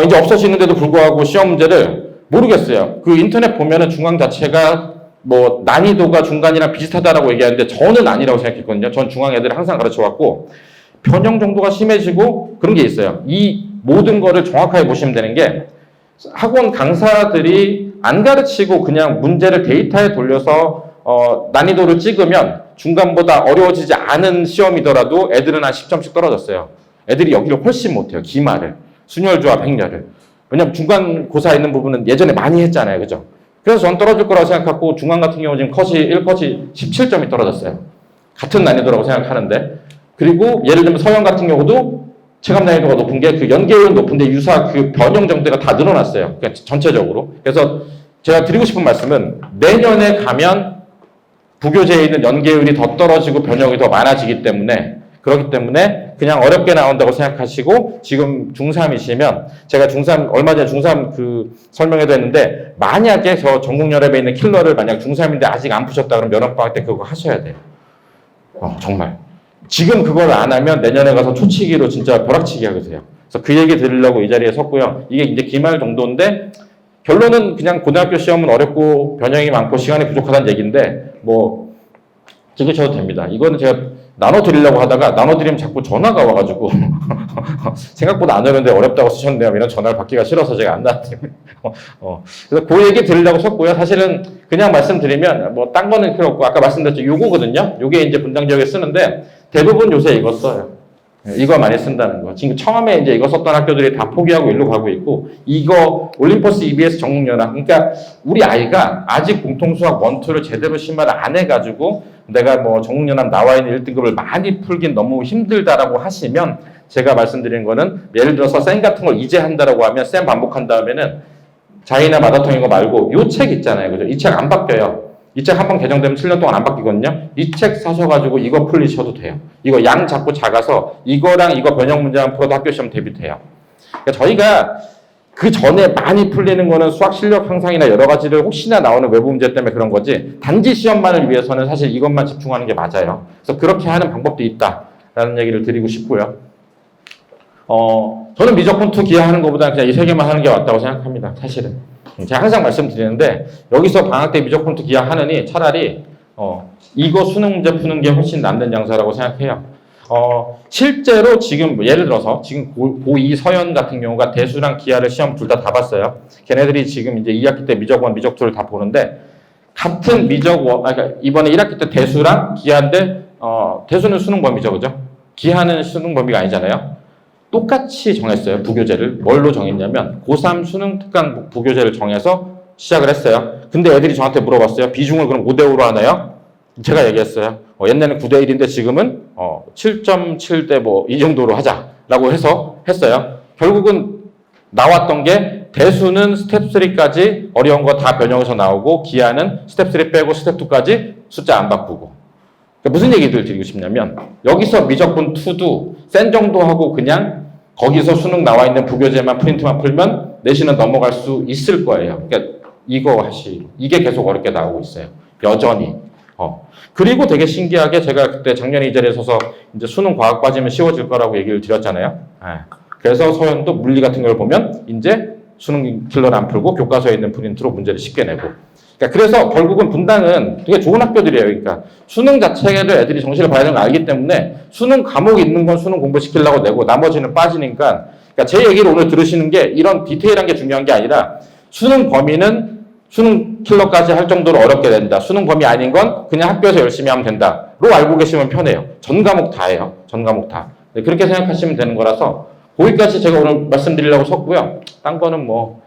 이제 없어지는데도 불구하고 시험 문제를 모르겠어요. 그 인터넷 보면은 중앙 자체가 뭐 난이도가 중간이랑 비슷하다라고 얘기하는데 저는 아니라고 생각했거든요. 전 중앙 애들 항상 가르쳐 왔고 변형 정도가 심해지고 그런 게 있어요. 이 모든 거를 정확하게 보시면 되는 게 학원 강사들이 안 가르치고 그냥 문제를 데이터에 돌려서 난이도를 찍으면 중간보다 어려워지지 않은 시험이더라도 애들은 한 10점씩 떨어졌어요. 애들이 여기를 훨씬 못해요. 기말을. 순혈조합 행렬을. 왜냐면 중간고사 있는 부분은 예전에 많이 했잖아요. 그죠? 그래서 전 떨어질 거라고 생각하고 중간 같은 경우 지금 컷이 1컷이 17점이 떨어졌어요. 같은 난이도라고 생각하는데 그리고 예를 들면 서영 같은 경우도 체감 난이도가 높은 게 그 연계율은 높은데 유사 그 변형 정도가 다 늘어났어요. 그러니까 전체적으로. 그래서 제가 드리고 싶은 말씀은 내년에 가면 부교재에 있는 연계율이 더 떨어지고 변형이 더 많아지기 때문에 그렇기 때문에 그냥 어렵게 나온다고 생각하시고 지금 중3이시면 제가 얼마 전에 중3 그 설명회도 했는데 만약에 저 전국연합에 있는 킬러를 만약 중3인데 아직 안 푸셨다 그러면 면허방학 때 그거 하셔야 돼요. 정말. 지금 그걸 안 하면 내년에 가서 초치기로 진짜 벼락치기 하게 돼요. 그래서 그 얘기 들으려고 이 자리에 섰고요. 이게 이제 기말 정도인데 결론은 그냥 고등학교 시험은 어렵고 변형이 많고 시간이 부족하다는 얘기인데 뭐 찍으셔도 됩니다. 이거는 제가 나눠드리려고 하다가 나눠드리면 자꾸 전화가 와가지고 생각보다 안 어려운데 어렵다고 쓰셨네요. 이런 전화를 받기가 싫어서 제가 안 나왔더니 그래서 그 얘기 들으려고 섰고요. 사실은 그냥 말씀드리면 뭐 딴 거는 필요 없고 아까 말씀드렸죠. 요거거든요. 요게 이제 분당 지역에 쓰는데 대부분 요새 이거 써요. 이거 많이 쓴다는 거. 지금 처음에 이제 이거 썼던 학교들이 다 포기하고 일로 가고 있고, 이거 올림포스 EBS 전국연합. 그러니까 우리 아이가 아직 공통수학 1, 2를 제대로 심화를 안 해가지고 내가 뭐 전국연합 나와 있는 1등급을 많이 풀긴 너무 힘들다라고 하시면 제가 말씀드린 거는 예를 들어서 쌤 같은 걸 이제 한다라고 하면 쌤 반복한 다음에는 자이나 마라톤인 거 말고 요 책 있잖아요. 그죠? 이 책 안 바뀌어요. 이 책 한 번 개정되면 7년 동안 안 바뀌거든요. 이 책 사셔가지고 이거 풀리셔도 돼요. 이거 양 작고 작아서 이거랑 이거 변형 문제만 풀어도 학교 시험 대비돼요. 그러니까 저희가 그 전에 많이 풀리는 거는 수학 실력 향상이나 여러 가지를 혹시나 나오는 외부 문제 때문에 그런 거지 단지 시험만을 위해서는 사실 이것만 집중하는 게 맞아요. 그래서 그렇게 하는 방법도 있다라는 얘기를 드리고 싶고요. 저는 미적분2 기하하는 것보다 그냥 이 세 개만 하는 게 맞다고 생각합니다. 사실은. 제가 항상 말씀드리는데 여기서 방학 때 미적분2 기하하느니 차라리 이거 수능 문제 푸는 게 훨씬 낫는 장사라고 생각해요. 실제로 지금 예를 들어서 지금 고2 서연 같은 경우가 대수랑 기하를 시험 둘 다 봤어요. 걔네들이 지금 이제 2학기 때 미적1, 미적2를 다 보는데 같은 그러니까 이번에 1학기 때 대수랑 기하인데 대수는 수능 범위죠, 그죠? 기하는 수능 범위가 아니잖아요. 똑같이 정했어요. 부교재를. 뭘로 정했냐면 고3 수능 특강 부교재를 정해서 시작을 했어요. 근데 애들이 저한테 물어봤어요. 비중을 그럼 5대5로 하나요? 제가 얘기했어요. 옛날에는 9대1인데 지금은 7.7대 뭐 이 정도로 하자라고 해서 했어요. 결국은 나왔던 게 대수는 스텝 3까지 어려운 거 다 변형해서 나오고 기하는 스텝 3 빼고 스텝 2까지 숫자 안 바꾸고. 그러니까 무슨 얘기를 드리고 싶냐면 여기서 미적분2도 센 정도 하고 그냥 거기서 수능 나와 있는 부교재만 프린트만 풀면 내신은 넘어갈 수 있을 거예요. 그러니까 이게 계속 어렵게 나오고 있어요. 여전히. 그리고 되게 신기하게 제가 그때 작년에 이 자리에 서서 이제 수능 과학 빠지면 쉬워질 거라고 얘기를 드렸잖아요. 그래서 서연도 물리 같은 걸 보면 이제 수능 킬러를 안 풀고 교과서에 있는 프린트로 문제를 쉽게 내고. 그러니까 그래서 결국은 분당은 되게 좋은 학교들이에요. 그러니까 수능 자체를 애들이 정시를 봐야 되는 걸 알기 때문에 수능 과목이 있는 건 수능 공부시키려고 내고 나머지는 빠지니까 그러니까 제 얘기를 오늘 들으시는 게 이런 디테일한 게 중요한 게 아니라 수능 범위는 수능 킬러까지 할 정도로 어렵게 된다. 수능 범위 아닌 건 그냥 학교에서 열심히 하면 된다로 알고 계시면 편해요. 전 과목 다예요. 전 과목 다. 네, 그렇게 생각하시면 되는 거라서 거기까지 제가 오늘 말씀드리려고 섰고요. 딴 거는 뭐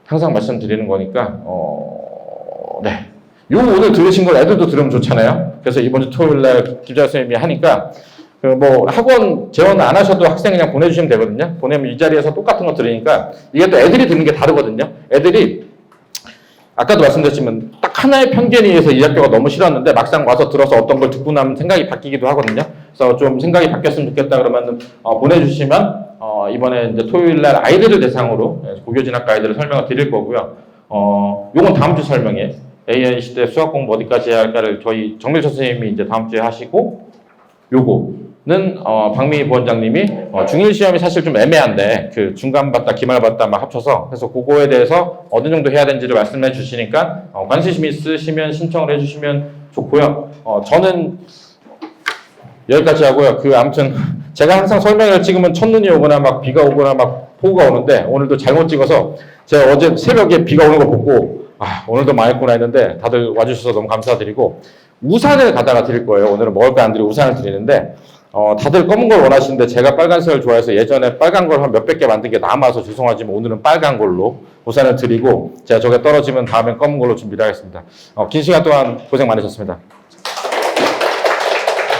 항상 말씀드리는 거니까 네. 요 오늘 들으신 걸 애들도 들으면 좋잖아요. 그래서 이번 주 토요일 날 김자 선생님이 하니까 뭐 학원 재원 안 하셔도 학생 그냥 보내주시면 되거든요. 보내면 이 자리에서 똑같은 거 들으니까 이게 또 애들이 듣는 게 다르거든요. 애들이 아까도 말씀드렸지만 딱 딱 하나의 편견에 의해서 이 학교가 너무 싫었는데 막상 와서 들어서 어떤 걸 듣고 나면 생각이 바뀌기도 하거든요. 그래서 좀 생각이 바뀌었으면 좋겠다 그러면 보내주시면 이번에 이제 토요일 날 아이들을 대상으로 고교진학과 아이들을 설명을 드릴 거고요. 요건 다음 주 설명이에요. AI 시대 수학 공부 어디까지 해야 할까를 저희 정밀 선생님이 이제 다음 주에 하시고, 요거는 박미희 부원장님이 중일 시험이 사실 좀 애매한데 그 중간 봤다 기말 봤다 막 합쳐서 그래서 그거에 대해서 어느 정도 해야 되는지를 말씀해 주시니까 관심 있으시면 신청을 해주시면 좋고요. 저는 여기까지 하고요. 아무튼 제가 항상 설명을 찍으면 첫눈이 오거나 막 비가 오거나 막 폭우가 오는데 오늘도 잘못 찍어서 제가 어제 새벽에 비가 오는 거 보고 오늘도 망했구나 했는데 다들 와주셔서 너무 감사드리고, 우산을 갖다가 드릴 거예요. 오늘은 먹을 거 안 드리고 우산을 드리는데 다들 검은 걸 원하시는데 제가 빨간색을 좋아해서 예전에 빨간 걸 한 몇백 개 만든 게 남아서 죄송하지만 오늘은 빨간 걸로 우산을 드리고 제가 저게 떨어지면 다음엔 검은 걸로 준비를 하겠습니다. 긴 시간 동안 고생 많으셨습니다.